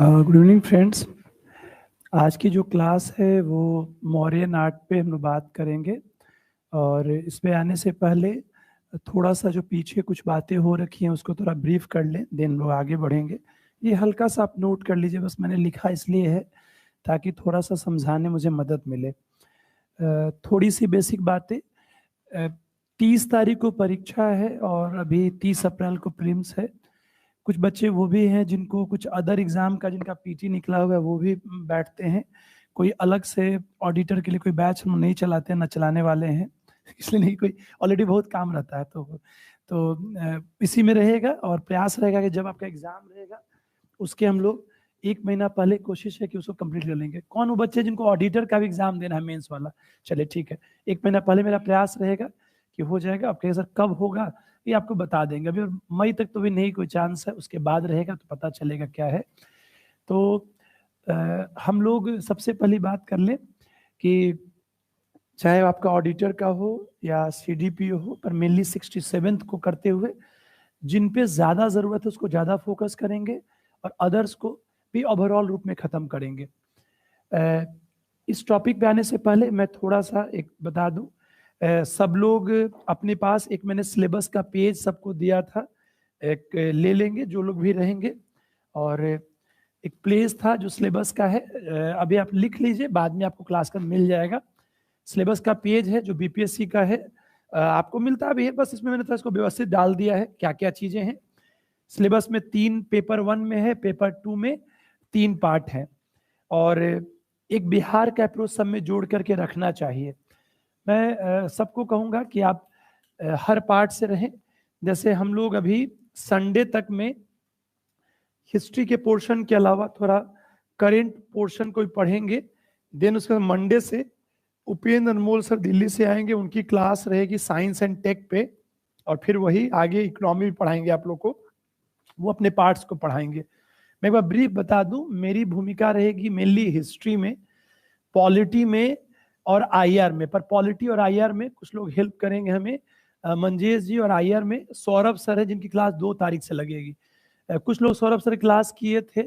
Good evening friends. आज की जो क्लास है वो मौर्यन आर्ट पे हम लोग बात करेंगे। और इसमें आने से पहले थोड़ा सा जो पीछे कुछ बातें हो रखी हैं उसको थोड़ा ब्रीफ कर लें, देन लोग आगे बढ़ेंगे। ये हल्का सा आप नोट कर लीजिए, बस मैंने लिखा इसलिए है ताकि थोड़ा सा समझाने मुझे मदद मिले। थोड़ी सी बेसिक बातें। 30 तारीख को परीक्षा है और अभी 30 अप्रैल को प्रीलिम्स है। कुछ बच्चे वो भी हैं जिनको कुछ अदर एग्जाम का जिनका पीटी निकला हुआ है वो भी बैठते हैं। कोई अलग से ऑडिटर के लिए कोई बैच हम नहीं चलाते हैं, ना चलाने वाले हैं इसलिए नहीं, कोई ऑलरेडी बहुत काम रहता है इसी में रहेगा। और प्रयास रहेगा कि जब आपका एग्जाम रहेगा उसके हम लोग 1 महीना पहले कोशिश है कि उसको कंप्लीट कर लेंगे। कौन वो बच्चे जिनको ऑडिटर का भी एग्जाम देना है, मेंस वाला, चलिए ठीक है, 1 महीना पहले मेरा प्रयास रहेगा कि हो जाएगा। आपके सर कब होगा ये आपको बता देंगे, अभी मई तक तो भी नहीं कोई चांस है, उसके बाद रहेगा तो पता चलेगा क्या है। तो हम लोग सबसे पहली बात कर लें कि चाहे आपका ऑडिटर का हो या सीडीपीओ हो, पर मेनली 67th को करते हुए जिन पे ज़्यादा ज़रूरत है उसको ज़्यादा फोकस करेंगे और अदर्स को भी ओवरऑल रूप में ख़त्म करेंगे। इस टॉपिक पे आने से पहले मैं थोड़ा सा एक बता दूं। सब लोग अपने पास एक मैंने सिलेबस का पेज सबको दिया था, एक ले लेंगे जो लोग भी रहेंगे। और एक प्लेस था जो सिलेबस का है, अभी आप लिख लीजिए, बाद में आपको क्लास का मिल जाएगा। सिलेबस का पेज है जो बीपीएससी का है, आपको मिलता भी है, बस इसमें मैंने तो इसको व्यवस्थित डाल दिया है क्या क्या चीजें हैं। सिलेबस में 3 पेपर 1 में है, पेपर 2 में 3 पार्ट हैं। और एक बिहार का अप्रोच सब में जोड़ करके रखना चाहिए। मैं सबको कहूँगा कि आप हर पार्ट से रहें। जैसे हम लोग अभी संडे तक में हिस्ट्री के पोर्शन के अलावा थोड़ा करेंट पोर्शन को भी पढ़ेंगे। देन उसके बाद मंडे से उपेंद्र अनमोल सर दिल्ली से आएंगे, उनकी क्लास रहेगी साइंस एंड टेक पे, और फिर वही आगे इकोनॉमी भी पढ़ाएंगे आप लोग को, वो अपने पार्ट्स को पढ़ाएंगे। मैं एक बार ब्रीफ बता दूं, मेरी भूमिका रहेगी मेनली हिस्ट्री में, पॉलिटी में और आईआर में। पर पॉलिटी और आईआर में कुछ लोग हेल्प करेंगे हमें, मंजेश जी, और आईआर में सौरभ सर है जिनकी क्लास 2 तारीख से लगेगी। कुछ लोग सौरभ सर क्लास किए थे,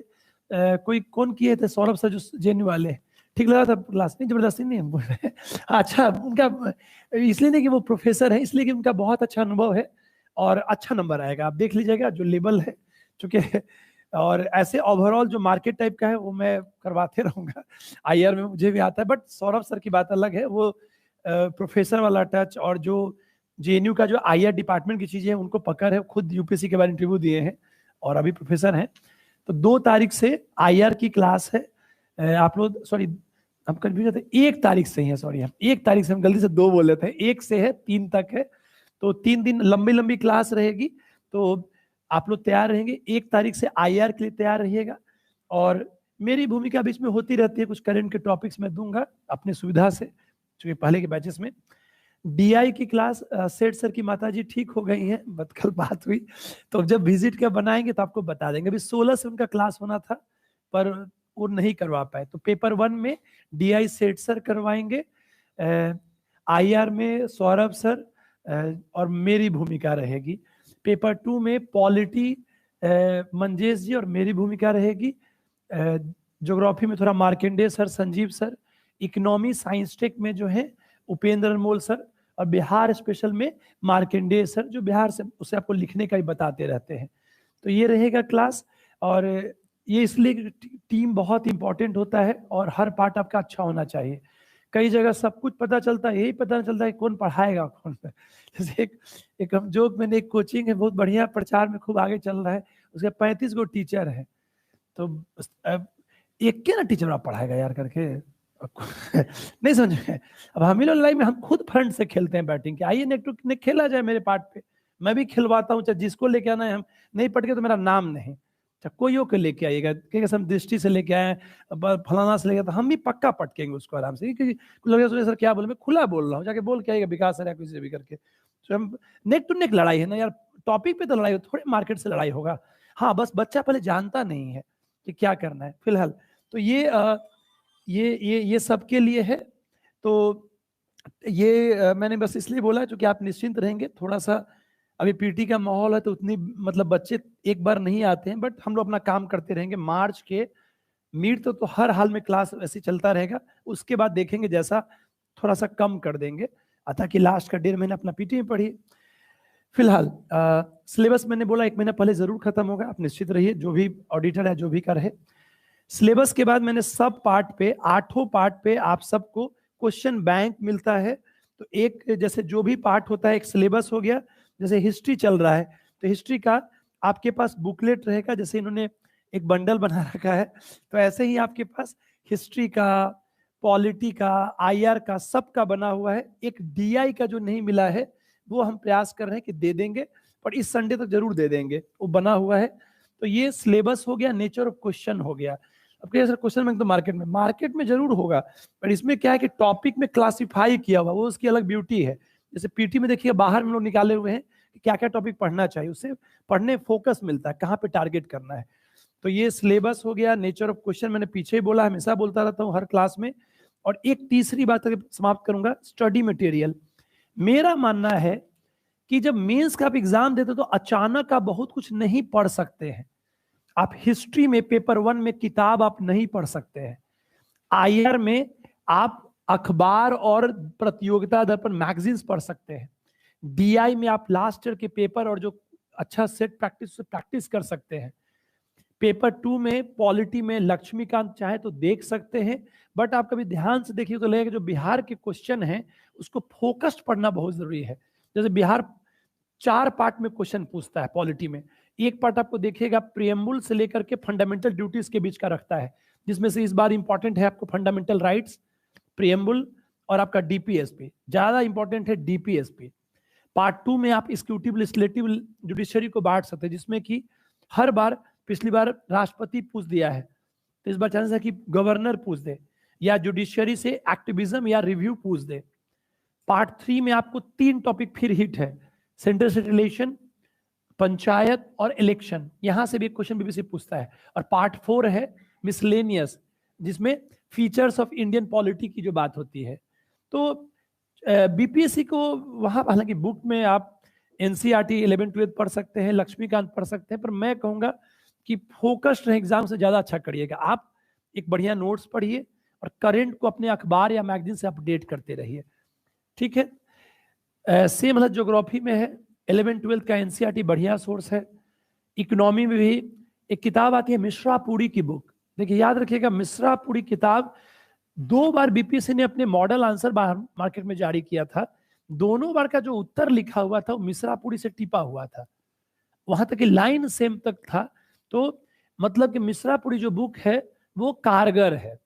कोई कौन किए थे, सौरभ सर जो जेएनयू वाले, ठीक लगा था क्लास? नहीं, जबरदस्ती नहीं हम बोल रहे अच्छा, उनका इसलिए नहीं कि वो प्रोफेसर है, इसलिए कि उनका बहुत अच्छा अनुभव है और अच्छा नंबर आएगा, आप देख लीजिएगा जो लेवल है चूंकि। और ऐसे ओवरऑल जो मार्केट टाइप का है वो मैं करवाते रहूंगा। आईआर में मुझे भी आता है, बट सौरभ सर की बात अलग है, वो प्रोफेसर वाला टच, और जो जेएनयू का जो आईआर डिपार्टमेंट की चीजें हैं उनको पकड़ है, खुद यूपीएससी के बारे में इंटरव्यू दिए हैं और अभी प्रोफेसर हैं। तो 2 तारीख से आईआर की क्लास है। आप लोग, सॉरी हम कंफ्यूज होते, 1 तारीख से ही है, सॉरी हम 1 तारीख से, हम गलती से 2 बोल रहे थे, 1 से है 3 तक है। तो 3 दिन लंबी लंबी क्लास रहेगी, तो आप लोग तैयार रहेंगे। 1 तारीख से आईआर के लिए तैयार रहिएगा। और मेरी भूमिका बीच में होती रहती है, कुछ करंट के टॉपिक्स में दूंगा अपनी सुविधा से, क्योंकि पहले के बैचेस में डीआई की क्लास सेठ सर की माता जी ठीक हो गई हैं, बट कल बात हुई, तो जब विजिट का बनाएंगे तो आपको बता देंगे। अभी 16 से उनका क्लास होना था पर वो नहीं करवा पाए, तो पेपर 1 में डीआई सेठ सर करवाएंगे, आईआर में सौरभ सर, और मेरी भूमिका रहेगी। पेपर 2 में पॉलिटी मंजेश जी और मेरी भूमिका रहेगी। ज्योग्राफी में थोड़ा Markandey sir, Sanjeev sir. Economy science tech में जो है उपेंद्र अनमोल सर, और बिहार स्पेशल में मार्केंडे सर, जो बिहार से उसे आपको लिखने का ही बताते रहते हैं। तो ये रहेगा क्लास। और ये इसलिए टीम बहुत इंपॉर्टेंट होता है और हर पार्ट आपका अच्छा होना चाहिए। कई जगह सब कुछ पता चलता है, यही पता नहीं चलता है कौन पढ़ाएगा कौन। जैसे एक हम जो मैंने एक कोचिंग है बहुत बढ़िया, प्रचार में खूब आगे चल रहा है, उसके 35 गो टीचर है, तो अब एक क्या ना टीचर आप पढ़ाएगा यार करके नहीं समझ में। अब हम ही लोग लड़ाई में हम खुद फ्रंट से खेलते हैं बैटिंग के, आइए नेक टू नेक खेला जाए मेरे पार्ट पे, मैं भी खिलवाता हूँ, चाहे जिसको लेके आना है। हम नहीं पढ़ के तो मेरा नाम नहीं, चाहे कोई हो के लेके आइएगा, क्योंकि हम दृष्टि से लेके आए, फलाना से लेके, तो हम भी पक्का पटकेंगे उसको आराम से, क्योंकि लोग सर क्या बोले, मैं खुला बोल रहा हूँ, जाके बोल के आइएगा विकास सर या किसी से भी करके। तो हम नेक टू नेक लड़ाई है ना यार, टॉपिक पे तो लड़ाई हो, थोड़े मार्केट से लड़ाई होगा। हाँ, बस बच्चा पहले जानता नहीं है कि क्या करना है फिलहाल। तो ये सबके लिए है। तो ये मैंने बस इसलिए बोला क्योंकि आप निश्चिंत रहेंगे। थोड़ा सा अभी पीटी का माहौल है तो उतनी मतलब बच्चे एक बार नहीं आते हैं, बट हम लोग अपना काम करते रहेंगे। मार्च के मीट तो हर हाल में क्लास ऐसे चलता रहेगा, उसके बाद देखेंगे जैसा थोड़ा सा कम कर देंगे, ताकि लास्ट का 1.5 महीना अपना पीटी में पढ़िए। फिलहाल सिलेबस मैंने बोला 1 महीना पहले जरूर खत्म होगा, आप निश्चित रहिए, जो भी ऑडिटर है जो भी कर है। सिलेबस के बाद मैंने सब पार्ट पे 8 पार्ट पे आप सबको क्वेश्चन बैंक मिलता है। तो एक जैसे जो भी पार्ट होता है एक सिलेबस हो गया, जैसे हिस्ट्री चल रहा है तो हिस्ट्री का आपके पास बुकलेट रहेगा, जैसे इन्होंने एक बंडल बना रखा है, तो ऐसे ही आपके पास हिस्ट्री का, पॉलिटी का, आईआर का, सबका बना हुआ है। एक डीआई का जो नहीं मिला है वो हम प्रयास कर रहे हैं कि दे देंगे, पर इस संडे तक जरूर दे देंगे, वो बना हुआ है। तो ये सिलेबस हो गया, नेचर ऑफ क्वेश्चन हो गया। अब क्या सर क्वेश्चन बैंक तो मार्केट में जरूर होगा, पर इसमें क्या है कि टॉपिक में क्लासिफाई किया हुआ, वो उसकी अलग ब्यूटी है। जैसे पीटी में देखिए बाहर में लोग निकाले हुए हैं कि क्या क्या टॉपिक पढ़ना चाहिए, उससे पढ़ने फोकस मिलता है, कहाँ पे टारगेट करना है। तो ये सिलेबस हो गया, नेचर ऑफ क्वेश्चन मैंने पीछे ही बोला, हमेशा बोलता रहता हूँ हर क्लास में। और एक तीसरी बात समाप्त करूंगा, स्टडी मटेरियल। मेरा मानना है कि जब मेंस का आप एग्जाम देते तो अचानक आप बहुत कुछ नहीं पढ़ सकते हैं। आप हिस्ट्री में पेपर 1 में किताब आप नहीं पढ़ सकते हैं, आईआर में आप अखबार और प्रतियोगिता दर्पण मैगजीन्स पढ़ सकते हैं, डीआई में आप लास्ट ईयर के पेपर और जो अच्छा सेट प्रैक्टिस कर सकते हैं, पेपर 2 में पॉलिटी में लक्ष्मीकांत चाहे तो देख सकते हैं। बट आप कभी ध्यान से देखिए तो लगेगा जो बिहार के क्वेश्चन है उसको फोकस्ड पढ़ना बहुत जरूरी है। जैसे बिहार 4 पार्ट में क्वेश्चन पूछता है पॉलिटी में, एक पार्ट आपको देखिएगा प्रियम्बुल से लेकर के फंडामेंटल ड्यूटीज के बीच का रखता है, जिसमें से इस बार इंपॉर्टेंट है आपको फंडामेंटल राइट्स, प्रियम्बुल और आपका डीपीएसपी, ज्यादा इंपॉर्टेंट है डीपीएसपी। पार्ट 2 में आप एक्सिक्यूटिव लेजिस्लेटिव जुडिशरी को बांट सकते हैं, जिसमें कि हर बार, पिछली बार राष्ट्रपति पूछ दिया है तो इस बार चांस है कि गवर्नर पूछ दे, या जुडिशरी से एक्टिविज्म या रिव्यू पूछ दे। पार्ट 3 में आपको 3 टॉपिक फिर हिट है, सेंट्रल स्टेट रिलेशन, पंचायत और इलेक्शन, यहां से भी एक क्वेश्चन बीपीएससी पूछता है। और पार्ट 4 है मिसलेनियस, जिसमें फीचर्स ऑफ इंडियन पॉलिटी की जो बात होती है। तो बीपीएससी को वहां, हालांकि बुक में आप एनसीईआरटी 11-12 पढ़ सकते हैं, लक्ष्मीकांत पढ़ सकते हैं, पर मैं कहूंगा कि फोकस्ड एग्जाम से ज्यादा अच्छा करिएगा। आप एक बढ़िया नोट्स पढ़िए और करंट को अपने अखबार या मैगजीन से अपडेट करते रहिए, ठीक है। सेम हालत ज्योग्राफी में है, 11-12 का एनसीईआरटी बढ़िया सोर्स है। इकोनॉमी में भी एक किताब आती है मिश्रापुरी की बुक, देखिए याद रखिएगा, मिश्रापुरी किताब 2 बार बीपीएससी ने अपने मॉडल आंसर बाहर मार्केट में जारी किया था, दोनों बार का जो उत्तर लिखा हुआ था वो मिश्रापुरी से टिपा हुआ था, वहां तक कि लाइन सेम तक था। तो मतलब कि मिश्रापुरी जो बुक है वो कारगर है।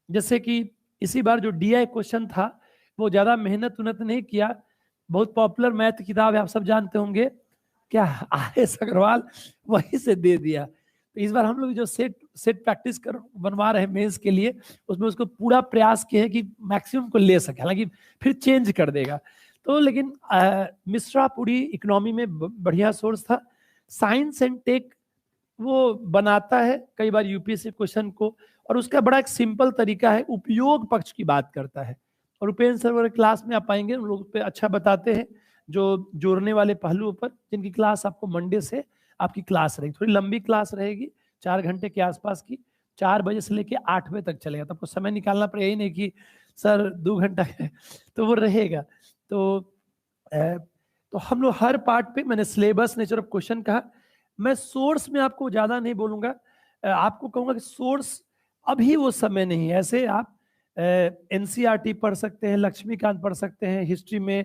जैसे कि इसी बार जो डीआई क्वेश्चन था वो ज्यादा मेहनत नहीं किया, बहुत पॉपुलर मैथ किताब है, आप सब जानते होंगे, क्या आर.एस. अग्रवाल, वहीं से दे दिया। तो इस बार हम लोग जो सेट प्रैक्टिस कर बनवा रहे हैं मेंस के लिए, उसमें उसको पूरा प्रयास किए हैं कि मैक्सिमम को ले सके, हालांकि फिर चेंज कर देगा। तो लेकिन मिश्रापुरी इकोनॉमी में बढ़िया सोर्स था। साइंस एंड टेक वो बनाता है कई बार यूपीएससी क्वेश्चन को, और उसका बड़ा एक सिंपल तरीका है, उपयोग पक्ष की बात करता है। और उपेंद्र सर वाले क्लास में आप पाएंगे उन लोग पे अच्छा बताते हैं, जो जोड़ने वाले पहलुओं पर, जिनकी क्लास आपको मंडे से आपकी क्लास रहेगी, थोड़ी लंबी क्लास रहेगी, 4 घंटे के आसपास की, 4 बजे से लेके 8 बजे तक चलेगा। तो आपको समय निकालना पड़ेगा, ही नहीं कि सर 2 घंटा है, तो वो रहेगा। तो हम लोग हर पार्ट पे, मैंने सिलेबस, नेचर ऑफ क्वेश्चन कहा, मैं सोर्स में आपको ज्यादा नहीं बोलूंगा, आपको कहूंगा कि सोर्स अभी वो समय नहीं है। ऐसे आप एनसीईआरटी पढ़ सकते हैं, लक्ष्मीकांत पढ़ सकते हैं, हिस्ट्री में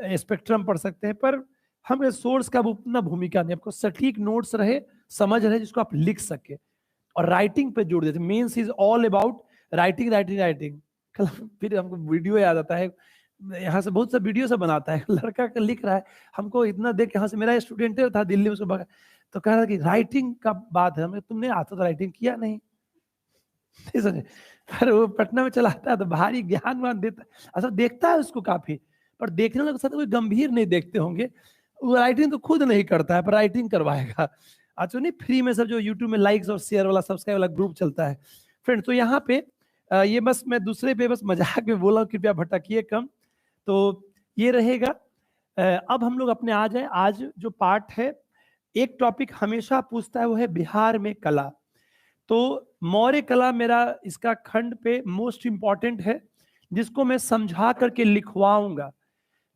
स्पेक्ट्रम पढ़ सकते हैं, पर हम सोर्स का उतना भूमिका नहीं, आपको सटीक नोट्स रहे, समझ रहे, जिसको आप लिख सके, और राइटिंग पे जोड़ देते। Mains is all about writing writing writing. कल फिर हमको वीडियो याद आता है, यहाँ से बहुत सा वीडियो से बनाता है, लड़का का लिख रहा है, हमको इतना देख के, यहाँ से मेरा स्टूडेंट था दिल्ली में, उसको तो कह रहा कि राइटिंग का बात है, हमें तुमने आता तो राइटिंग किया नहीं, पर वो पटना में चला आता है तो भारी ज्ञान वान देता है, अच्छा देखता है उसको काफी, पर देखने वाले के साथ कोई गंभीर नहीं देखते होंगे, वो राइटिंग तो खुद नहीं करता है पर राइटिंग करवाएगा। अच्छा नहीं, फ्री में सब जो यूट्यूब में लाइक्स और शेयर वाला, सब्सक्राइब वाला ग्रुप चलता है फ्रेंड। तो यहाँ पे ये बस मैं दूसरे पे बस मजाक में बोला, कृपया भटकिए कम। तो ये रहेगा। अब हम लोग अपने आ जाए, आज जो पार्ट है, एक टॉपिक हमेशा पूछता है वो है बिहार में कला। तो मौर्य कला मेरा इसका खंड पे मोस्ट इंपॉर्टेंट है, जिसको मैं समझा करके लिखवाऊंगा,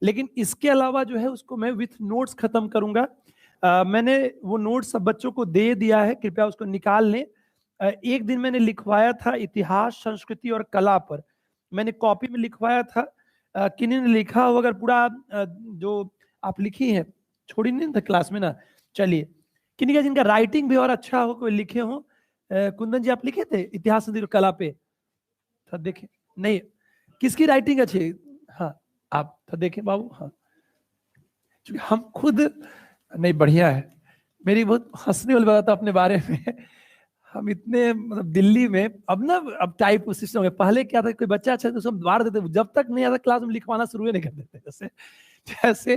लेकिन इसके अलावा जो है उसको मैं विथ नोट्स खत्म करूंगा। मैंने वो नोट्स सब बच्चों को दे दिया है, कृपया उसको निकाल लें। एक दिन मैंने लिखवाया था इतिहास, संस्कृति और कला पर, मैंने कॉपी में लिखवाया था। किन्हीं ने लिखा हो अगर पूरा जो आप लिखी है, छोड़ी नहीं था क्लास में ना, चलिए किन्हीं का जिनका राइटिंग भी और अच्छा हो, कोई लिखे हो। कुंदन जी आप लिखे थे इतिहास, संस्कृति और कला पे, तो देखें नहीं किसकी राइटिंग अच्छी। हाँ आप तो देखें बाबू, हाँ क्योंकि हम खुद नहीं, बढ़िया है। मेरी बहुत हंसने वाली बात था अपने बारे में, हम इतने मतलब दिल्ली में अब ना, अब टाइप सिस्टम है। पहले क्या था, कोई बच्चा अच्छा तो उसको मार देते, जब तक नहीं आता क्लास में लिखवाना शुरू नहीं कर देते। जैसे जैसे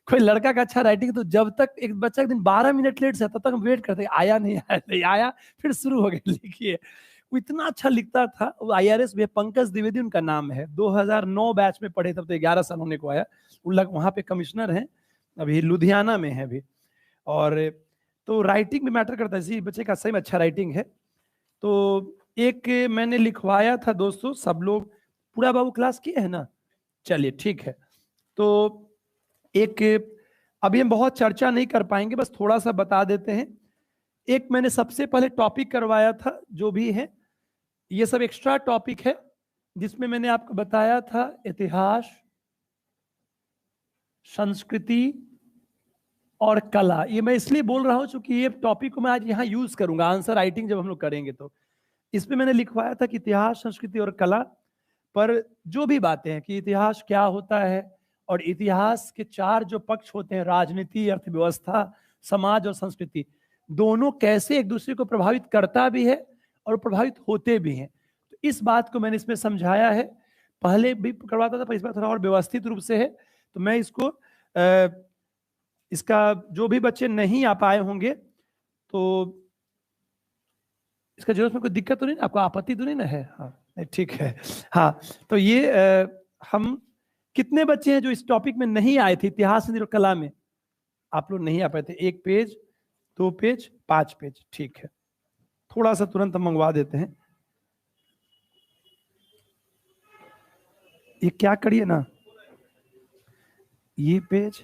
कोई लड़का का अच्छा राइटिंग, तो जब तक एक बच्चा एक दिन 12 मिनट लेट से, तब तक हम वेट करते, आया नहीं आया नहीं आया, फिर शुरू हो गया लिखिए। वो इतना अच्छा लिखता था। वो IRS भी है, पंकज द्विवेदी उनका नाम है, 2009 बैच में पढ़े, तब तो 11 साल होने को आया। वो लोग वहां पे कमिश्नर हैं, अभी लुधियाना में है अभी। और तो राइटिंग भी मैटर करता है, इसी बच्चे का सही में अच्छा राइटिंग है। तो एक मैंने लिखवाया था दोस्तों, सब लोग पूरा बाबू क्लास किए है ना, चलिए ठीक है। तो एक, अभी हम बहुत चर्चा नहीं कर पाएंगे, बस थोड़ा सा बता देते हैं। एक मैंने सबसे पहले टॉपिक करवाया था, जो भी है ये सब एक्स्ट्रा टॉपिक है, जिसमें मैंने आपको बताया था इतिहास, संस्कृति और कला। ये मैं इसलिए बोल रहा हूं क्योंकि ये टॉपिक को मैं आज यहाँ यूज करूंगा आंसर राइटिंग जब हम लोग करेंगे। तो इसमें मैंने लिखवाया था कि इतिहास, संस्कृति और कला पर जो भी बातें हैं कि इतिहास क्या होता है, और इतिहास के 4 जो पक्ष होते हैं, राजनीति, अर्थव्यवस्था, समाज और संस्कृति, दोनों कैसे एक दूसरे को प्रभावित करता भी है और प्रभावित होते भी हैं। तो इस बात को मैंने इसमें समझाया है। पहले भी करवाता था, पर इस बार थोड़ा और व्यवस्थित रूप से है। तो मैं इसको इसका जो भी बच्चे नहीं आ पाए होंगे, तो इसका जरूरत में कोई दिक्कत तो नहीं, आपको आपत्ति तो नहीं ना है? हाँ ठीक है। हाँ तो ये हम कितने बच्चे हैं जो इस टॉपिक में नहीं आए थे, इतिहास और कला में? आप लोग नहीं आ पाए थे। 1 पेज, 2 पेज, 5 पेज, ठीक है। थोड़ा सा तुरंत हम मंगवा देते हैं। ये क्या करिए ना, ये पेज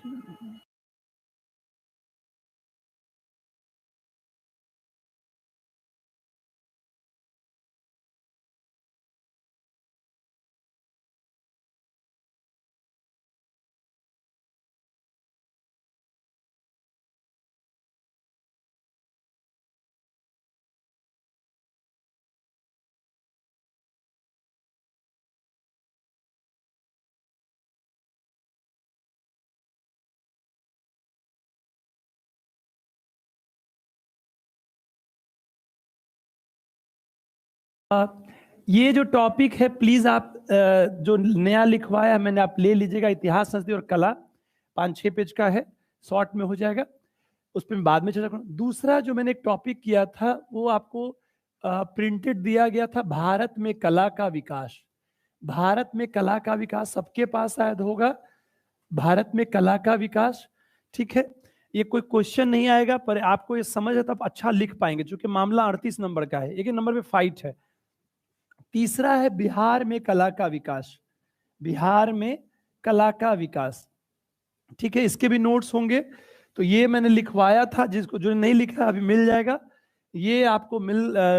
ये जो टॉपिक है, प्लीज आप जो नया लिखवाया है मैंने, आप ले लीजिएगा। इतिहास, संस्कृति और कला 5-6 पेज का है, शॉर्ट में हो जाएगा, उस पर बाद में चर्चा करूँ। दूसरा जो मैंने एक टॉपिक किया था, वो आपको प्रिंटेड दिया गया था, भारत में कला का विकास। भारत में कला का विकास सबके पास शायद होगा, भारत में कला का विकास, ठीक है। ये कोई क्वेश्चन नहीं आएगा, पर आपको ये समझ है तब अच्छा लिख पाएंगे, क्योंकि मामला 38 नंबर का है, एक नंबर पे फाइट है। तीसरा है बिहार में कला का विकास, बिहार में कला का विकास, ठीक है। इसके भी नोट्स होंगे। तो ये मैंने लिखवाया था, जिसको जो नहीं लिखा अभी मिल जाएगा। ये आपको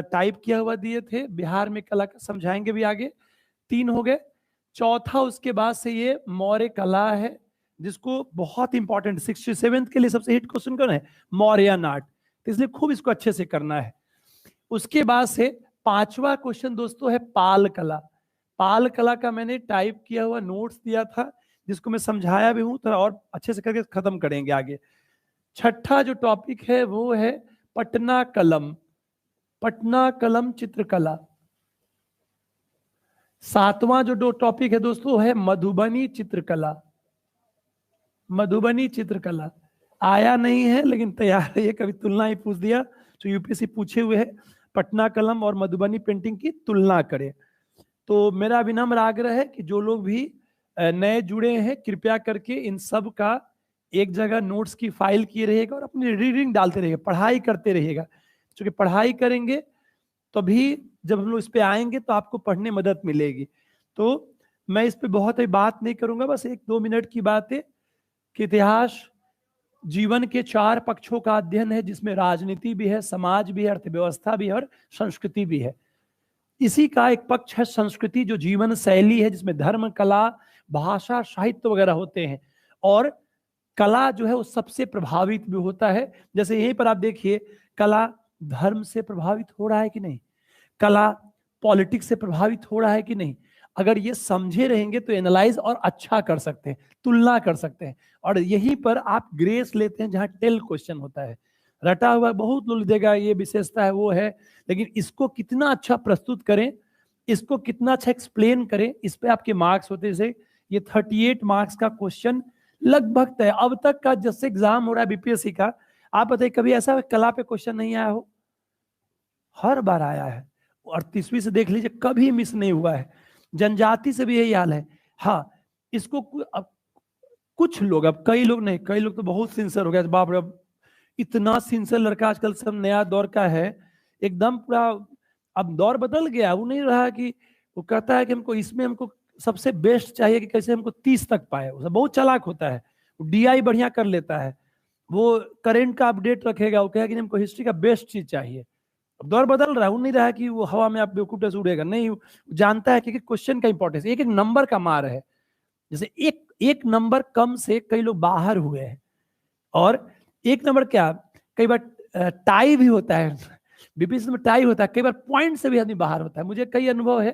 टाइप किया हुआ दिए थे, बिहार में कला का समझाएंगे भी आगे। 3 हो गए। चौथा उसके बाद से ये मौर्य कला है, जिसको बहुत इंपॉर्टेंट 67 के लिए सबसे हिट क्वेश्चन कौन है? मौर्य नाट। तो इसलिए खूब इसको अच्छे से करना है। उसके बाद से 5वां क्वेश्चन दोस्तों है पाल कला। पाल कला का मैंने टाइप किया हुआ नोट्स दिया था, जिसको मैं समझाया भी हूं, थोड़ा और अच्छे से करके खत्म करेंगे आगे। 6ठा जो टॉपिक है वो है पटना कलम, पटना कलम चित्रकला। 7वां जो टॉपिक है दोस्तों है मधुबनी चित्रकला, मधुबनी चित्रकला। आया नहीं है लेकिन तैयार है, कभी तुलना ही पूछ दिया, तो यूपीएससी पूछे हुए है पटना कलम और मधुबनी पेंटिंग की तुलना करें। तो मेरा विनम्र आग्रह है कि जो लोग भी नए जुड़े हैं, कृपया करके इन सब का एक जगह नोट्स की फाइल किए रहिएगा और अपनी रीडिंग डालते रहिएगा, पढ़ाई करते रहिएगा। क्योंकि पढ़ाई करेंगे तभी जब हम लोग इस पे आएंगे तो आपको पढ़ने मदद मिलेगी। तो मैं इस पे बहुत ही बात नहीं करूंगा, बस 1-2 मिनट की बात है कि इतिहास जीवन के 4 पक्षों का अध्ययन है, जिसमें राजनीति भी है, समाज भी है, अर्थव्यवस्था भी है और संस्कृति भी है। इसी का एक पक्ष है संस्कृति, जो जीवन शैली है, जिसमें धर्म, कला, भाषा, साहित्य वगैरह होते हैं। और कला जो है वो सबसे प्रभावित भी होता है। जैसे यहीं पर आप देखिए, कला धर्म से प्रभावित हो रहा है कि नहीं, कला पॉलिटिक्स से प्रभावित हो रहा है कि नहीं। अगर ये समझे रहेंगे तो एनालाइज और अच्छा कर सकते हैं, तुलना कर सकते हैं। और यहीं पर आप ग्रेस लेते हैं जहां टेल क्वेश्चन होता है। रटा हुआ बहुत लोग देगा, ये विशेषता है वो है, लेकिन इसको कितना अच्छा प्रस्तुत करें, इसको कितना अच्छा एक्सप्लेन करें, इस पे आपके मार्क्स होते हैं। जैसे ये 38 मार्क्स का क्वेश्चन लगभग तय अब तक का, जैसे एग्जाम हो रहा है बीपीएससी का, आप बताइए कभी ऐसा कला पे क्वेश्चन नहीं आया हो? हर बार आया है। और 38वीं से देख लीजिए, कभी मिस नहीं हुआ है। जनजाति से भी यही हाल है। हाँ, इसको अब कुछ लोग, अब कई लोग नहीं, कई लोग तो बहुत सिंसियर हो गया, बाप रे, इतना सिंसियर लड़का आजकल सब नया दौर का है, एकदम पूरा। अब दौर बदल गया, वो नहीं रहा कि वो कहता है कि हमको इसमें हमको सबसे बेस्ट चाहिए कि कैसे हमको 30 तक पाए। वो बहुत चालाक होता है, डीआई बढ़िया कर लेता है, वो करेंट का अपडेट रखेगा, वो कहेगा कि हमको हिस्ट्री का बेस्ट चीज चाहिए। अब दौर बदल रहा है, वो नहीं रहा कि वो हवा में आप बेवकूफ से उड़ेगा, नहीं, वो जानता है कि क्वेश्चन का इंपॉर्टेंस, एक एक नंबर का मार है। जैसे एक एक नंबर कम से कई लोग बाहर हुए हैं, और एक नंबर क्या, कई बार टाई भी होता है, बीपीएससी में टाई होता है, कई बार पॉइंट से भी आदमी बाहर होता है। मुझे कई अनुभव है।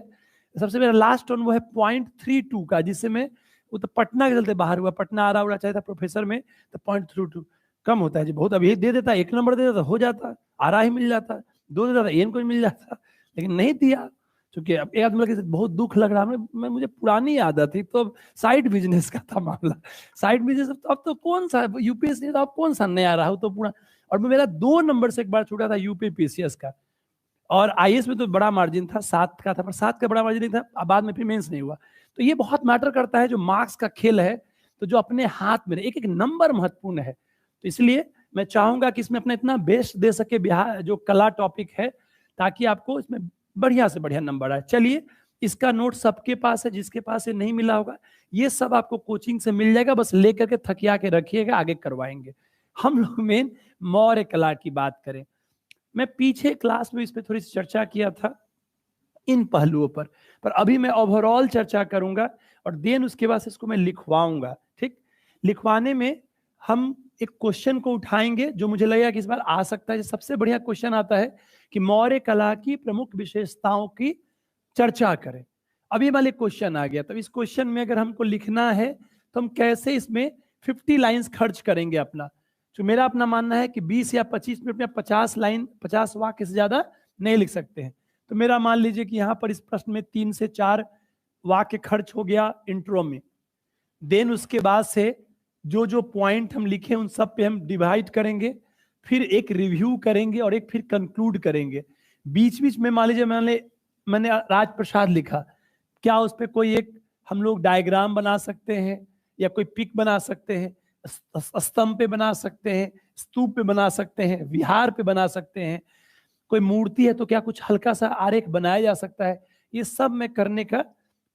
सबसे मेरा लास्ट अनुभव है 0.32 का, जिससे मैं, वो तो पटना के चलते बाहर हुआ, पटना आ रहा उड़ा चाहे था प्रोफेसर में, तो 0.32 कम होता है जी बहुत। अब ये दे देता, 1 नंबर दे देता, हो जाता, आ रहा ही मिल जाता, 2 दे देता, एन को मिल जाता, लेकिन नहीं दिया। क्योंकि अब एक आदमी बहुत दुख लग रहा है, मुझे पुरानी आदत थी, तो साइड बिजनेस का था मामला, साइड बिजनेस। अब तो कौन सा यूपीएससी, तो अब कौन सा नया रहा हो, तो पूरा। और मेरा 2 नंबर से एक बार छूटा था यूपी पीसीएस का, और आईएएस में तो बड़ा मार्जिन था, 7 का था, पर 7 का बड़ा मार्जिन नहीं था, अब बाद में फिर मेंस नहीं हुआ। तो ये बहुत मैटर करता है, जो मार्क्स का खेल है, तो जो अपने हाथ में, एक एक नंबर महत्वपूर्ण है। तो इसलिए मैं चाहूंगा कि इसमें अपना इतना बेस्ट दे सके बिहार, जो कला टॉपिक है, ताकि आपको इसमें बढ़िया से बढ़िया नंबर आए। चलिए, इसका नोट सबके पास है, जिसके पास ये नहीं मिला होगा, ये सब आपको कोचिंग से मिल जाएगा, बस लेकर के थकिया के रखिएगा, आगे करवाएंगे। हम लोग मेन मौर्य कला की बात करें। मैं पीछे क्लास में इस पर थोड़ी सी चर्चा किया था, इन पहलुओं पर अभी मैं ओवरऑल चर्चा करूंगा, और देन उसके बाद इसको मैं लिखवाऊंगा। ठीक, लिखवाने में हम एक क्वेश्चन को उठाएंगे जो मुझे लगेगा कि इस बार आ सकता है। सबसे बढ़िया क्वेश्चन आता है कि मौर्य कला की प्रमुख विशेषताओं की चर्चा करें। अभी वाले क्वेश्चन आ गया, तो इस क्वेश्चन में अगर हमको लिखना है तो हम कैसे इसमें 50 लाइंस खर्च करेंगे अपना। तो मेरा अपना मानना है कि 20 या 25 मिनट में 50 लाइन, 50 वाक्य से ज्यादा नहीं लिख सकते हैं। तो मेरा मान लीजिए कि यहाँ पर इस प्रश्न में 3 से 4 वाक्य खर्च हो गया इंट्रो में। देन उसके बाद से जो जो पॉइंट हम लिखे उन सब पे हम डिवाइड करेंगे, फिर एक रिव्यू करेंगे और एक फिर कंक्लूड करेंगे। बीच बीच में मान लीजिए मैंने राज प्रसाद लिखा, क्या उस पर कोई एक हम लोग डायग्राम बना सकते हैं, या कोई पिक बना सकते हैं, स्तंभ पे बना सकते हैं, स्तूप पे बना सकते हैं, विहार पे बना सकते हैं, कोई मूर्ति है तो क्या कुछ हल्का सा आरेख बनाया जा सकता है। ये सब मैं करने का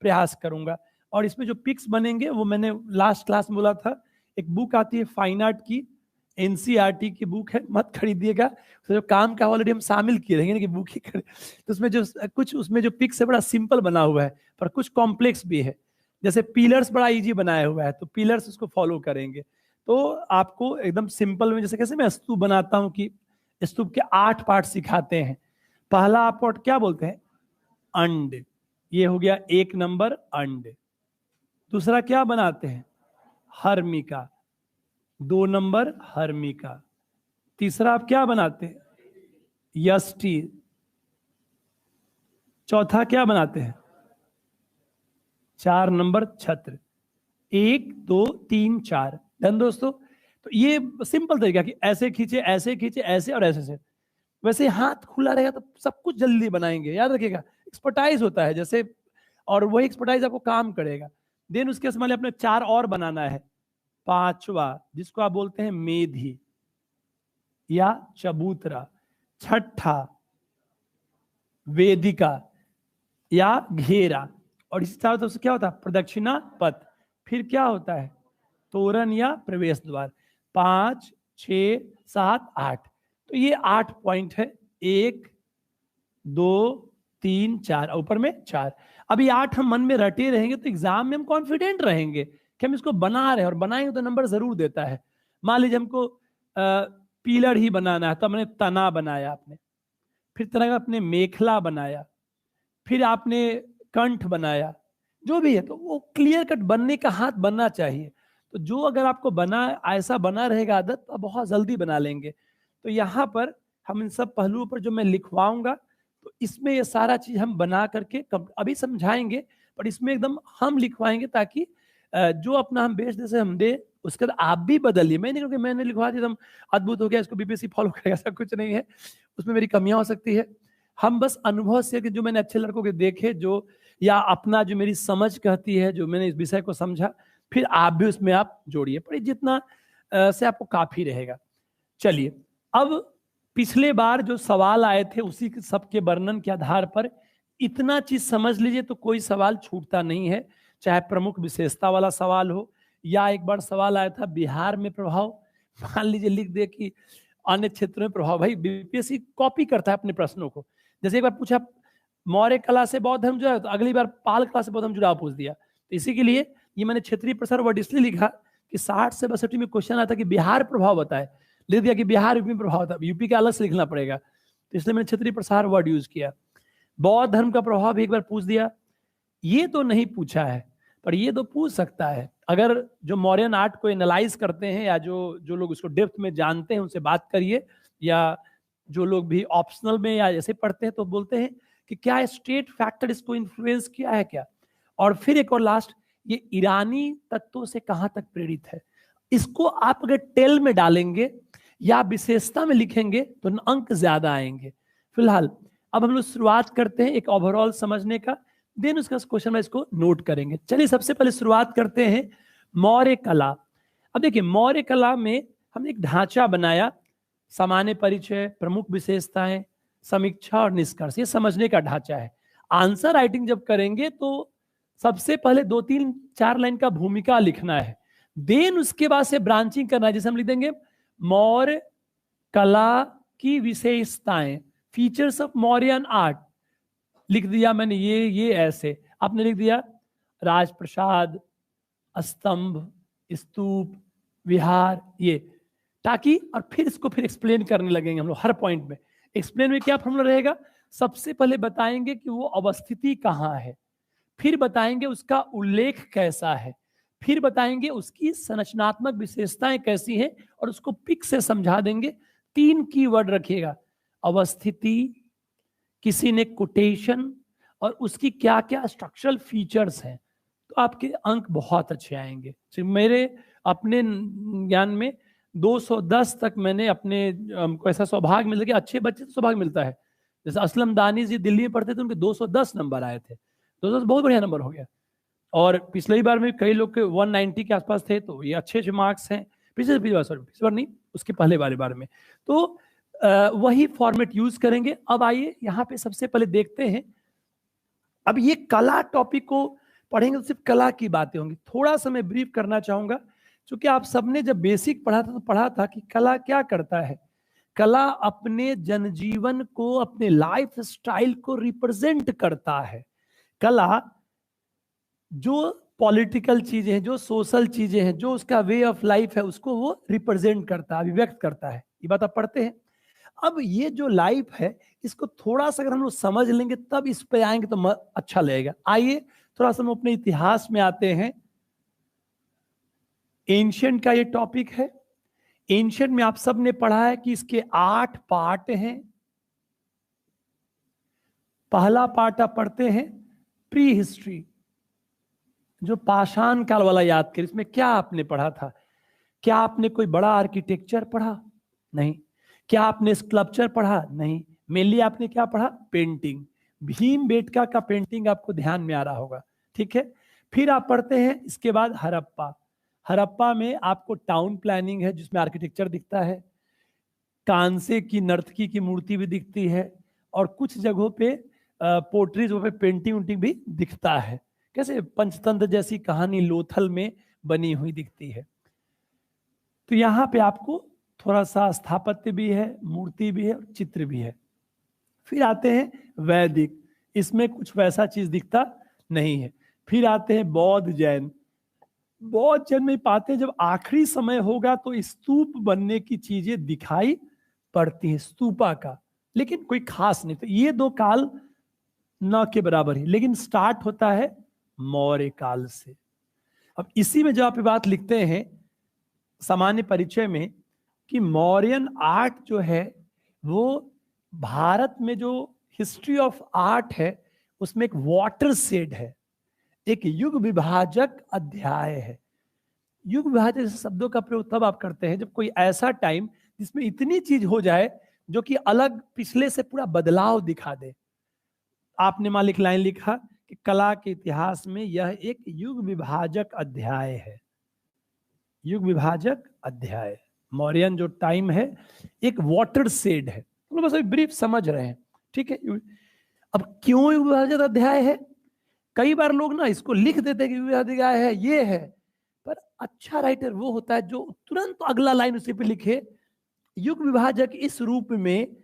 प्रयास करूंगा। और इसमें जो पिक्स बनेंगे वो मैंने लास्ट क्लास में बोला था, एक बुक आती है फाइन आर्ट की, एनसीईआरटी की बुक है, मत खरीदिएगा। तो जो काम का ऑलरेडी हम शामिल किए रहेंगे कि बुक ही खरीद, तो उसमें जो कुछ उसमें जो पिक्स है बड़ा सिंपल बना हुआ है, पर कुछ कॉम्प्लेक्स भी है। जैसे पिलर्स बड़ा इजी बनाया हुआ है, तो पिलर्स उसको फॉलो करेंगे, तो आपको एकदम सिंपल में, जैसे कैसे मैं स्तूप बनाता हूँ कि स्तूप के 8 पार्ट सिखाते हैं। पहला पार्ट क्या बोलते हैं, अंड, ये हो गया 1 नंबर अंड। दूसरा क्या बनाते हैं, हर्मिका, 2 नंबर हर्मिका। तीसरा आप क्या बनाते हैं, यष्टि। चौथा क्या बनाते हैं, 4 नंबर छत्र। 1 2 3 4। डन दोस्तों। तो ये सिंपल तरीका कि ऐसे खींचे, ऐसे खींचे, ऐसे और ऐसे से। वैसे हाथ खुला रहेगा तो सब कुछ जल्दी बनाएंगे, याद रखिएगा, एक्सपर्टाइज होता है जैसे, और वही एक्सपर्टाइज आपको काम करेगा। देन उसके मान अपने 4 और बनाना है। 5वां जिसको आप बोलते हैं मेधी या चबूतरा। 6ठा वेदिका या घेरा, और इसी चारों तरफ से क्या होता है, प्रदक्षिणा पथ। फिर क्या होता है, तोरण या प्रवेश द्वार। 5, 6, 7, 8, तो ये 8 पॉइंट है, 1, 2, 3, 4, ऊपर में 4। अभी 8 हम मन में रटे रहेंगे तो एग्जाम में हम कॉन्फिडेंट रहेंगे कि हम इसको बना रहे हैं, और बनाएंगे तो नंबर जरूर देता है। मान लीजिए हमको पिलर ही बनाना है, तो हमने तना बनाया, आपने फिर तरह का अपने मेखला बनाया, फिर आपने कंठ बनाया, जो भी है, तो वो क्लियर कट बनने का हाथ बनना चाहिए। तो जो अगर आपको बना ऐसा बना रहेगा आदत, तो आप बहुत जल्दी बना लेंगे। तो यहाँ पर हम इन सब पहलुओं पर जो मैं लिखवाऊंगा, तो इसमें ये सारा चीज हम बना करके अभी समझाएंगे, पर इसमें एकदम हम लिखवाएंगे, ताकि जो अपना हम बेस जैसे हम दे, उसके बाद आप भी बदलिए। मैं नहीं क्योंकि मैंने लिखवा दिया एकदम अद्भुत हो गया, इसको बीपीएससी फॉलो करेगा, ऐसा कुछ नहीं है, उसमें मेरी कमियां हो सकती है। हम बस अनुभव से, कि जो मैंने अच्छे लड़कों के देखे, जो या अपना जो मेरी समझ कहती है, जो मैंने इस विषय को समझा, फिर आप भी उसमें आप जोड़िए, पढ़िए, जितना से आपको काफी रहेगा। चलिए, अब पिछले बार जो सवाल आए थे उसी के सबके वर्णन के आधार पर इतना चीज समझ लीजिए, तो कोई सवाल छूटता नहीं है, चाहे प्रमुख विशेषता वाला सवाल हो, या एक बार सवाल आया था बिहार में प्रभाव, मान लीजिए लिख दे कि अन्य क्षेत्रों में प्रभाव। भाई बीपीएससी कॉपी करता है अपने प्रश्नों को। जैसे एक बार पूछा मौर्य कला से बौद्ध धर्म जुड़ा, तो अगली बार पाल कला से बौद्ध धर्म जुड़ाव पूछ दिया। तो इसी के लिए ये मैंने क्षेत्रीय प्रसार वर्ड इसलिए लिखा कि 60 से 62 में क्वेश्चन आता कि बिहार प्रभाव बताए, लिख दिया कि बिहार यूपी में प्रभाव था, यूपी का अलग से लिखना पड़ेगा, तो इसलिए मैंने क्षेत्रीय प्रसार वर्ड यूज किया। बौद्ध धर्म का प्रभाव भी एक बार पूछ दिया, ये तो नहीं पूछा है, पर ये तो पूछ सकता है। अगर जो मॉडर्न आर्ट को एनालाइज करते हैं, या जो लोग उसको डेप्थ में जानते हैं, उनसे बात करिए, या जो लोग भी ऑप्शनल में या ऐसे पढ़ते हैं, तो बोलते हैं कि क्या स्टेट फैक्टर इसको इन्फ्लुएंस किया है क्या। और फिर एक और लास्ट, ये ईरानी तत्वों से कहां तक प्रेरित है। इसको आप अगर टेल में डालेंगे या विशेषता में लिखेंगे तो अंक ज्यादा आएंगे। फिलहाल अब हम लोग शुरुआत करते हैं एक ओवरऑल समझने का, देन उसका क्वेश्चन में इसको नोट करेंगे। चलिए, सबसे पहले शुरुआत करते हैं मौर्य कला। अब देखिए, मौर्य कला में हमने एक ढांचा बनाया, सामान्य परिचय, प्रमुख विशेषताएं, समीक्षा और निष्कर्ष, ये समझने का ढांचा है। आंसर राइटिंग जब करेंगे तो सबसे पहले 2-3-4 लाइन का भूमिका लिखना है, देन उसके बाद से ब्रांचिंग करना है। जैसे हम लिख देंगे मौर्य कला की विशेषताएं, फीचर्स ऑफ मौर्यन आर्ट, लिख दिया मैंने ये ऐसे, आपने लिख दिया राजप्रसाद, स्तंभ, स्तूप, विहार, ये, ताकि और फिर इसको फिर एक्सप्लेन करने लगेंगे हम लोग हर पॉइंट में। एक्सप्लेन में क्या फॉर्मूला रहेगा, सबसे पहले बताएंगे कि वो अवस्थिति कहाँ है, फिर बताएंगे उसका उल्लेख कैसा है, फिर बताएंगे उसकी संरचनात्मक विशेषताएं कैसी हैं, और उसको पिक से समझा देंगे। 3 कीवर्ड रखिएगा, अवस्थिति, किसी ने कोटेशन, और उसकी क्या क्या स्ट्रक्चरल फीचर्स हैं, तो आपके अंक बहुत अच्छे आएंगे। मेरे अपने ज्ञान में 210 तक मैंने अपने हमको ऐसा सौभाग्य मिलता है कि अच्छे बच्चे तो सौभाग्य मिलता है। जैसे असलम दानी जी दिल्ली में पढ़ते थे, उनके 210 नंबर आए थे, 210 बहुत बढ़िया नंबर हो गया। और पिछली बार में कई लोग के 190 के आसपास थे, तो ये अच्छे मार्क्स हैं। पिछले बार नहीं, उसके पहले वाले बार में। तो वही फॉर्मेट यूज करेंगे। अब आइए यहाँ पे सबसे पहले देखते हैं, अब ये कला टॉपिक को पढ़ेंगे तो सिर्फ कला की बातें होंगी। थोड़ा सा मैं ब्रीफ करना चाहूंगा, क्योंकि आप सबने जब बेसिक पढ़ा था तो पढ़ा था कि कला क्या करता है। कला अपने जनजीवन को, अपने लाइफ स्टाइल को रिप्रेजेंट करता है। कला जो पॉलिटिकल चीजें हैं, जो सोशल चीजें हैं, जो उसका वे ऑफ लाइफ है, उसको वो रिप्रेजेंट करता है, अभिव्यक्त करता है। ये बात आप पढ़ते हैं। अब ये जो लाइफ है, इसको थोड़ा सा अगर हम लोग समझ लेंगे तब इस पे आएंगे तो अच्छा लगेगा। आइए थोड़ा सा हम अपने इतिहास में आते हैं। एंशिएंट का ये टॉपिक है। एंशिएंट में आप सब ने पढ़ा है कि इसके 8 पार्ट हैं। पहला पार्ट आप पढ़ते हैं प्री हिस्ट्री, जो पाषाण काल वाला याद कर। इसमें क्या आपने पढ़ा था? क्या आपने कोई बड़ा आर्किटेक्चर पढ़ा? नहीं। क्या आपने स्कल्पचर पढ़ा? नहीं। मेनली आपने क्या पढ़ा? पेंटिंग। भीमबेटका का पेंटिंग आपको ध्यान में आ रहा होगा, ठीक है। फिर आप पढ़ते हैं इसके बाद हड़प्पा। हड़प्पा में आपको टाउन प्लानिंग है, जिसमें आर्किटेक्चर दिखता है, कांसे की नर्तकी की मूर्ति भी दिखती है, और कुछ जगहों पे पोट्रीज पे पेंटिंग उंटिंग भी दिखता है, कैसे पंचतंत्र जैसी कहानी लोथल में बनी हुई दिखती है। तो यहाँ पे आपको थोड़ा सा स्थापत्य भी है, मूर्ति भी है और चित्र भी है। फिर आते हैं वैदिक, इसमें कुछ वैसा चीज दिखता नहीं है। फिर आते हैं बौद्ध जैन। बौद्ध जैन में पाते हैं जब आखिरी समय होगा तो स्तूप बनने की चीजें दिखाई पड़ती हैं, स्तूपा का, लेकिन कोई खास नहीं। तो ये दो काल न के बराबर है, लेकिन स्टार्ट होता है मौर्य काल से। अब इसी में जो आप बात लिखते हैं सामान्य परिचय में कि मौर्यन आर्ट जो है वो भारत में जो हिस्ट्री ऑफ आर्ट है उसमें एक वाटर शेड है, एक युग विभाजक अध्याय है। युग विभाजक जैसे शब्दों का प्रयोग तब आप करते हैं जब कोई ऐसा टाइम जिसमें इतनी चीज हो जाए जो कि अलग पिछले से पूरा बदलाव दिखा दे। आपने मालिक लाइन लिखा कि कला के इतिहास में यह एक युग विभाजक अध्याय है। युग विभाजक अध्याय, मौर्यन जो टाइम है एक वाटर शेड है। तो बस अभी ब्रीफ समझ रहे हैं, ठीक है। अब क्यों युग विभाजक अध्याय है? कई बार लोग ना इसको लिख देते हैं कि युग विभाजक अध्याय है, ये है, पर अच्छा राइटर वो होता है जो तुरंत अगला लाइन उसी पे लिखे, युग विभाजक इस रूप में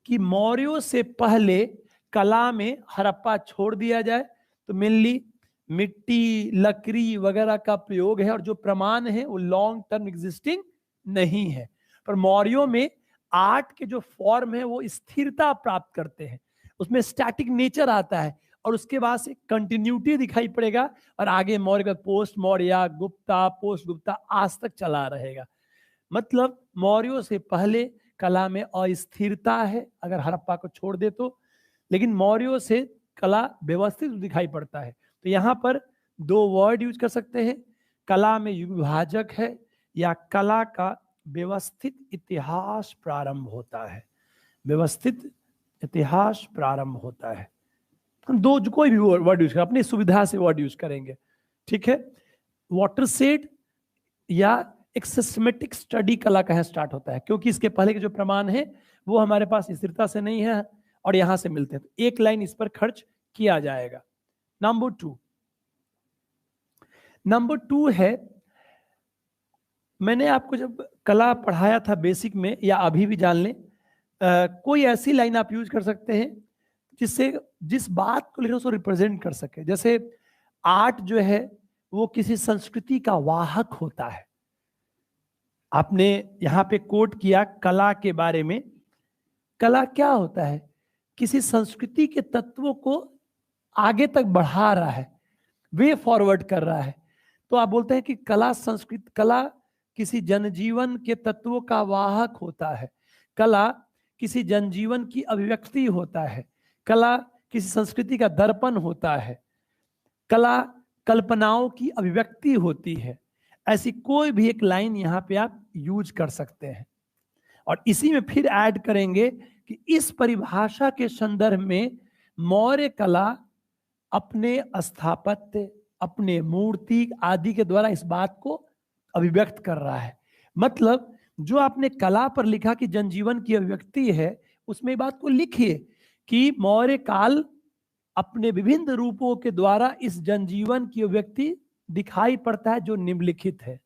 कि मौर्यों से पहले कला में हड़प्पा छोड़ दिया जाए। तो मेनली मिट्टी, लकड़ी वगैरह का प्रयोग है और जो प्रमाण है वो लॉन्ग टर्म एग्जिस्टिंग नहीं है। पर मौर्यों में आर्ट के जो फॉर्म है वो स्थिरता प्राप्त करते हैं, उसमें स्टैटिक नेचर आता है और उसके बाद से कंटिन्यूटी दिखाई पड़ेगा और आगे मौर्य का पोस्ट मौर्य, गुप्ता, पोस्ट गुप्ता आज तक चला रहेगा। मतलब मौर्यों से पहले कला में अस्थिरता है अगर हड़प्पा को छोड़ दे तो, लेकिन मौर्यों से कला व्यवस्थित दिखाई पड़ता है। तो यहां पर दो वर्ड यूज कर सकते हैं, कला में युग विभाजक है या कला का व्यवस्थित इतिहास प्रारंभ होता है। व्यवस्थित इतिहास प्रारंभ होता है। हम दो जो कोई भी वर्ड यूज करें, अपनी सुविधा से वर्ड यूज करेंगे, ठीक है। वाटर शेड या एक सिस्टमेटिक स्टडी कला का स्टार्ट होता है, क्योंकि इसके पहले के जो प्रमाण है वो हमारे पास स्थिरता से नहीं है और यहां से मिलते हैं, तो एक लाइन इस पर खर्च किया जाएगा। नंबर टू है, मैंने आपको जब कला पढ़ाया था बेसिक में या अभी भी जान लें, कोई ऐसी लाइन आप यूज कर सकते हैं जिससे जिस बात को लिख रहे हो उसको रिप्रेजेंट कर सके। जैसे आर्ट जो है वो किसी संस्कृति का वाहक होता है। आपने यहां पे कोट किया कला के बारे में, कला क्या होता है? किसी संस्कृति के तत्वों को आगे तक बढ़ा रहा है, वे फॉरवर्ड कर रहा है। तो आप बोलते हैं कि कला किसी जनजीवन के तत्वों का वाहक होता है, कला किसी जनजीवन की अभिव्यक्ति होता है, कला किसी संस्कृति का दर्पण होता है, कला कल्पनाओं की अभिव्यक्ति होती है। ऐसी कोई भी एक लाइन यहां पे आप यूज कर सकते हैं और इसी में फिर ऐड करेंगे कि इस परिभाषा के संदर्भ में मौर्य कला अपने स्थापत्य, अपने मूर्ति आदि के द्वारा इस बात को अभिव्यक्त कर रहा है। मतलब जो आपने कला पर लिखा कि जनजीवन की अभिव्यक्ति है, उसमें बात को लिखिए कि मौर्य काल अपने विभिन्न रूपों के द्वारा इस जनजीवन की अभिव्यक्ति दिखाई पड़ता है जो निम्नलिखित है।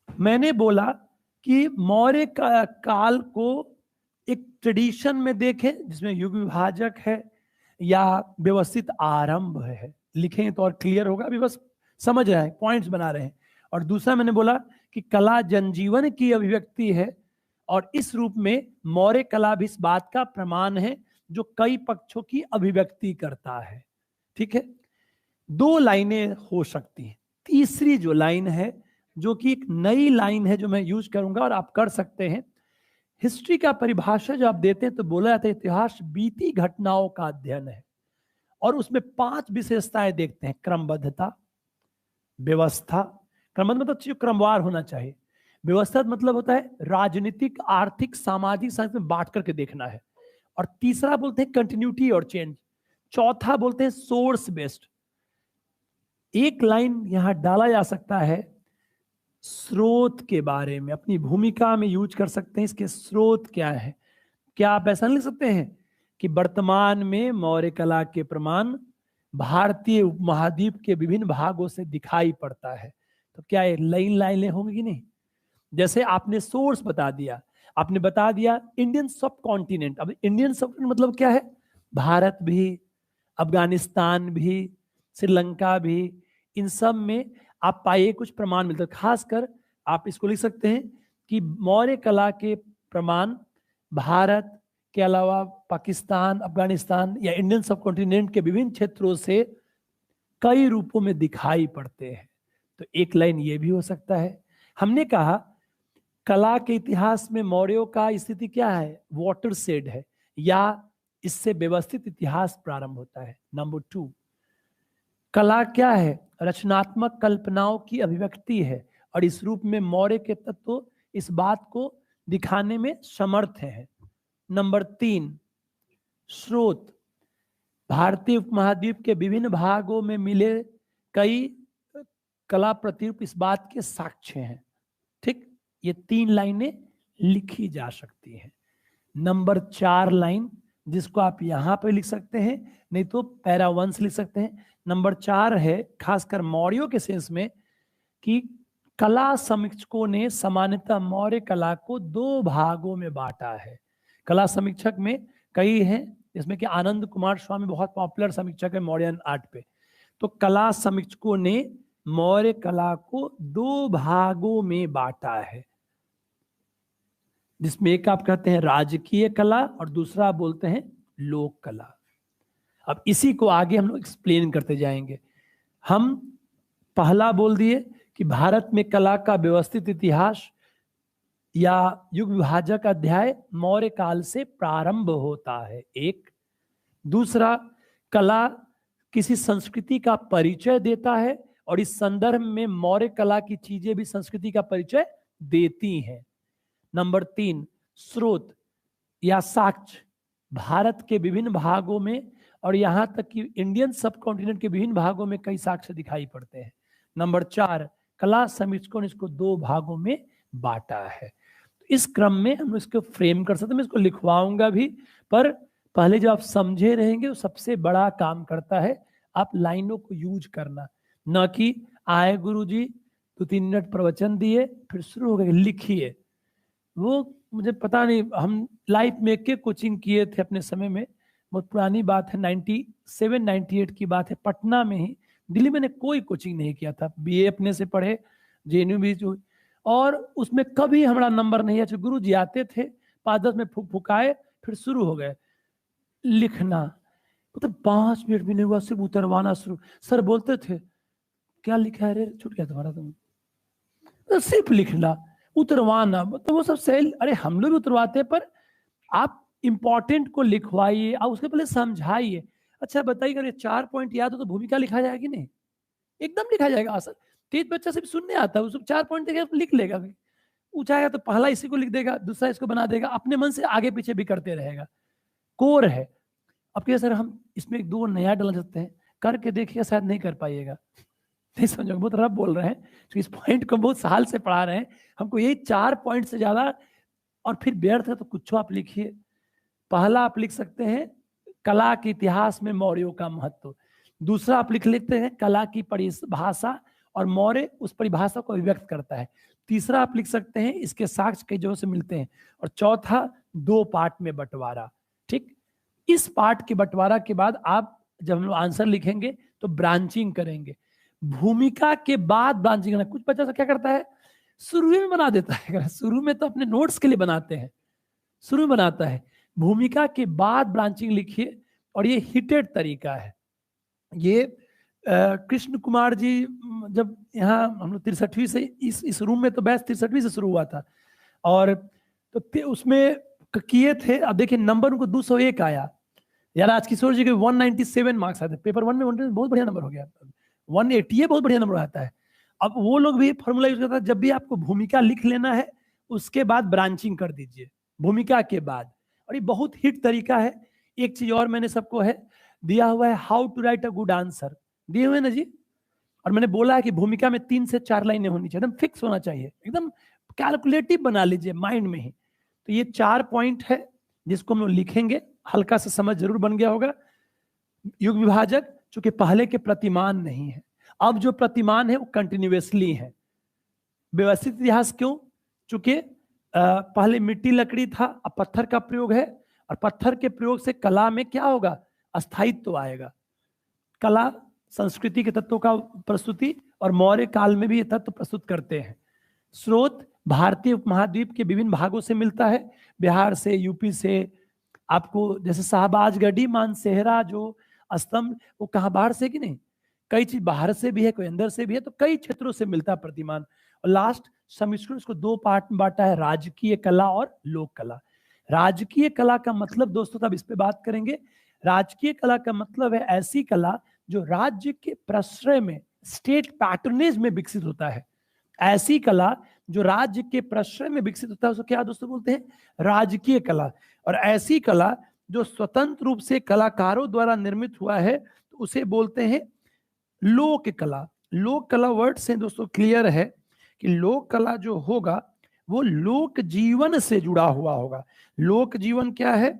मैंने बोला कि मौर्य काल को एक ट्रेडिशन में देखें जिसमें युग विभाजक है या व्यवस्थित आरंभ है, लिखेंगे तो और क्लियर होगा, अभी बस समझ रहे हैं, पॉइंट्स बना रहे हैं। और दूसरा मैंने बोला कि कला जनजीवन की अभिव्यक्ति है और इस रूप में मौर्य कला भी इस बात का प्रमाण है जो कई पक्षों की अभिव्यक्ति करता है। ठीक है, दो लाइनें हो सकती हैं। तीसरी जो लाइन है जो कि एक नई लाइन है जो मैं यूज करूंगा और आप कर सकते हैं, हिस्ट्री का परिभाषा जो आप देते हैं तो बोला जाता है इतिहास बीती घटनाओं का अध्ययन है और उसमें 5 विशेषताएं देखते हैं। क्रमबद्धता, व्यवस्था, क्रमबद्ध मतलब क्रमवार होना चाहिए, व्यवस्था मतलब होता है राजनीतिक, आर्थिक, सामाजिक साइंस में बांट करके देखना है, और तीसरा बोलते हैं कंटिन्यूटी और चेंज, चौथा बोलते हैं सोर्स बेस्ड। एक लाइन यहां डाला जा सकता है स्रोत के बारे में, अपनी भूमिका में यूज कर सकते हैं इसके स्रोत क्या है। क्या आप ऐसा नहीं लिख सकते हैं कि वर्तमान में मौर्य कला के प्रमाण भारतीय उपमहाद्वीप के विभिन्न भागों से दिखाई पड़ता है। तो क्या ये लाइनें होंगी कि नहीं? जैसे आपने सोर्स बता दिया, आपने बता दिया इंडियन सब कॉन्टिनेंट। अब इंडियन सब मतलब क्या है? भारत भी, अफगानिस्तान भी, श्रीलंका भी, इन सब में आप पाइए कुछ प्रमाण मिलते हैं। खासकर आप इसको लिख सकते हैं कि मौर्य कला के प्रमाण भारत के अलावा पाकिस्तान, अफगानिस्तान या इंडियन सब कॉन्टिनेंट के विभिन्न क्षेत्रों से कई रूपों में दिखाई पड़ते हैं। तो एक लाइन ये भी हो सकता है। हमने कहा कला के इतिहास में मौर्यों का स्थिति क्या है? वाटर शेड है, या इससे व्यवस्थित इतिहास प्रारंभ होता है। नंबर 2, कला क्या है? रचनात्मक कल्पनाओं की अभिव्यक्ति है, और इस रूप में मौर्य के तत्व इस बात को दिखाने में समर्थ है। नंबर 3, स्रोत, भारतीय उपमहाद्वीप के विभिन्न भागों में मिले कई कला प्रतिरूप इस बात के साक्ष्य हैं। ठीक, ये 3 लाइनें लिखी जा सकती हैं। नंबर 4 लाइन, जिसको आप यहां पे लिख सकते हैं, नहीं तो पैरा 1 से लिख सकते हैं। नंबर 4 है खासकर मौर्यों के सेंस में कि कला समीक्षकों ने सामान्यतः मौर्य कला को 2 भागों में बांटा है। कला समीक्षक में कई हैं, जिसमें कि आनंद कुमार स्वामी बहुत पॉपुलर समीक्षक है मौर्यन आर्ट पे। तो कला समीक्षकों ने मौर्य कला को 2 भागों में बांटा है, जिसमें एक आप कहते हैं राजकीय कला और दूसरा आप बोलते हैं लोक कला। अब इसी को आगे हम लोग एक्सप्लेन करते जाएंगे। हम पहला बोल दिए कि भारत में कला का व्यवस्थित इतिहास या युग विभाजक अध्याय मौर्य काल से प्रारंभ होता है। एक दूसरा, कला किसी संस्कृति का परिचय देता है, और इस संदर्भ में मौर्य कला की चीजें भी संस्कृति का परिचय देती हैं। नंबर 3, स्रोत या साक्ष्य, भारत के विभिन्न भागों में और यहां तक कि इंडियन सब कॉन्टिनेंट के विभिन्न भागों में कई साक्ष्य दिखाई पड़ते हैं। नंबर 4, कला समीक्षकों ने इसको 2 भागों में बांटा है। इस क्रम में हम इसको फ्रेम कर सकते हैं। मैं इसको लिखवाऊंगा भी, पर पहले जो आप समझे रहेंगे वो सबसे बड़ा काम करता है आप लाइनों को यूज करना, न कि आए गुरुजी 2-3 मिनट प्रवचन दिए फिर शुरू हो गए लिखिए। वो मुझे पता नहीं, हम लाइफ में एक कोचिंग किए थे अपने समय में, बहुत पुरानी बात है, 97-98 की बात है, पटना में ही। दिल्ली में कोई कोचिंग नहीं किया था, बीए अपने से पढ़े, जेएनयू भी जो, और उसमें कभी हमारा नंबर नहीं है। गुरु जी आते थे 5-10 में फुकाए फिर शुरू हो गए लिखना, मतलब 5 मिनट भी नहीं हुआ सिर्फ उतरवाना शुरू। सर बोलते थे क्या लिखा है रे, छूट गया तुम्हारा, तुम तो सिर्फ लिखना उतरवाना, तो वो सब सेल। अरे हम लोग भी उतरवाते हैं, पर आप इंपॉर्टेंट को लिखवाइए, आप उसके पहले समझाइए। अच्छा बताइए, अगर 4 पॉइंट याद हो तो भूमिका लिखा जाएगी नहीं? एकदम लिखा जाएगा। आसान, तेज बच्चा से भी सुनने आता है, उसको 4 पॉइंट देगा लिख लेगा, पूछाएगा तो पहला इसी को लिख देगा, दूसरा इसको बना देगा, अपने मन से आगे पीछे भी करते रहेगा। कोर है। अब क्या सर हम इसमें 1-2 नया डाल सकते हैं, करके देखिएगा, शायद नहीं कर पाइएगा, नहीं समझो, बहुत रफ बोल रहे हैं, तो इस पॉइंट को बहुत साल से पढ़ा रहे हैं, हमको यही 4 पॉइंट से ज्यादा, और फिर व्यर्थ है तो कुछ आप लिखिए। पहला आप लिख सकते हैं कला के इतिहास में मौर्यों का महत्व। दूसरा आप लिख लेते हैं कला की परिभाषा, और मौर्य उस परिभाषा को अभिव्यक्त करता है। तीसरा आप लिख सकते हैं इसके साक्ष्य कई जगहों से मिलते हैं। और चौथा 2 पार्ट में बंटवारा। ठीक, इस पार्ट के बंटवारा के बाद आप जब हम लोग आंसर लिखेंगे तो ब्रांचिंग करेंगे। भूमिका के बाद ब्रांचिंग करना। कुछ बच्चा क्या करता है, शुरू में बना देता है, शुरू में तो अपने नोट्स के लिए बनाते हैं, शुरू में बनाता है, भूमिका के बाद ब्रांचिंग लिखिए। और ये हिटेड तरीका है। ये कृष्ण कुमार जी जब यहाँ हम लोग 63वीं से इस रूम में, तो बैच 63वीं से शुरू हुआ था, और तो उसमें किए थे। अब देखिए नंबर उनको 201 आया यार। राजकिशोर जी के 197 मार्क्स आए थे पेपर 1 में, बहुत बढ़िया नंबर हो गया। 180 बहुत बढ़िया नंबर आता है। अब वो लोग भी फॉर्मूला यूज करता है, जब भी आपको भूमिका लिख लेना है उसके बाद ब्रांचिंग कर दीजिए, भूमिका के बाद। और ये बहुत हिट तरीका है। एक चीज और मैंने सबको है दिया हुआ है, how to write a good answer, दिए हुए ना जी। और मैंने बोला है कि भूमिका में 3 से 4 लाइनें होनी चाहिए, एकदम फिक्स होना चाहिए, एकदम कैलकुलेटिव बना लीजिए माइंड में ही। तो ये 4 पॉइंट है जिसको हम लोग लिखेंगे। हल्का सा समझ जरूर बन गया होगा। युग विभाजक चूंकि पहले के प्रतिमान नहीं है, अब जो प्रतिमान है वो कंटिन्यूअसली है। व्यवस्थित इतिहास क्यों? चूंकि पहले मिट्टी लकड़ी था, अब पत्थर का प्रयोग है, और पत्थर के प्रयोग से कला में क्या होगा? अस्थायित्व आएगा। कला संस्कृति के तत्वों का प्रस्तुति, और मौर्य काल में भी ये तत्व प्रस्तुत करते हैं। स्रोत भारतीय उपमहाद्वीप के विभिन्न भागों से मिलता है, बिहार से, यूपी से। आपको जैसे शाहबाजगढ़ी मानसेहरा जो स्तंभ, वो कहाँ बाहर से कि नहीं? कई चीज बाहर से भी है, कोई अंदर से भी है, तो कई क्षेत्रों से मिलता है प्रतिमान। और लास्ट समिश्रण इसको दो पार्ट में बांटा है, राजकीय कला और लोक कला। राजकीय कला का मतलब दोस्तों, तब इस पे बात करेंगे। राजकीय कला का मतलब है ऐसी कला जो राज्य के प्रश्रय में, स्टेट पैटर्नेज में विकसित होता है। ऐसी कला जो राज्य के प्रश्रय में विकसित होता है उसको क्या दोस्तों बोलते हैं? राजकीय कला। और ऐसी कला जो स्वतंत्र रूप से कलाकारों द्वारा निर्मित हुआ है तो उसे बोलते हैं लोक कला। लोक कला वर्ड से दोस्तों क्लियर है कि लोक कला जो होगा वो लोक जीवन से जुड़ा हुआ होगा। लोक जीवन क्या है?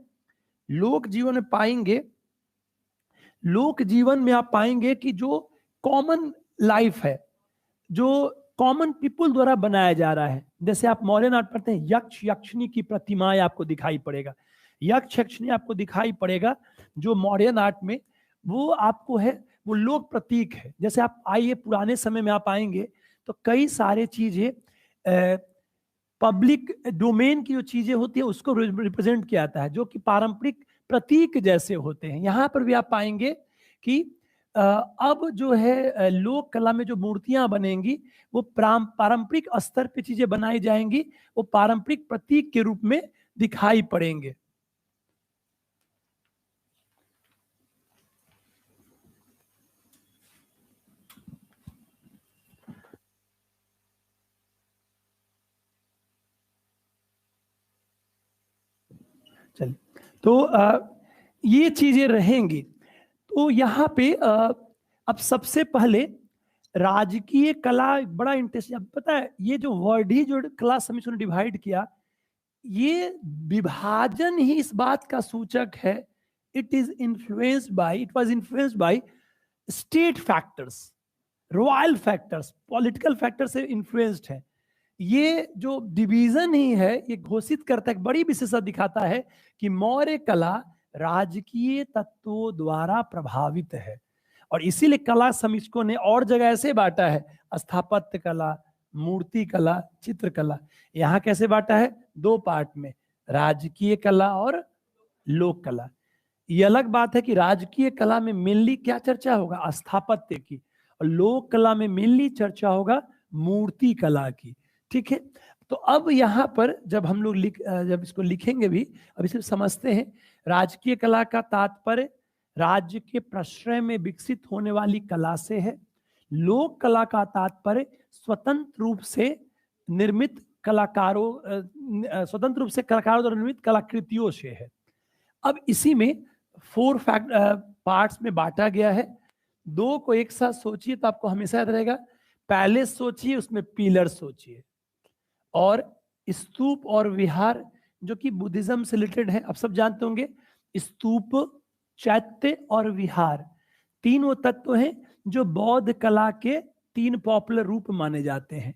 लोक जीवन में पाएंगे, लोक जीवन में आप पाएंगे कि जो कॉमन लाइफ है, जो कॉमन पीपुल द्वारा बनाया जा रहा है। जैसे आप मौर्य नाट पढ़ते हैं, यक्ष यक्षिणी की प्रतिमाएं आपको दिखाई पड़ेगा, यक्ष यक्षिणी आपको दिखाई पड़ेगा जो मौर्य नाट में, वो आपको है, वो लोक प्रतीक है। जैसे आप आइए पुराने समय में आप आएंगे तो कई सारे चीजें पब्लिक डोमेन की जो चीजें होती है उसको रिप्रेजेंट किया जाता है, जो कि पारंपरिक प्रतीक जैसे होते हैं। यहाँ पर भी आप पाएंगे कि अब जो है लोक कला में जो मूर्तियां बनेंगी वो पारंपरिक स्तर पे चीजें बनाई जाएंगी, वो पारंपरिक प्रतीक के रूप में दिखाई पड़ेंगे। चलिए, तो ये चीजें रहेंगी। तो यहाँ पे अब सबसे पहले राजकीय कला बड़ा इंटरेस्टिंग। अब पता है ये जो वर्ड ही जो कला समिति ने डिवाइड किया, ये विभाजन ही इस बात का सूचक है, it was influenced by state factors, royal factors, political factor से इन्फ्लुएंस्ड है। ये जो डिवीजन ही है ये घोषित करता है, बड़ी विशेषता दिखाता है कि मौर्य कला राजकीय तत्वों द्वारा प्रभावित है। और इसीलिए कला समीक्षकों ने और जगह ऐसे बांटा है, स्थापत्य कला, मूर्ति कला, चित्रकला। यहां कैसे बांटा है? दो पार्ट में, राजकीय कला और लोक कला। ये अलग बात है कि राजकीय कला में मेनली क्या चर्चा होगा? स्थापत्य की, और लोक कला में मेनली चर्चा होगा मूर्ति कला की। ठीक है, तो अब यहां पर जब हम लोग जब इसको लिखेंगे भी, अब इसे समझते हैं। राजकीय कला का तात्पर्य राज्य के प्रश्रय में विकसित होने वाली कला से है। लोक कला का तात्पर्य स्वतंत्र रूप से निर्मित कलाकारों द्वारा निर्मित कलाकृतियों से है। अब इसी में 4 पार्ट्स में बांटा गया है। दो को एक साथ सोचिए तो आपको हमेशा याद रहेगा। पैलेस सोचिए, उसमें पिलर सोचिए, और स्तूप और विहार जो कि बुद्धिज्म से रिलेटेड है। आप सब जानते होंगे स्तूप, चैत्य और विहार तीन वो तत्व हैं जो बौद्ध कला के 3 पॉपुलर रूप माने जाते हैं।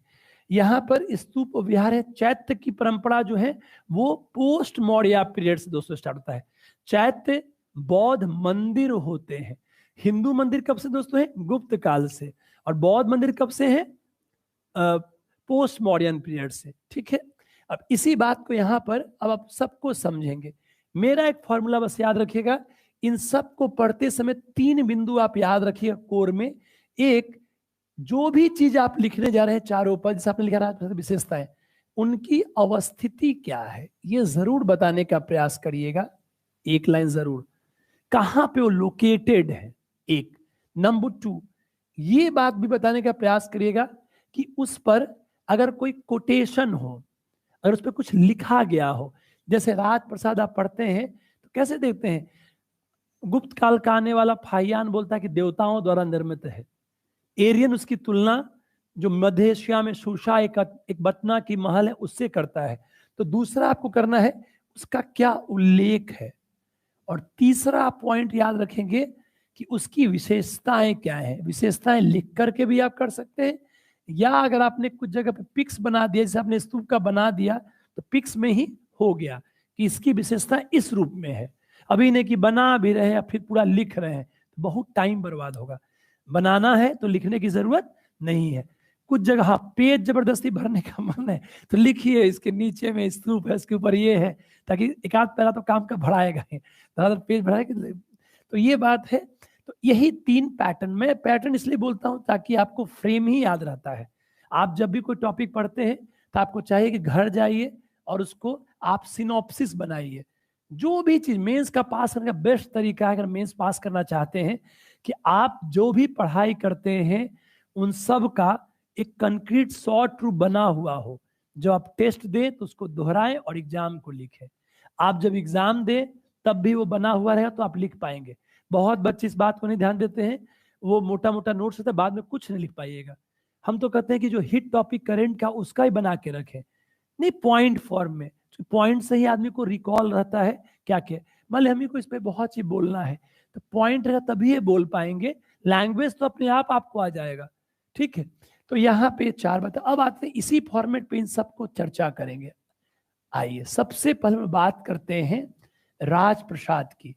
यहां पर स्तूप और विहार है। चैत्य की परंपरा जो है वो पोस्ट मौर्य पीरियड से दोस्तों स्टार्ट होता है। चैत्य बौद्ध मंदिर होते हैं। हिंदू मंदिर कब से दोस्तों है? गुप्त काल से। और बौद्ध मंदिर कब से है? पोस्ट मॉडर्न पीरियड से। ठीक है, अब इसी बात को यहां पर अब आप सबको समझेंगे। मेरा एक फॉर्मूला बस याद रखिएगा, इन सब को पढ़ते समय 3 बिंदु आप याद रखिएगा कोर में। एक, जो भी चीज आप लिखने जा रहे हैं चारों पर, जैसे आपने लिखा रहा विशेषताएं, उनकी अवस्थिति क्या है ये जरूर बताने का प्रयास करिएगा। एक लाइन जरूर, कहां पे वो लोकेटेड है। एक नंबर 2, ये बात भी बताने का प्रयास करिएगा कि उस पर अगर कोई कोटेशन हो, अगर उस पर कुछ लिखा गया हो। जैसे राज प्रसाद आप पढ़ते हैं तो कैसे देखते हैं? गुप्त काल का आने वाला फाहियान बोलता है कि देवताओं द्वारा निर्मित है। एरियन उसकी तुलना जो मध्य एशिया में शूशा एक बतना की महल है उससे करता है। तो दूसरा आपको करना है उसका क्या उल्लेख है, और तीसरा पॉइंट याद रखेंगे कि उसकी विशेषताएं क्या है। विशेषताएं लिख करके भी आप कर सकते हैं, या अगर आपने कुछ जगह पे पिक्स बना दिया, जैसे आपने स्तूप का बना दिया तो पिक्स में ही हो गया कि इसकी विशेषता इस रूप में है। अभी नहीं कि बना भी रहे हैं फिर पूरा लिख रहे हैं, तो बहुत टाइम बर्बाद होगा। बनाना है तो लिखने की जरूरत नहीं है। कुछ जगह हाँ पेज जबरदस्ती भरने का मन है तो लिखिए, इसके नीचे में स्तूप है, इसके ऊपर ये है, ताकि एक आध पैरा तो काम का बढ़ाएगा ही, ज्यादा पेज बढ़ाएगा। तो ये बात है। तो यही 3 पैटर्न, मैं पैटर्न इसलिए बोलता हूं ताकि आपको फ्रेम ही याद रहता है। आप जब भी कोई टॉपिक पढ़ते हैं तो आपको चाहिए कि घर जाइए और उसको आप सिनॉप्सिस बनाइए। जो भी चीज मेंस का पास करने का बेस्ट तरीका है, अगर मेंस पास करना चाहते हैं, कि आप जो भी पढ़ाई करते हैं उन सब का एक कंक्रीट शॉर्ट रूप बना हुआ हो, जो आप टेस्ट दें तो उसको दोहराएं और एग्जाम को लिखें। आप जब एग्जाम दें तब भी वो बना हुआ रहेगा तो आप लिख पाएंगे। बहुत बच्चे इस बात को नहीं ध्यान देते हैं, वो मोटा मोटा नोट्स होता है, बाद में कुछ नहीं लिख पाइएगा। हम तो कहते हैं कि जो हिट टॉपिक करेंट का उसका ही बना के रखें, नहीं पॉइंट फॉर्म में। पॉइंट से ही आदमी को रिकॉल रहता है क्या क्या। मान ली हमें को इस पर बहुत चीज बोलना है तो पॉइंट रहेगा तभी ये बोल पाएंगे, लैंग्वेज तो अपने आप आपको आ जाएगा। ठीक है, तो यहाँ पे 4 बातें। अब आते हैं इसी फॉर्मेट पे इन सबको चर्चा करेंगे। आइए सबसे पहले हम बात करते हैं राजप्रसाद की।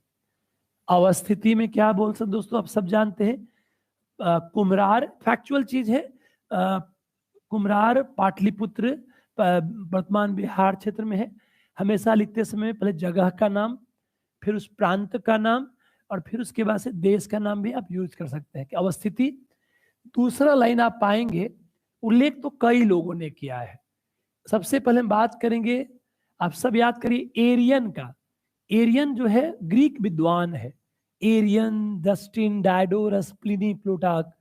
अवस्थिति में क्या बोल सकते दोस्तों, आप सब जानते हैं। कुम्हरार फैक्चुअल चीज है। कुम्हरार पाटलिपुत्र वर्तमान बिहार क्षेत्र में है। हमेशा लिखते समय पहले जगह का नाम, फिर उस प्रांत का नाम, और फिर उसके बाद से देश का नाम भी आप यूज कर सकते हैं कि अवस्थिति। दूसरा लाइन आप पाएंगे उल्लेख तो कई लोगों ने किया है। सबसे पहले हम बात करेंगे, आप सब याद करिए एरियन का। एरियन जो है ग्रीक विद्वान है, एरियन, डस्टिन, डायडोरस, प्लिनी, प्लूटार्क।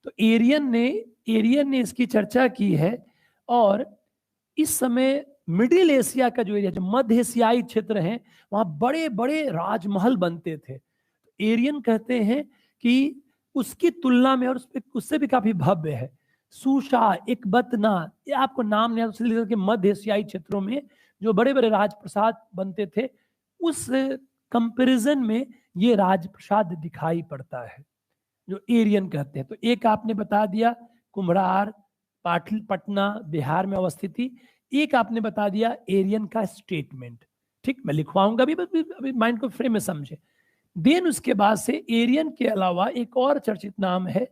तो एरियन ने इसकी चर्चा की है। और इस समय मिडिल एशिया का जो एरिया, जो मध्य एशियाई क्षेत्र है, वहां बड़े बड़े राजमहल बनते थे। एरियन कहते हैं कि उसकी तुलना में और उससे भी काफी भव्य है। सुशा, एकबतना, ये आपको नाम नहीं आता कि मध्य एशियाई क्षेत्रों में जो बड़े बड़े राजप्रसाद बनते थे, उस कंपैरिजन में ये राजप्रसाद दिखाई पड़ता है जो एरियन कहते हैं। तो एक आपने बता दिया कुम्हरार, पटना बिहार में अवस्थिति। एक आपने बता दिया एरियन का स्टेटमेंट। ठीक, मैं लिखवाऊंगा अभी माइंड को फ्रेम में समझे। देन उसके बाद से एरियन के अलावा एक और चर्चित नाम है,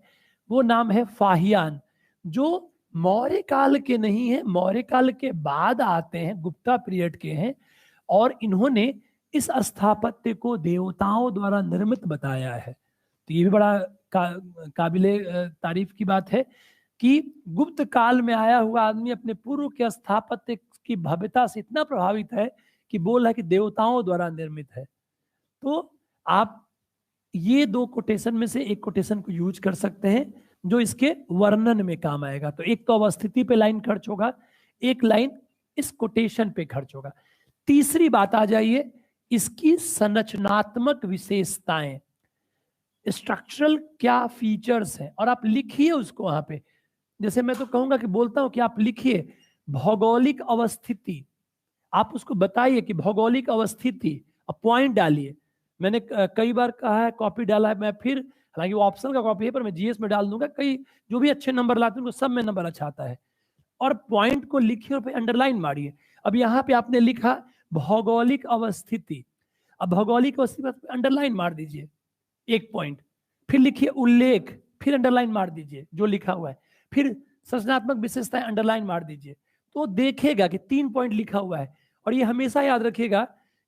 वो नाम है फाहियान, जो मौर्य काल के नहीं है, मौर्य काल के बाद आते हैं, गुप्ता पीरियड के हैं। और इन्होंने इस स्थापत्य को देवताओं द्वारा निर्मित बताया है। तो ये भी बड़ा काबिले तारीफ की बात है कि गुप्त काल में आया हुआ आदमी अपने पूर्व के स्थापत्य की भव्यता से इतना प्रभावित है कि बोल रहा है कि देवताओं द्वारा निर्मित है। तो आप ये 2 कोटेशन में से एक कोटेशन को यूज कर सकते हैं जो इसके वर्णन में काम आएगा। तो एक तो अवस्थिति पे लाइन खर्च होगा, एक लाइन इस कोटेशन पे खर्च होगा। तीसरी बात आ जाइए इसकी संरचनात्मक विशेषताएं, स्ट्रक्चरल क्या फीचर्स हैं, और आप लिखिए उसको वहां पे। जैसे मैं तो कहूंगा कि बोलता हूं कि आप लिखिए भौगोलिक अवस्थिति, आप उसको बताइए कि भौगोलिक अवस्थिति, अब पॉइंट डालिए। मैंने कई बार कहा है, कॉपी डाला है, मैं फिर, हालांकि वो ऑप्शन का कॉपी है पर मैं जीएस में डाल दूंगा। कई जो भी अच्छे नंबर लाते हैं उनको सब में नंबर अच्छा आता है। और पॉइंट को लिखिए और फिर अंडरलाइन मारिए। अब यहाँ पे आपने लिखा भौगोलिक अवस्थिति, अब भौगोलिक अवस्थिति पर अंडरलाइन मार दीजिए 1 पॉइंट, फिर लिखिए उल्लेख, फिर अंडरलाइन मार दीजिए जो लिखा हुआ है, फिर संरचनात्मक विशेषताएं अंडरलाइन मार दीजिए। तो देखेगा कि 3 पॉइंट लिखा हुआ है। और ये हमेशा याद रखिएगा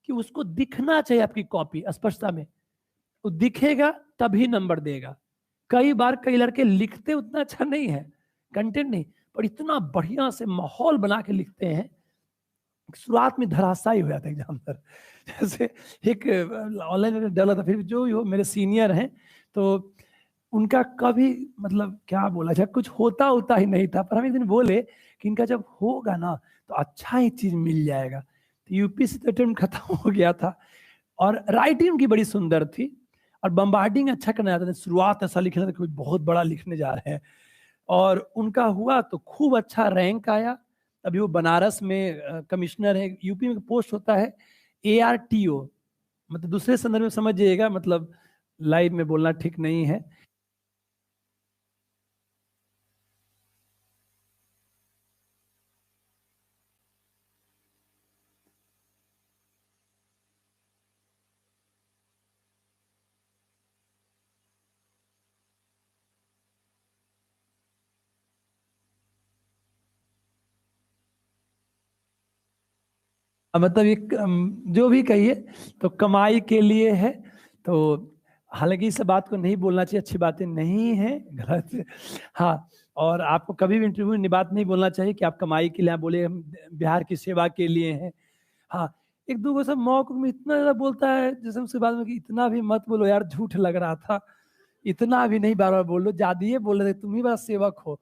कि उसको दिखना चाहिए आपकी कॉपी स्पष्टता में, वो दिखेगा तभी नंबर देगा। कई बार कई लड़के लिखते उतना अच्छा नहीं है, कंटेंट नहीं, पर इतना बढ़िया से माहौल बना के लिखते हैं, शुरुआत में धराशायी हो जाता है एग्जाम पर। जैसे एक ऑनलाइन डाला था, फिर जो मेरे सीनियर हैं तो उनका कभी मतलब क्या बोला जाए, कुछ होता ही नहीं था, पर हम एक दिन बोले कि इनका जब होगा ना तो अच्छा ही चीज मिल जाएगा। तो यूपीएससी तो अटेम्प्ट खत्म हो गया था और राइटिंग उनकी बड़ी सुंदर थी और बम्बार्डिंग अच्छा करना चाहते थे। शुरुआत ऐसा लिखना था कि बहुत बड़ा लिखने जा रहे हैं, और उनका हुआ तो खूब अच्छा रैंक आया। अभी वो बनारस में कमिश्नर है, यूपी में पोस्ट होता है ARTO, मतलब दूसरे संदर्भ में समझिएगा, मतलब लाइव में बोलना ठीक नहीं है। मतलब एक जो भी कहिए तो कमाई के लिए है। तो हालांकि इस बात को नहीं बोलना चाहिए, अच्छी बातें नहीं है, गलत है। हाँ, और आपको कभी भी इंटरव्यू में बात नहीं बोलना चाहिए कि आप कमाई के लिए, आप बोले हम बिहार की सेवा के लिए हैं। हाँ, एक दो सब मौक में इतना ज्यादा बोलता है, जैसे उसके बाद में कि इतना भी मत बोलो यार, झूठ लग रहा था, इतना भी नहीं बार बार बोलो, ज्यादा ही बोल रहे थे, तुम ही बड़ा सेवक हो।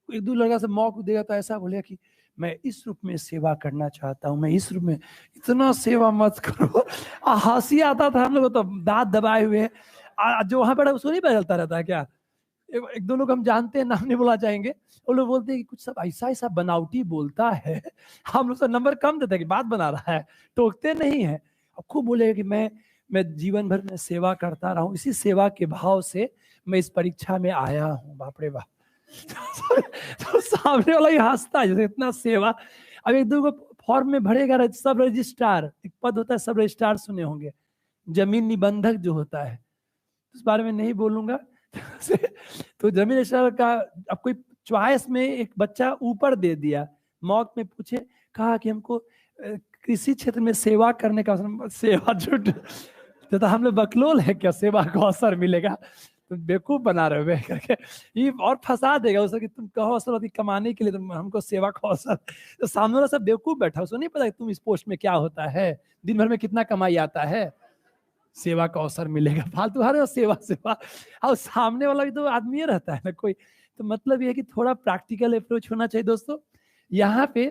एक दो लड़का से मौका देगा तो ऐसा बोलेगा कि मैं इस रूप में सेवा करना चाहता हूँ, मैं इस रूप में, इतना सेवा मत करो। हंसी आता था हम लोग तो, दांत दबाए हुए। जो वहां पर उसको नहीं बदलता रहता है क्या? एक दो लोग हम जानते हैं, नाम नहीं बोला चाहेंगे, वो लोग बोलते हैं कि कुछ सब ऐसा ऐसा बनावटी बोलता है। हम लोग तो नंबर कम देते हैं कि बात बना रहा है, टोकते नहीं है। अब खूब बोलेगा कि मैं जीवन भर में सेवा करता रहा हूँ, इसी सेवा के भाव से मैं इस परीक्षा में आया हूँ। बाप रे बाप। तो सामने वाला ही हंसता है, जैसे इतना सेवा। अब एक दो फॉर्म में भरेगा, सब रजिस्ट्रार, एक पद होता है सब रजिस्ट्रार, सुने होंगे, जमीन निबंधक जो होता है, उस बारे में नहीं बोलूंगा। तो जमीन रजिस्ट्रार का अब कोई चॉइस में एक बच्चा ऊपर दे दिया, मौक में पूछे, कहा कि हमको कृषि क्षेत्र में सेवा करने का अवसर। सेवा झूठ, तो हम लोग बकलोल है क्या, सेवा का अवसर मिलेगा? तुम बेवकूफ बना रहे हो बे करके, ये और फंसा देगा उसे कि तुम कहो अवसर होती कमाने के लिए, तुम हमको सेवा का अवसर। तो सामने वाला सब बेवकूफ बैठा, उसको नहीं पता कि तुम इस पोस्ट में क्या होता है, दिन भर में कितना कमाई आता है, सेवा का अवसर मिलेगा, फालतू हर सेवा सेवा। और सामने वाला भी तो आदमी रहता है ना कोई। तो मतलब ये है कि थोड़ा प्रैक्टिकल अप्रोच होना चाहिए दोस्तों। यहाँ पे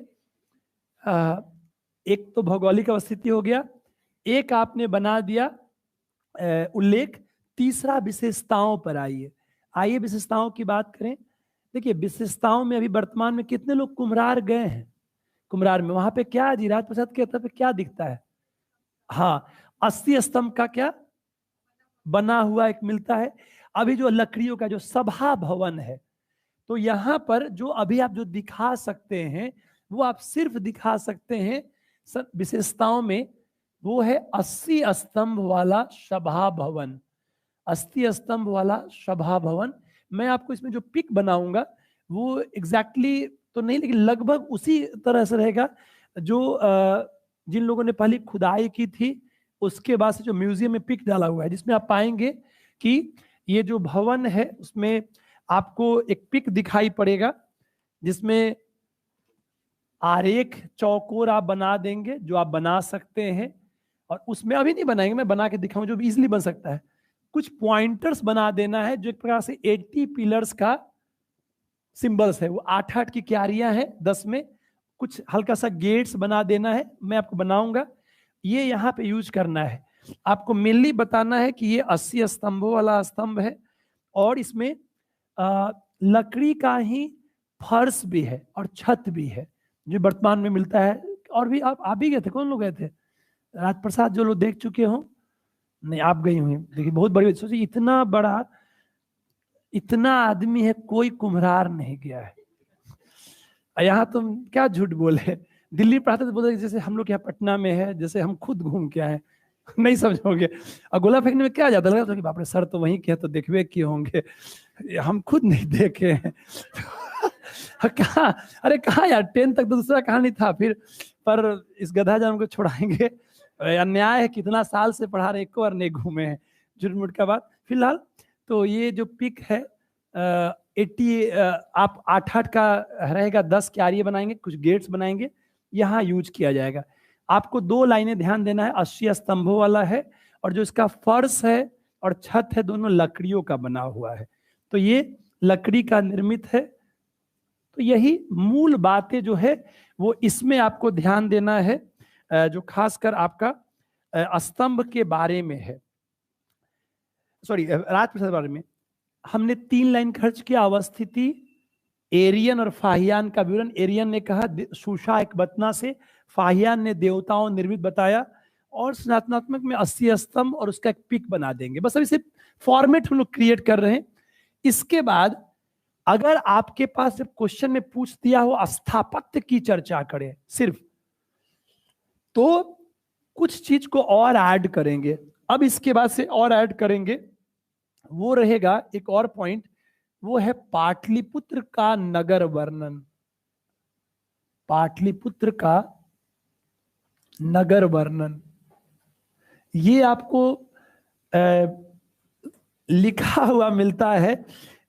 एक तो भौगोलिक अवस्थिति हो गया, एक आपने बना दिया उल्लेख, तीसरा विशेषताओं पर आइए। आइए विशेषताओं की बात करें। देखिए विशेषताओं में अभी वर्तमान में कितने लोग कुम्हरार गए हैं? कुम्हरार में वहां पे क्या जी, राज प्रसाद के तरफ क्या दिखता है? हाँ, 80 स्तंभ का क्या बना हुआ एक मिलता है। अभी जो लकड़ियों का जो सभा भवन है, तो यहां पर जो अभी आप जो दिखा सकते हैं, वो आप सिर्फ दिखा सकते हैं विशेषताओं में, वो है 80 स्तंभ वाला सभा भवन। 80 स्तंभ वाला सभा भवन। मैं आपको इसमें जो पिक बनाऊंगा वो एग्जैक्टली तो नहीं, लेकिन लगभग उसी तरह से रहेगा जो जिन लोगों ने पहले खुदाई की थी, उसके बाद से जो म्यूजियम में पिक डाला हुआ है, जिसमें आप पाएंगे कि ये जो भवन है उसमें आपको एक पिक दिखाई पड़ेगा, जिसमें आरेख चौकोर आप बना देंगे, जो आप बना सकते हैं। और उसमें अभी नहीं बनाएंगे, मैं बना के दिखाऊं जो भी इजिली बन सकता है। कुछ पॉइंटर्स बना देना है, जो एक प्रकार से 80 पिलर्स का सिंबल्स है, वो 8-8 की क्यारियां हैं 10 में। कुछ हल्का सा गेट्स बना देना है, मैं आपको बनाऊंगा, ये यहाँ पे यूज करना है। आपको मेनली बताना है कि ये 80 स्तंभों वाला स्तंभ है, और इसमें लकड़ी का ही फर्श भी है और छत भी है, जो वर्तमान में मिलता है। और भी आप भी गए थे? कौन लोग गए थे? राजप्रसाद जो लोग देख चुके हो, नहीं आप गई हुई, देखिए बहुत बड़ी, सोचिए इतना बड़ा, इतना आदमी है, कोई कुम्हरार नहीं गया है। यहाँ तुम क्या झूठ बोले, दिल्ली पर आते तो बोलते जैसे हम लोग यहाँ पटना में है, जैसे हम खुद घूम के आए। नहीं समझोगे। और गोला फेंकने में क्या जाता लगा तो कि बाप रे, सर तो वहीं के तो देखवे किए होंगे, हम खुद नहीं देखे हैं। कहा, अरे कहा यार, 10 तक तो दूसरा कहानी था फिर, पर इस गधा जान को छोड़ाएंगे, अन्याय है, कितना साल से पढ़ा रहे, एक बार नहीं घूमे हैं, झूठ मूठ का बात। फिलहाल तो ये जो पिक है 80, आप 8-8 का रहेगा, 10 क्यारियां बनाएंगे, कुछ गेट्स बनाएंगे, यहाँ यूज किया जाएगा। आपको 2 लाइनें ध्यान देना है, 80 स्तंभों वाला है, और जो इसका फर्श है और छत है, दोनों लकड़ियों का बना हुआ है। तो ये लकड़ी का निर्मित है। तो यही मूल बातें जो है वो इसमें आपको ध्यान देना है, जो खासकर आपका स्तंभ के बारे में है, सॉरी राजप्रसाद के बारे में। हमने 3 लाइन खर्च किया, अवस्थिति, एरियन और फाहियान का विवरण। एरियन ने कहा सुषा एक बतना से, फाहियान ने देवताओं निर्मित बताया, और संरचनात्मक में 80 स्तंभ और उसका एक पिक बना देंगे। बस अभी सिर्फ फॉर्मेट हम लोग क्रिएट कर रहे हैं। इसके बाद अगर आपके पास जब क्वेश्चन में पूछ दिया हो स्थापत्य की चर्चा करें सिर्फ, तो कुछ चीज को और ऐड करेंगे। अब इसके बाद से और ऐड करेंगे, वो रहेगा एक और पॉइंट, वो है पाटलिपुत्र का नगर वर्णन। पाटलिपुत्र का नगर वर्णन, ये आपको लिखा हुआ मिलता है।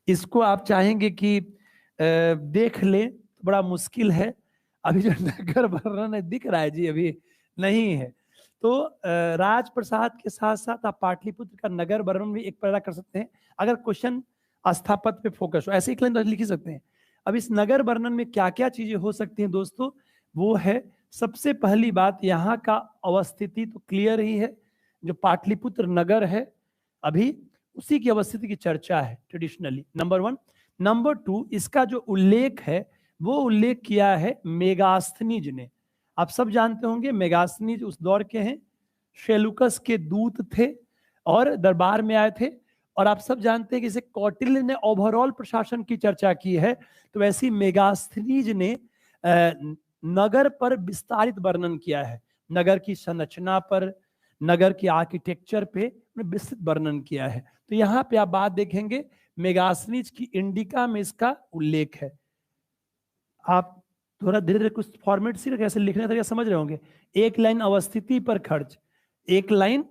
इसको आप चाहेंगे कि देख ले तो बड़ा मुश्किल है। अभी जो नगर वर्णन है दिख रहा है जी, अभी नहीं है। तो राज प्रसाद के साथ साथ आप पाटलिपुत्र का नगर वर्णन भी एक पैरा कर सकते हैं, अगर क्वेश्चन स्थापत्य पे फोकस हो, ऐसे एक लाइन लिख ही सकते हैं। अब इस नगर वर्णन में क्या क्या चीजें हो सकती हैं दोस्तों, वो है सबसे पहली बात, यहाँ का अवस्थिति तो क्लियर ही है, जो पाटलिपुत्र नगर है अभी उसी की अवस्थिति की चर्चा है ट्रेडिशनली, नंबर 1। नंबर 2, इसका जो उल्लेख है वो उल्लेख किया है मेगास्थनीज ने। आप सब जानते होंगे मेगास्थनीज उस दौर के हैं, शेलुकस के दूत थे और दरबार में आए थे। और आप सब जानते हैं कि जैसे कौटिल्य ने ओवरऑल प्रशासन की चर्चा की है, तो वैसे मेगास्थनीज ने नगर पर विस्तारित वर्णन किया है। नगर की संरचना पर, नगर की आर्किटेक्चर पे विस्तृत वर्णन किया है। तो यहाँ पे आप बात देखेंगे मेगास्थनीज की इंडिका में इसका उल्लेख है। आप थोड़ा धीरे धीरे कुछ फॉर्मेट सी कैसे लिखने तरीका समझ रहे होंगे। एक लाइन अवस्थिति पर खर्च, एक लाइन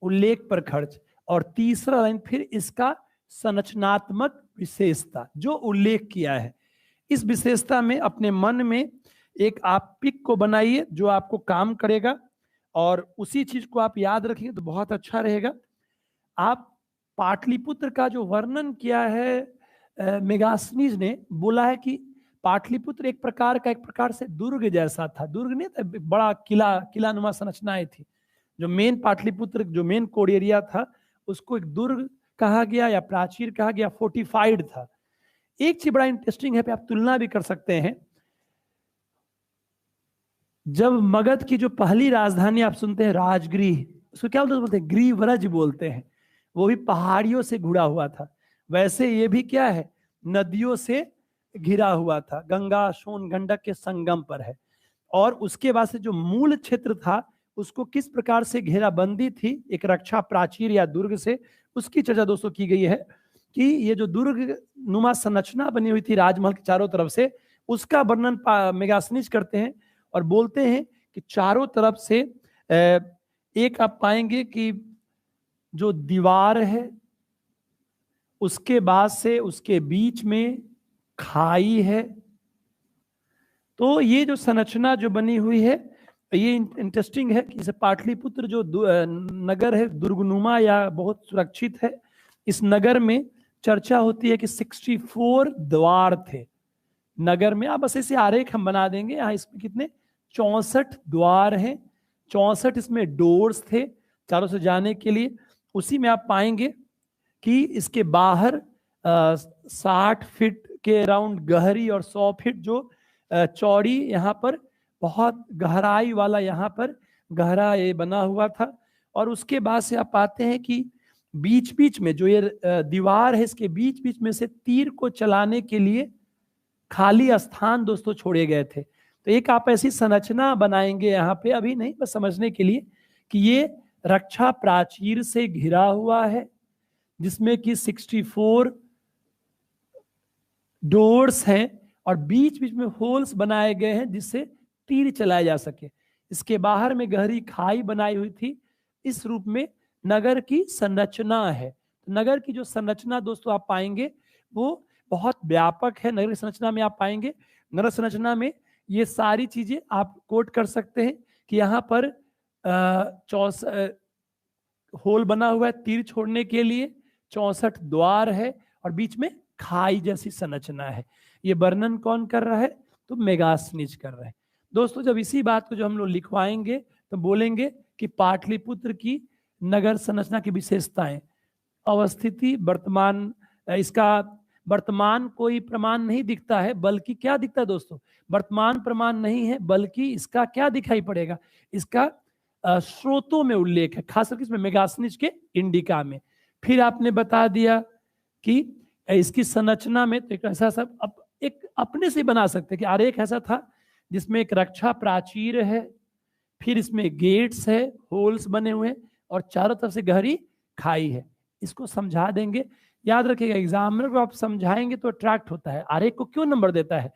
उल्लेख पर खर्च, और तीसरा लाइन फिर इसका संरचनात्मक विशेषता जो उल्लेख किया है। इस विशेषता में अपने मन में एक आप पिक को बनाइए जो आपको काम करेगा, और उसी चीज को आप याद रखेंगे तो बहुत अच्छा रहेगा। आप पाटलिपुत्र का जो वर्णन किया है मेगास्थनीज ने बोला है कि पाटलिपुत्र एक प्रकार से दुर्ग जैसा था। दुर्ग नहीं था, बड़ा किलानुमा संरचनाएं थी। जो मेन पाटलिपुत्र जो मेन कोर एरिया था उसको एक दुर्ग कहा गया या प्राचीर कहा गया, फोर्टिफाइड था। एक चीज बड़ा इंटरेस्टिंग है, पे आप तुलना भी कर सकते हैं। जब मगध की जो पहली राजधानी आप सुनते हैं राजगृह, उसको क्या बोलते हैं, गृहव्रज बोलते हैं, वो भी पहाड़ियों से घुरा हुआ था। वैसे ये भी क्या है, नदियों से घिरा हुआ था, गंगा सोन गंडक के संगम पर है। और उसके बाद से जो मूल क्षेत्र था उसको किस प्रकार से घेराबंदी थी एक रक्षा प्राचीर या दुर्ग से, उसकी चर्चा दोस्तों की गई है कि ये जो दुर्ग नुमा संरचना बनी हुई थी राजमहल के चारों तरफ से, उसका वर्णन मेगास्थनीज करते हैं और बोलते हैं कि चारों तरफ से एक आप पाएंगे कि जो दीवार है उसके बाद से उसके बीच में खाई है। तो ये जो संरचना जो बनी हुई है ये इंटरेस्टिंग है कि जैसे पाटलिपुत्र जो नगर है दुर्गनुमा या बहुत सुरक्षित है। इस नगर में चर्चा होती है कि 64 द्वार थे नगर में। आप बस ऐसे आरेख हम बना देंगे, यहाँ इसमें कितने 64 द्वार हैं, 64 इसमें डोर्स थे चारों से जाने के लिए। उसी में आप पाएंगे कि इसके बाहर 60 फीट के अराउंड गहरी और 100 फीट जो चौड़ी यहाँ पर बहुत गहराई वाला यहाँ पर गहरा ये बना हुआ था। और उसके बाद से आप पाते हैं कि बीच बीच में जो ये दीवार है इसके बीच बीच में से तीर को चलाने के लिए खाली स्थान दोस्तों छोड़े गए थे। तो एक आप ऐसी संरचना बनाएंगे यहाँ पे, अभी नहीं बस समझने के लिए कि ये रक्षा प्राचीर से घिरा हुआ है जिसमें कि 64 डोर्स हैं और बीच बीच में होल्स बनाए गए हैं जिससे तीर चलाए जा सके। इसके बाहर में गहरी खाई बनाई हुई थी। इस रूप में नगर की संरचना है। नगर की जो संरचना दोस्तों आप पाएंगे वो बहुत व्यापक है। नगर संरचना में आप पाएंगे, नगर संरचना में ये सारी चीजें आप कोट कर सकते हैं कि यहाँ पर होल बना हुआ है तीर छोड़ने के लिए, 64 द्वार है और बीच में खाई जैसी संरचना है। ये वर्णन कौन कर रहा है, तो मेगास्थनीज कर रहे हैं। दोस्तों जब इसी बात को जो हम लोग लिखवाएंगे तो बोलेंगे कि पाटलिपुत्र की नगर संरचना की विशेषताएं, अवस्थिति, वर्तमान, इसका वर्तमान कोई प्रमाण नहीं दिखता है, बल्कि क्या दिखता है दोस्तों, वर्तमान प्रमाण नहीं है बल्कि इसका क्या दिखाई पड़ेगा, इसका स्रोतों में उल्लेख है, खासकर इसमें मेगास्थनीज के इंडिका में। फिर आपने बता दिया कि इसकी संरचना में तो एक ऐसा सब एक अपने से बना सकते कि आरेख ऐसा था जिसमें एक रक्षा प्राचीर है, फिर इसमें गेट्स है, होल्स बने हुए हैं, और चारों तरफ से गहरी खाई है। इसको समझा देंगे। याद रखिएगा, एग्जामिनर को आप समझाएंगे तो अट्रैक्ट होता है। आरेख को क्यों नंबर देता है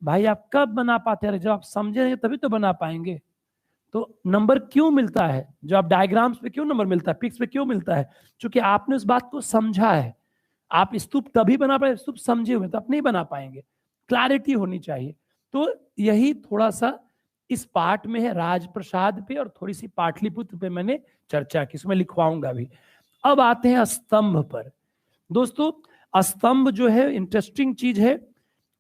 भाई? आप कब बना पाते हैं? जब आप समझेंगे तभी तो बना पाएंगे। तो नंबर क्यों मिलता है? जो आप डायग्राम्स पे क्यों नंबर मिलता है, पिक्स पे क्यों मिलता है? क्योंकि आपने उस बात को समझा है। आप स्तूप तभी बना पाए, स्तूप समझे हुए तो आप नहीं बना पाएंगे। क्लैरिटी होनी चाहिए। तो यही थोड़ा सा इस पार्ट में है, राजप्रसाद पे और थोड़ी सी पाटलिपुत्र पे मैंने चर्चा की, इसमें लिखवाऊंगा भी। अब आते हैं स्तंभ पर। दोस्तों स्तंभ जो है इंटरेस्टिंग चीज है।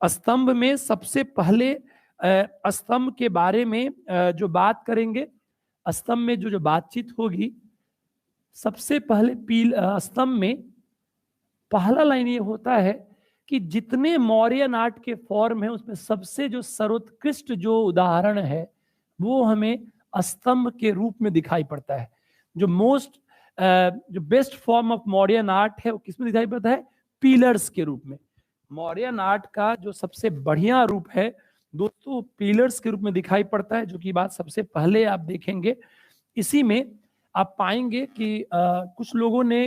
स्तंभ में सबसे पहले स्तंभ के बारे में जो बात करेंगे, स्तंभ में जो बातचीत होगी, सबसे पहले स्तंभ में पहला लाइन ये होता है कि जितने मौर्य नाट के फॉर्म है उसमें सबसे जो सर्वोत्कृष्ट जो उदाहरण है वो हमें स्तंभ के रूप में दिखाई पड़ता है। जो बेस्ट फॉर्म ऑफ मौर्य नाट है वो किसमें दिखाई पड़ता है? पिलर्स के रूप में। मौर्य नाट का जो सबसे बढ़िया रूप है दोस्तों पिलर्स के रूप में दिखाई पड़ता है, जो कि बात सबसे पहले आप देखेंगे। इसी में आप पाएंगे कि कुछ लोगों ने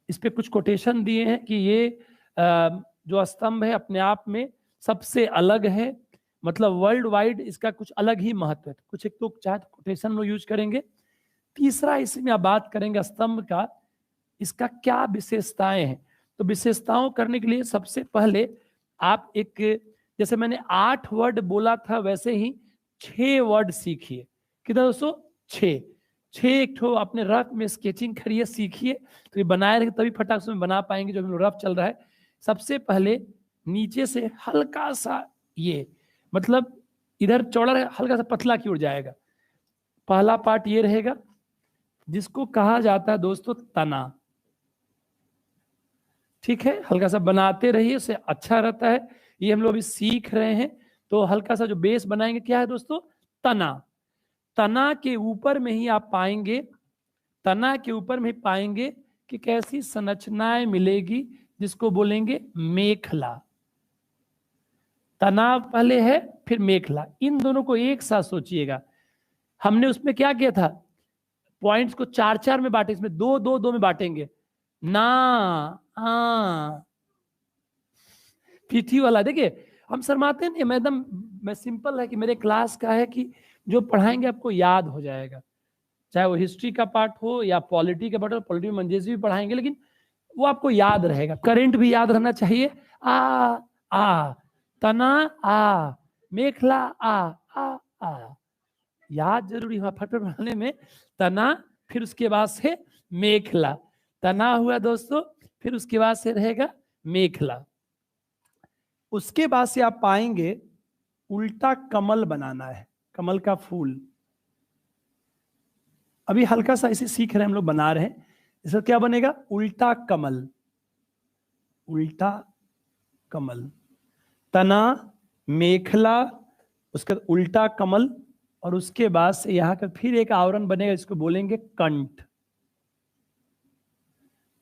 इस पे कुछ कोटेशन दिए हैं कि ये जो स्तंभ है अपने आप में सबसे अलग है, मतलब वर्ल्ड वाइड इसका कुछ अलग ही महत्व है। कुछ एक तो चाहे कोटेशन लोग यूज करेंगे। तीसरा इसमें आप बात करेंगे स्तंभ का, इसका क्या विशेषताएं हैं। तो विशेषताओं करने के लिए सबसे पहले आप जैसे मैंने 8 वर्ड बोला था वैसे ही 6 वर्ड सीखिए। कितना दोस्तों? 6 एक ठो अपने रफ में स्केचिंग करिए, सीखिए, तो ये बनाए रहे तभी फटाक से बना पाएंगे। जो रफ चल रहा है, सबसे पहले नीचे से हल्का सा ये मतलब इधर चौड़ा है, हल्का सा पतला की ओर जाएगा। पहला पार्ट ये रहेगा जिसको कहा जाता है दोस्तों तना। ठीक है, हल्का सा बनाते रहिए, उससे अच्छा रहता है। ये हम लोग अभी सीख रहे हैं, तो हल्का सा जो बेस बनाएंगे क्या है दोस्तों? तना। तना के ऊपर में ही आप पाएंगे, तना के ऊपर में पाएंगे कि कैसी संरचनाएं मिलेगी जिसको बोलेंगे मेखला। तना पहले है फिर मेखला, इन दोनों को एक साथ सोचिएगा। हमने उसमें क्या किया था? पॉइंट्स को 4-4 में बांटे, इसमें 2-2-2 में बांटेंगे ना। पीठी वाला देखिए, हम शर्माते हैं। मैं सिंपल है कि मेरे क्लास का है कि जो पढ़ाएंगे आपको याद हो जाएगा, चाहे वो हिस्ट्री का पार्ट हो या पॉलिटी का पार्ट हो। पॉलिटी में मंजेश भी पढ़ाएंगे लेकिन वो आपको याद रहेगा। करंट भी याद रहना चाहिए। आ तना आ मेखला आ याद जरूरी हुआ फटफट बनाने में। तना फिर उसके बाद से मेखला, तना हुआ दोस्तों, फिर उसके बाद से रहेगा मेखला। उसके बाद से आप पाएंगे उल्टा कमल बनाना है, कमल का फूल। अभी हल्का सा इसे सीख रहे हैं हम लोग, बना रहे हैं। इसका क्या बनेगा? उल्टा कमल। उल्टा कमल, तना, मेखला, उसका उल्टा कमल, और उसके बाद से यहां का फिर एक आवरण बनेगा जिसको बोलेंगे कंठ।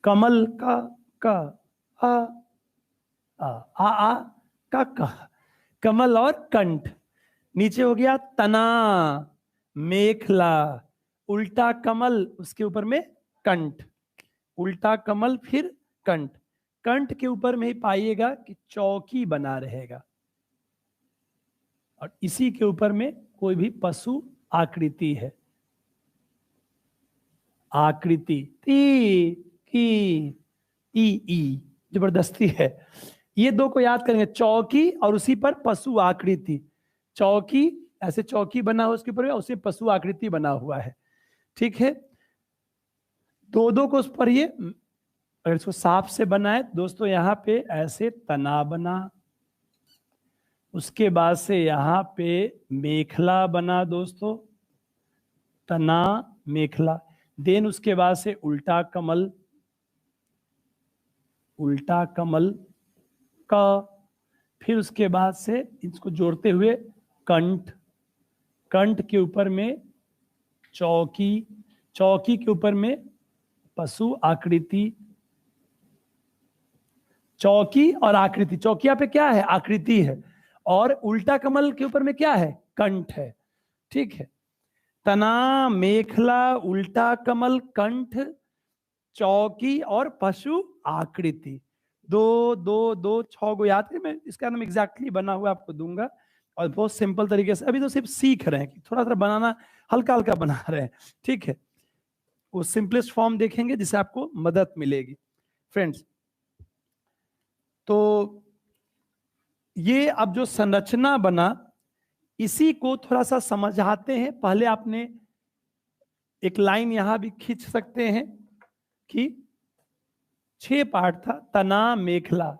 कमल का आ का कमल और कंठ। नीचे हो गया तना, मेखला, उल्टा कमल, उसके ऊपर में कंठ। उल्टा कमल फिर कंठ। कंठ के ऊपर में ही पाइएगा कि चौकी बना रहेगा, और इसी के ऊपर में कोई भी पशु आकृति है। आकृति ती की ई जबरदस्ती है। ये दो को याद करेंगे, चौकी और उसी पर पशु आकृति। चौकी ऐसे चौकी बना हुआ उसके ऊपर, उसी पशु आकृति बना हुआ है। ठीक है, दो को उस पर ये, अगर इसको साफ से बनाए दोस्तों, यहां पे ऐसे तना बना, उसके बाद से यहां पे मेखला बना दोस्तों, तना मेखला। देन उसके बाद से उल्टा कमल, उल्टा कमल का, फिर उसके बाद से इसको जोड़ते हुए कंठ। कंठ के ऊपर में चौकी, चौकी के ऊपर में पशु आकृति, चौकी और आकृति, चौकिया पे क्या है? आकृति है, और उल्टा कमल के ऊपर में क्या है? कंठ है। ठीक है, तना, मेखला, उल्टा कमल, कंठ, चौकी और पशु आकृति। 2 2 2 6 गो याद है। मैं इसका नाम एग्जैक्टली बना हुआ आपको दूंगा, और बहुत सिंपल तरीके से। अभी तो सिर्फ सीख रहे हैं कि थोड़ा थोड़ा बनाना, हल्का हल्का बना रहे हैं। ठीक है, वो सिंपलेस्ट फॉर्म देखेंगे जिससे आपको मदद मिलेगी फ्रेंड्स। तो ये अब जो संरचना बना, इसी को थोड़ा सा समझाते हैं। पहले आपने एक लाइन यहां भी खींच सकते हैं कि 6 पार्ट था, तना, मेखला,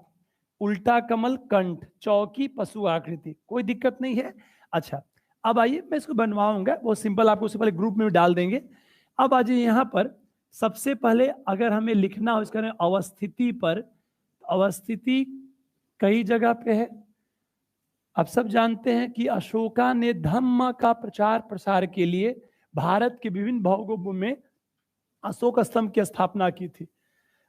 उल्टा कमल, कंठ, चौकी, पशु आकृति। कोई दिक्कत नहीं है। अच्छा, अब आइए मैं इसको बनवाऊंगा, वो सिंपल आपको उससे पहले ग्रुप में भी डाल देंगे। अब आज यहां पर सबसे पहले अगर हमें लिखना हो इसका अवस्थिति पर, अवस्थिति कई जगह पे है। आप सब जानते हैं कि अशोका ने धम्म का प्रचार प्रसार के लिए भारत के विभिन्न भागों में अशोक स्तंभ की स्थापना की थी,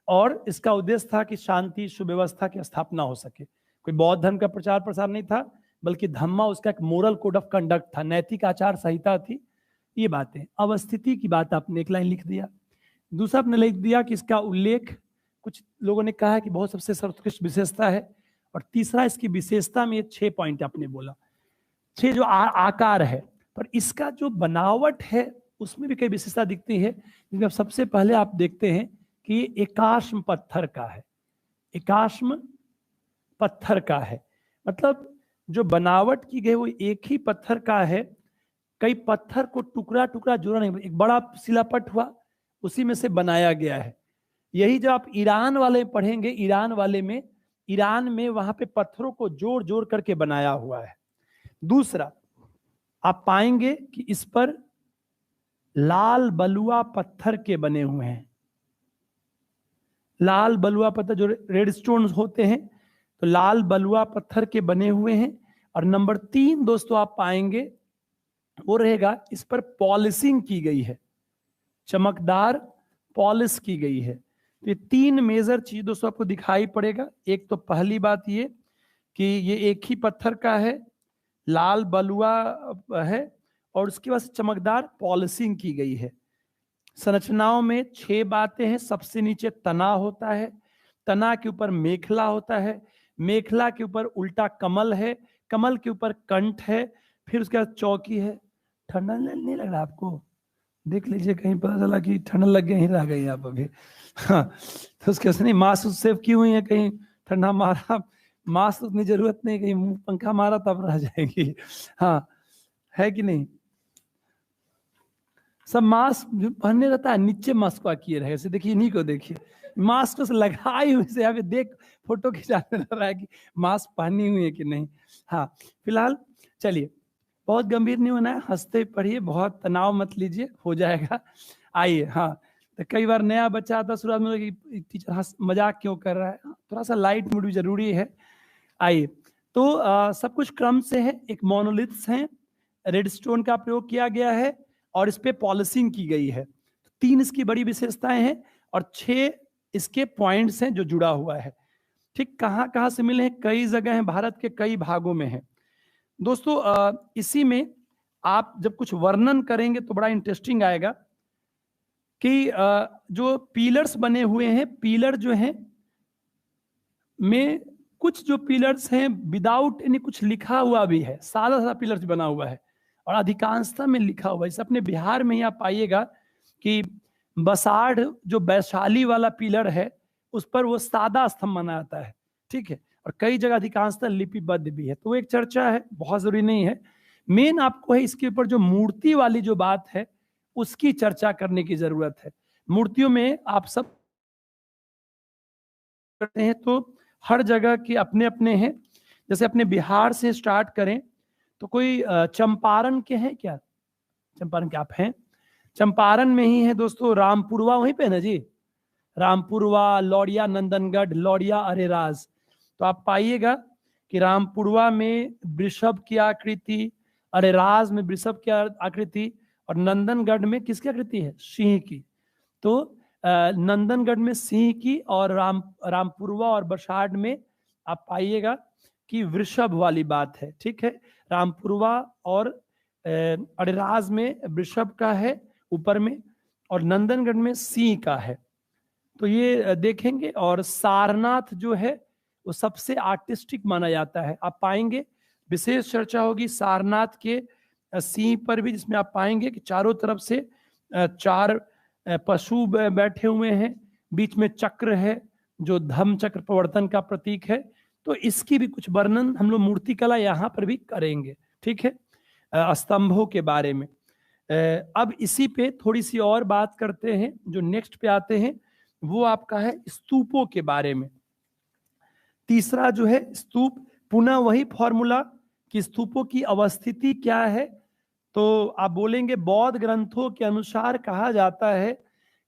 और इसका उद्देश्य था कि शांति सुव्यवस्था की स्थापना हो सके। कोई बौद्ध धर्म का प्रचार प्रसार नहीं था, बल्कि धम्मा उसका एक मोरल कोड ऑफ कंडक्ट था, नैतिक आचार संहिता थी। ये बातें, अवस्थिति की बात आपने एक लाइन लिख दिया। दूसरा आपने लिख दिया कि इसका उल्लेख, कुछ लोगों ने कहा है कि बहुत सबसे सर्वोत्कृष्ट विशेषता है। और तीसरा, इसकी विशेषता में 6 पॉइंट आपने बोला, 6 जो आकार है, पर इसका जो बनावट है उसमें भी कई विशेषता दिखती है। जिसमें सबसे पहले आप देखते हैं कि ये एकाश्म पत्थर का है, एकाश्म पत्थर का है। मतलब जो बनावट की गई वो एक ही पत्थर का है, कई पत्थर को टुकड़ा टुकड़ा जोड़ा नहीं, एक बड़ा शिलापट हुआ उसी में से बनाया गया है। यही जब आप ईरान वाले पढ़ेंगे, ईरान में वहां पे पत्थरों को जोड़ जोड़ करके बनाया हुआ है। दूसरा, आप पाएंगे कि इस पर लाल बलुआ पत्थर के बने हुए हैं, लाल बलुआ पत्थर जो रेड स्टोन्स होते हैं, तो लाल बलुआ पत्थर के बने हुए हैं। और नंबर 3 दोस्तों आप पाएंगे वो रहेगा, इस पर पॉलिशिंग की गई है, चमकदार पॉलिश की गई है। तो ये 3 मेजर चीज दोस्तों आपको दिखाई पड़ेगा। एक तो पहली बात ये कि ये एक ही पत्थर का है, लाल बलुआ है, और उसके बाद चमकदार पॉलिशिंग की गई है। संरचनाओं में 6 बातें हैं। सबसे नीचे तना होता है, तना के ऊपर मेखला होता है, मेखला के ऊपर उल्टा कमल है, कमल के ऊपर कंठ है, फिर उसके बाद चौकी है। ठंडा नहीं लग रहा आपको? देख लीजिए, कहीं पता चला कि ठंडा लग गया, ही रह गई आप अभी। हाँ, तो उसके वजह नहीं, मास्क सेव की हुई है, कहीं ठंडा मारा, मास्क उतनी जरूरत नहीं, कहीं मुंह पंखा मारा तब रह जाएगी। हाँ, है कि नहीं? सब मास्क जो पहनने रहता है नीचे मास्क किए रहे। ऐसे देखिए, इन्हीं को देखिए, मास्क को लगाई हुई से यहाँ पे देख फोटो खिंचाने लग रहा है कि मास्क पहनी हुई है कि नहीं। हाँ, फिलहाल चलिए, बहुत गंभीर नहीं होना है, हंसते पढ़िए, बहुत तनाव मत लीजिए, हो जाएगा। आइए, हाँ, तो कई बार नया बच्चा आता शुरुआत में कि टीचर हंस मजाक क्यों कर रहा है, थोड़ा सा लाइट मूड भी जरूरी है। आइए, तो सब कुछ क्रम से है। एक मोनोलिथ्स हैं, रेड स्टोन का प्रयोग किया गया है, और इस पे पॉलिशिंग की गई है। 3 इसकी बड़ी विशेषताएं हैं, और 6 इसके पॉइंट्स हैं जो जुड़ा हुआ है। ठीक, कहाँ कहाँ से मिले हैं? कई जगह हैं, भारत के कई भागों में है दोस्तों। इसी में आप जब कुछ वर्णन करेंगे तो बड़ा इंटरेस्टिंग आएगा कि जो पिलर्स बने हुए हैं, पिलर जो हैं में कुछ जो पिलर्स हैं विदाउट यानी कुछ लिखा हुआ भी है, सादा सादा पिलर्स बना हुआ है, और अधिकांशता में लिखा हुआ है। जैसे अपने बिहार में ही आप पाइएगा कि बसाढ़ जो वैशाली वाला पिलर है, उस पर वो सादा स्तंभ बना जाता है। ठीक है, और कई जगह अधिकांशता लिपिबद्ध भी है। तो वो एक चर्चा है, बहुत जरूरी नहीं है। मेन आपको है इसके ऊपर जो मूर्ति वाली जो बात है उसकी चर्चा करने की जरूरत है। मूर्तियों में आप सब करते हैं तो हर जगह के अपने अपने हैं। जैसे अपने बिहार से स्टार्ट करें तो कोई चंपारण के हैं क्या? चंपारण के आप हैं? चंपारण में ही है दोस्तों रामपुरवा, वहीं पे ना जी, रामपुरवा, लौड़िया नंदनगढ़, लौड़िया अरेराज। तो आप पाइएगा कि रामपुरवा में वृषभ की आकृति, अरेराज में वृषभ की आकृति, और नंदनगढ़ में किसकी आकृति है? सिंह की। तो नंदनगढ़ में सिंह की और रामपुरवा और बरसाड में आप पाइएगा कि वृषभ वाली बात है। ठीक है, रामपुरवा और अड़राज में वृषभ का है ऊपर में, और नंदनगढ़ में सिंह का है। तो ये देखेंगे। और सारनाथ जो है वो सबसे आर्टिस्टिक माना जाता है। आप पाएंगे विशेष चर्चा होगी सारनाथ के सिंह पर भी, जिसमें आप पाएंगे कि चारों तरफ से चार पशु बैठे हुए हैं, बीच में चक्र है जो धम्म चक्र प्रवर्तन का प्रतीक है। तो इसकी भी कुछ वर्णन हम लोग मूर्तिकला यहाँ पर भी करेंगे। ठीक है, स्तंभों के बारे में। अब इसी पे थोड़ी सी और बात करते हैं। जो नेक्स्ट पे आते हैं वो आपका है स्तूपों के बारे में। तीसरा जो है स्तूप, पुनः वही फॉर्मूला कि स्तूपों की अवस्थिति क्या है। तो आप बोलेंगे बौद्ध ग्रंथों के अनुसार कहा जाता है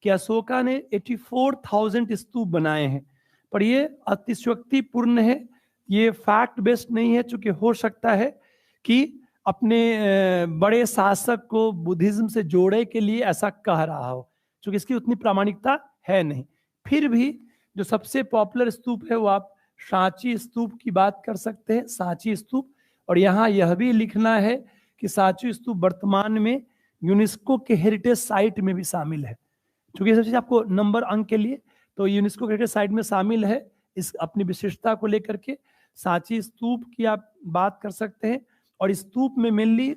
कि अशोका ने 84,000 स्तूप बनाए हैं, पर ये अतिशयोक्तिपूर्ण है, ये फैक्ट बेस्ड नहीं है। चूंकि हो सकता है कि अपने बड़े शासक को बुद्धिज्म से जोड़े के लिए ऐसा कह रहा हो, चूंकि इसकी उतनी प्रामाणिकता है नहीं। फिर भी जो सबसे पॉपुलर स्तूप है वो आप सांची स्तूप की बात कर सकते हैं, सांची स्तूप। और यहाँ यह भी लिखना है कि सांची स्तूप वर्तमान में यूनेस्को के हेरिटेज साइट में भी शामिल है। चूंकि ये सब चीज आपको नंबर अंक के लिए, तो यूनेस्को के हेरिटेज साइट में शामिल है इस अपनी विशिष्टता को लेकर के। सांची स्तूप की आप बात कर सकते हैं। और स्तूप में मेनली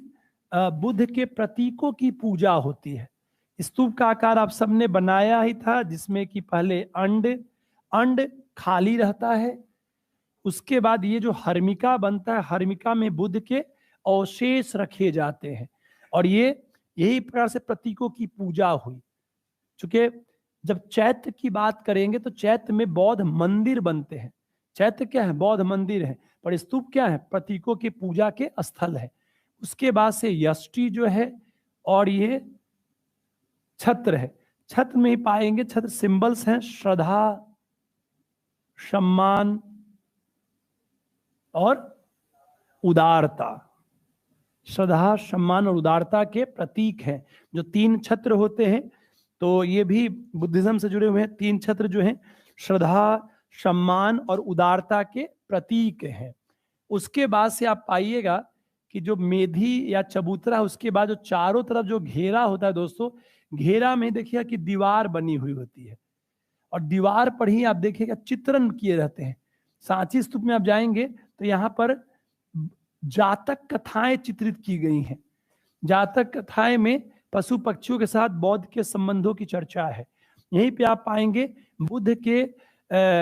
बुद्ध के प्रतीकों की पूजा होती है। स्तूप का आकार आप सबने बनाया ही था, जिसमें कि पहले अंड खाली रहता है, उसके बाद ये जो हर्मिका बनता है, हर्मिका में बुद्ध के अवशेष रखे जाते हैं, और ये यही प्रकार से प्रतीकों की पूजा हुई। चूंकि जब चैत्य की बात करेंगे तो चैत्य में बौद्ध मंदिर बनते हैं। चैत्य क्या है? बौद्ध मंदिर है। पर स्तूप क्या है? प्रतीकों की पूजा के स्थल है। उसके बाद से यष्टि जो है, और ये छत्र है। छत्र में ही पाएंगे, छत्र सिंबल्स हैं श्रद्धा, सम्मान और उदारता। श्रद्धा, सम्मान और उदारता के प्रतीक हैं जो 3 छत्र होते हैं। तो ये भी बुद्धिज्म से जुड़े हुए हैं। 3 छत्र जो हैं श्रद्धा, सम्मान और उदारता के प्रतीक हैं। उसके बाद से आप पाइएगा कि जो मेधी या चबूतरा, उसके बाद जो चारों तरफ जो घेरा होता है दोस्तों, घेरा में देखिएगा कि दीवार बनी हुई होती है, और दीवार पर ही आप देखिएगा चित्रण किए रहते हैं। सांची स्तूप में आप जाएंगे तो यहाँ पर जातक कथाएं चित्रित की गई हैं। जातक कथाएं में पशु पक्षियों के साथ बौद्ध के संबंधों की चर्चा है। यहीं पे आप पाएंगे बुद्ध के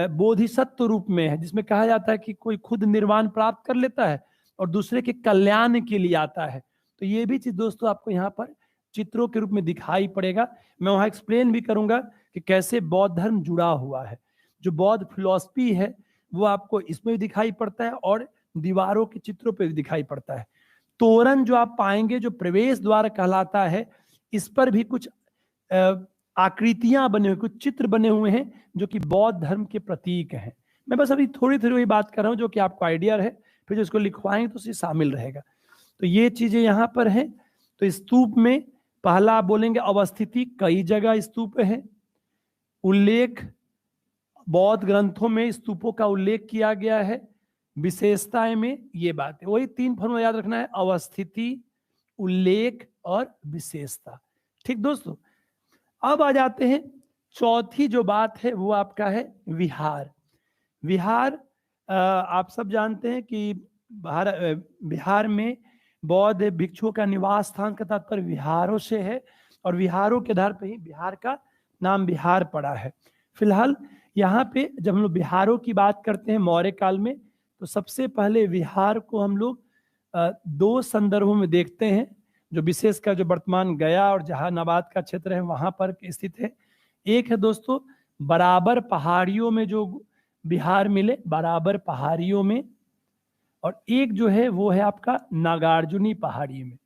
बोधिसत्व रूप में है, जिसमें कहा जाता है कि कोई खुद निर्वाण प्राप्त कर लेता है और दूसरे के कल्याण के लिए आता है। तो ये भी चीज दोस्तों आपको यहाँ पर चित्रों के रूप में दिखाई पड़ेगा। मैं वहां एक्सप्लेन भी करूंगा कि कैसे बौद्ध धर्म जुड़ा हुआ है। जो बौद्ध फिलॉसफी है वो आपको इसमें भी दिखाई पड़ता है और दीवारों के चित्रों पे भी दिखाई पड़ता है। तोरण जो आप पाएंगे, जो प्रवेश द्वार कहलाता है, इस पर भी कुछ आकृतियां बने हुए, कुछ चित्र बने हुए हैं जो कि बौद्ध धर्म के प्रतीक हैं। मैं बस अभी थोड़ी थोड़ी वही बात कर रहा हूं जो कि आपको आइडिया है, फिर जो इसको लिखवाएंगे तो उसे शामिल रहेगा। तो ये चीजें यहाँ पर हैं। तो स्तूप में पहला बोलेंगे अवस्थिति, कई जगह स्तूप है। उल्लेख, बौद्ध ग्रंथों में स्तूपों का उल्लेख किया गया है। विशेषताएं में ये बात है, वही 3 फॉर्मूला याद रखना है, अवस्थिति, उल्लेख और विशेषता। ठीक दोस्तों, अब आ जाते हैं चौथी जो बात है वो आपका है विहार। विहार आप सब जानते हैं कि बिहार में बौद्ध भिक्षुओं का निवास स्थान का तात्पर्य विहारों से है, और विहारों के आधार पर ही बिहार का नाम बिहार पड़ा है। फिलहाल यहाँ पे जब हम लोग बिहारों की बात करते हैं मौर्य काल में, तो सबसे पहले विहार को हम लोग 2 संदर्भों में देखते हैं, जो विशेषकर जो वर्तमान गया और जहानाबाद का क्षेत्र है वहां पर स्थित है। एक है दोस्तों बराबर पहाड़ियों में जो बिहार मिले, बराबर पहाड़ियों में, और एक जो है वो है आपका नागार्जुनी पहाड़ी में।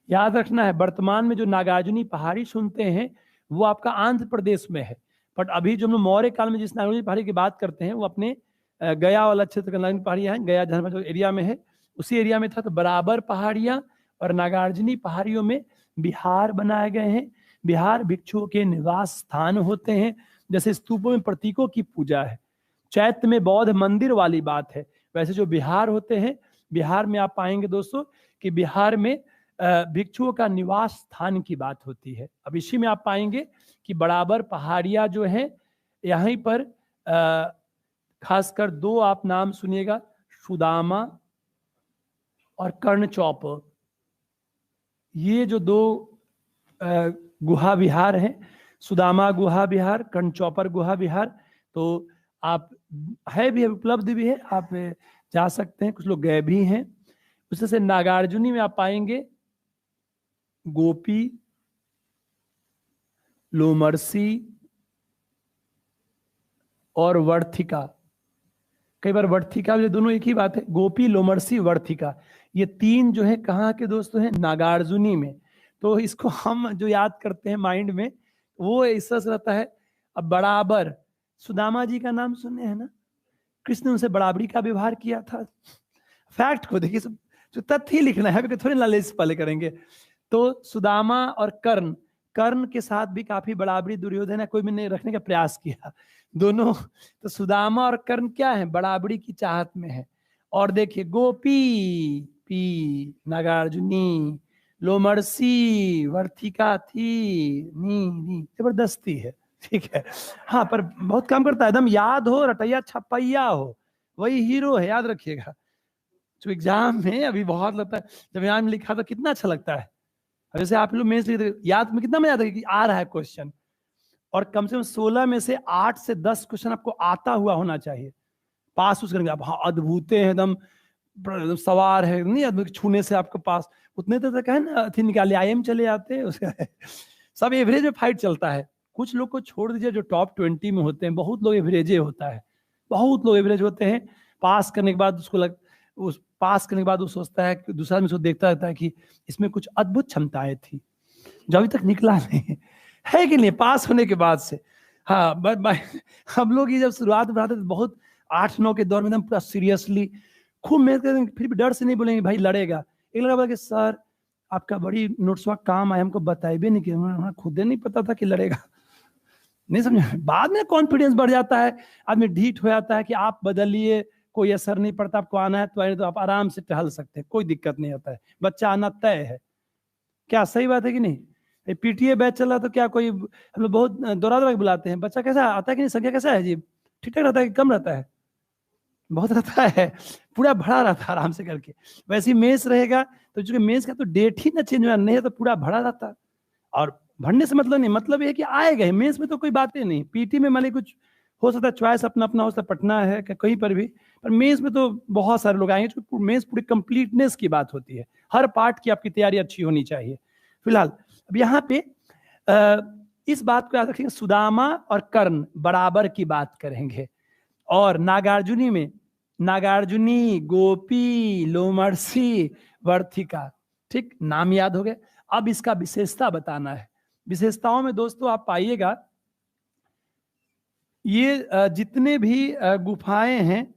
याद रखना है, वर्तमान में जो नागार्जुनी पहाड़ी सुनते हैं वो आपका आंध्र प्रदेश में है, बट अभी जो हम मौर्य काल में जिस नागार्जुनी पहाड़ी की बात करते हैं वो अपने गया वाला क्षेत्र का नागार्जुनी पहाड़ियां हैं, गया जो एरिया में है उसी एरिया में था। तो बराबर पहाड़ियां और नागार्जुनी पहाड़ियों में विहार बनाए गए हैं। विहार भिक्षुओं के निवास स्थान होते हैं, जैसे स्तूपों में प्रतीकों की पूजा है। चैत्य में बौद्ध मंदिर वाली बात है। वैसे जो विहार होते हैं, बिहार में आप पाएंगे दोस्तों कि बिहार में भिक्षुओं का निवास स्थान की बात होती है। अब इसी में आप पाएंगे कि बराबर पहाड़ियां जो हैं, यहीं पर खासकर दो आप नाम सुनिएगा, सुदामा और कर्णचौप। ये जो दो गुहा विहार हैं, सुदामा गुहा विहार, कर्णचौपर गुहा विहार, तो आप है भी, उपलब्ध भी है, आप जा सकते हैं, कुछ लोग गए भी हैं। उससे से नागार्जुनी में आप पाएंगे गोपी, लोमर्सी और वर्थिका। कई बार वर्थिका, ये दोनों एक ही बात है। गोपी, लोमर्सी, वर्थिका, ये तीन जो है कहाँ के दोस्तों हैं? नागार्जुनी में। तो इसको हम जो याद करते हैं माइंड में, वो ऐसा रहता है। अब बराबर, सुदामा जी का नाम सुने हैं ना, कृष्ण ने उनसे बराबरी का व्यवहार किया था। फैक्ट को देखिए, सब जो तथ्य ही लिखना है, थोड़ी नॉलेज पहले करेंगे। तो सुदामा और कर्ण, कर्ण के साथ भी काफी बराबरी दुर्योधन ने कोई भी नहीं रखने का प्रयास किया, दोनों। तो सुदामा और कर्ण क्या है? बराबरी की चाहत में है। और देखिए गोपी, पी, नागार्जुनी, लोमर्सी, वर्थिका थी, नी, जबरदस्ती है, ठीक है। हाँ, पर बहुत काम करता है, एकदम याद हो, रटैया छपैया हो, वही हीरो है, याद रखिएगा। जो एग्जाम में अभी बहुत लगता है, जब यहाँ में लिखा तो कितना अच्छा लगता है। जैसे आप लोग मेंस लिखते, याद में कितना मजा आता है कि आ रहा है क्वेश्चन, और कम से कम 16 में से 8 से 10 क्वेश्चन आपको आता हुआ होना चाहिए, पास उस करेंगे आप। हाँ, अद्भुत है एकदम, सवार है नहीं, अद्भुत छूने से आपको पास, उतने तक है ना, थी निकाले IM चले जाते हैं उसका। सब एवरेज में फाइट चलता है। कुछ लोग को छोड़ दीजिए जो टॉप 20 में होते हैं, बहुत लोग एवरेज होता है, बहुत लोग एवरेज होते हैं। पास करने के बाद उसको उस पास करने के बाद वो सोचता है कि दूसरा आदमी उसको देखता रहता है कि इसमें कुछ अद्भुत क्षमताएं थी जो अभी तक निकला नहीं है कि नहीं, पास होने के बाद से। हाँ, हम लोग ये जब शुरुआत में पढ़ाते थे, बहुत 8-9 के दौर में एकदम पूरा सीरियसली खूब मेहनत करेंगे, फिर भी डर से नहीं बोलेंगे भाई लड़ेगा। एक लड़का बोला कि सर आपका बड़ी नोट्सवा काम आया, हमको बताए भी नहीं कि हमें खुद नहीं पता था कि लड़ेगा। नहीं समझे? बाद में कॉन्फिडेंस बढ़ जाता है, आदमी ढीठ हो जाता है कि आप बदलिए, कोई असर नहीं पड़ता, आपको आना है तो आप आराम से टहल सकते हैं, कोई दिक्कत नहीं होता है, बच्चा आना तय है। क्या सही बात है कि नहीं? PTA बैच चल रहा तो क्या कोई, हम लोग बहुत दौरा बुलाते हैं, बच्चा कैसा आता है कि नहीं, संख्या कैसा है जी, ठीक ठाक रहता है कि कम रहता है? बहुत रहता है, पूरा भरा रहता है आराम से करके। वैसे ही मेस रहेगा, तो चूंकि मेस का तो डेट ही ना चेंज हुआ नहीं है, तो पूरा भरा रहता है। और भरने से मतलब नहीं, मतलब ये कि आएगा, मेंस में तो कोई बातें नहीं। PT में मान ली कुछ हो सकता है, चॉइस अपना अपना हो सकता है, पटना है कहीं पर भी, पर मेंस में तो बहुत सारे लोग आएंगे। तो मेंस पूरी कंप्लीटनेस की बात होती है, हर पार्ट की आपकी तैयारी अच्छी होनी चाहिए। फिलहाल अब यहाँ पे इस बात को याद रखेंगे, सुदामा और कर्ण बराबर की बात करेंगे। और नागार्जुनी में नागार्जुनी, गोपी, लोमर्सी, वर्थिका, ठीक, नाम याद हो गए। अब इसका विशेषता बताना है। विशेषताओं में दोस्तों आप पाइएगा, ये जितने भी गुफाएं हैं,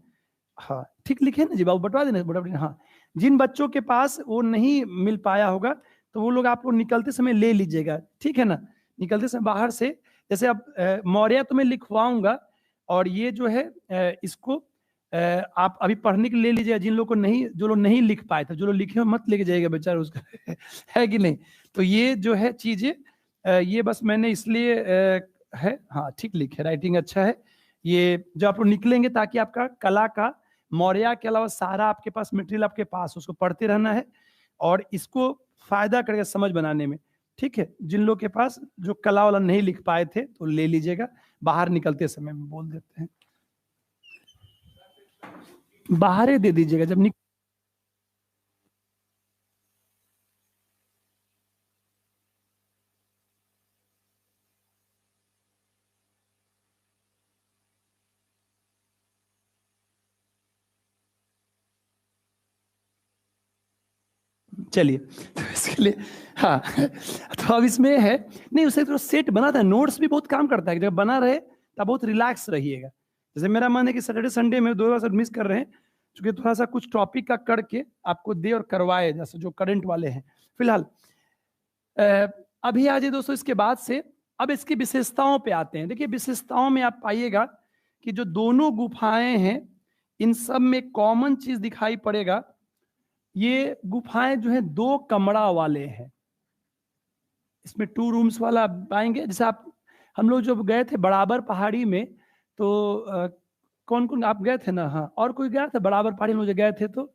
हाँ ठीक लिखे ना जी बाबू, बटवा देना। हाँ, जिन बच्चों के पास वो नहीं मिल पाया होगा तो वो लोग आपको निकलते समय ले लीजिएगा, ठीक है ना। निकलते समय बाहर से, जैसे अब मौर्य तो मैं लिखवाऊंगा, और ये जो है इसको आप अभी पढ़ने के लिए ले लीजिएगा। जिन लोग को नहीं, जो लोग नहीं लिख पाए थे, जो लोग लिखे हो मत लेके जाइएगा बेचारा उसका है कि नहीं। तो ये जो है चीजें, ये बस मैंने इसलिए है, हाँ ठीक लिखे, राइटिंग अच्छा है। ये जो आप लोग निकलेंगे, ताकि आपका कला का, मौर्य के अलावा सारा आपके पास मटेरियल आपके पास, उसको पढ़ते रहना है, और इसको फायदा करेगा समझ बनाने में, ठीक है। जिन लोग के पास जो कला वाला नहीं लिख पाए थे तो ले लीजिएगा, बाहर निकलते समय में बोल देते हैं, बाहर ही दे दीजिएगा जब चलिए। तो इसके लिए हाँ, तो अब इसमें है नहीं, उसे तो सेट बना था, नोट्स भी बहुत काम करता है, जब बना रहे तब बहुत रिलैक्स रहिएगा। जैसे मेरा मन है कि सैटरडे संडे में 2 बार मिस कर रहे हैं, क्योंकि थोड़ा सा कुछ टॉपिक का करके आपको दे और करवाए, जैसे जो करंट वाले हैं। फिलहाल अभी आ जाए दोस्तों इसके बाद से। अब इसकी विशेषताओं पे आते हैं। देखिए विशेषताओं में आप पाइएगा कि जो दोनों गुफाएं हैं इन सब में कॉमन चीज दिखाई पड़ेगा, ये गुफाएं जो है 2 कमरा वाले हैं। इसमें 2 रूम्स वाला आप पाएंगे। जैसे आप हम लोग जब गए थे बराबर पहाड़ी में, तो कौन कौन आप गए थे ना? हाँ, और कोई गया था बराबर पहाड़ी में? गए थे तो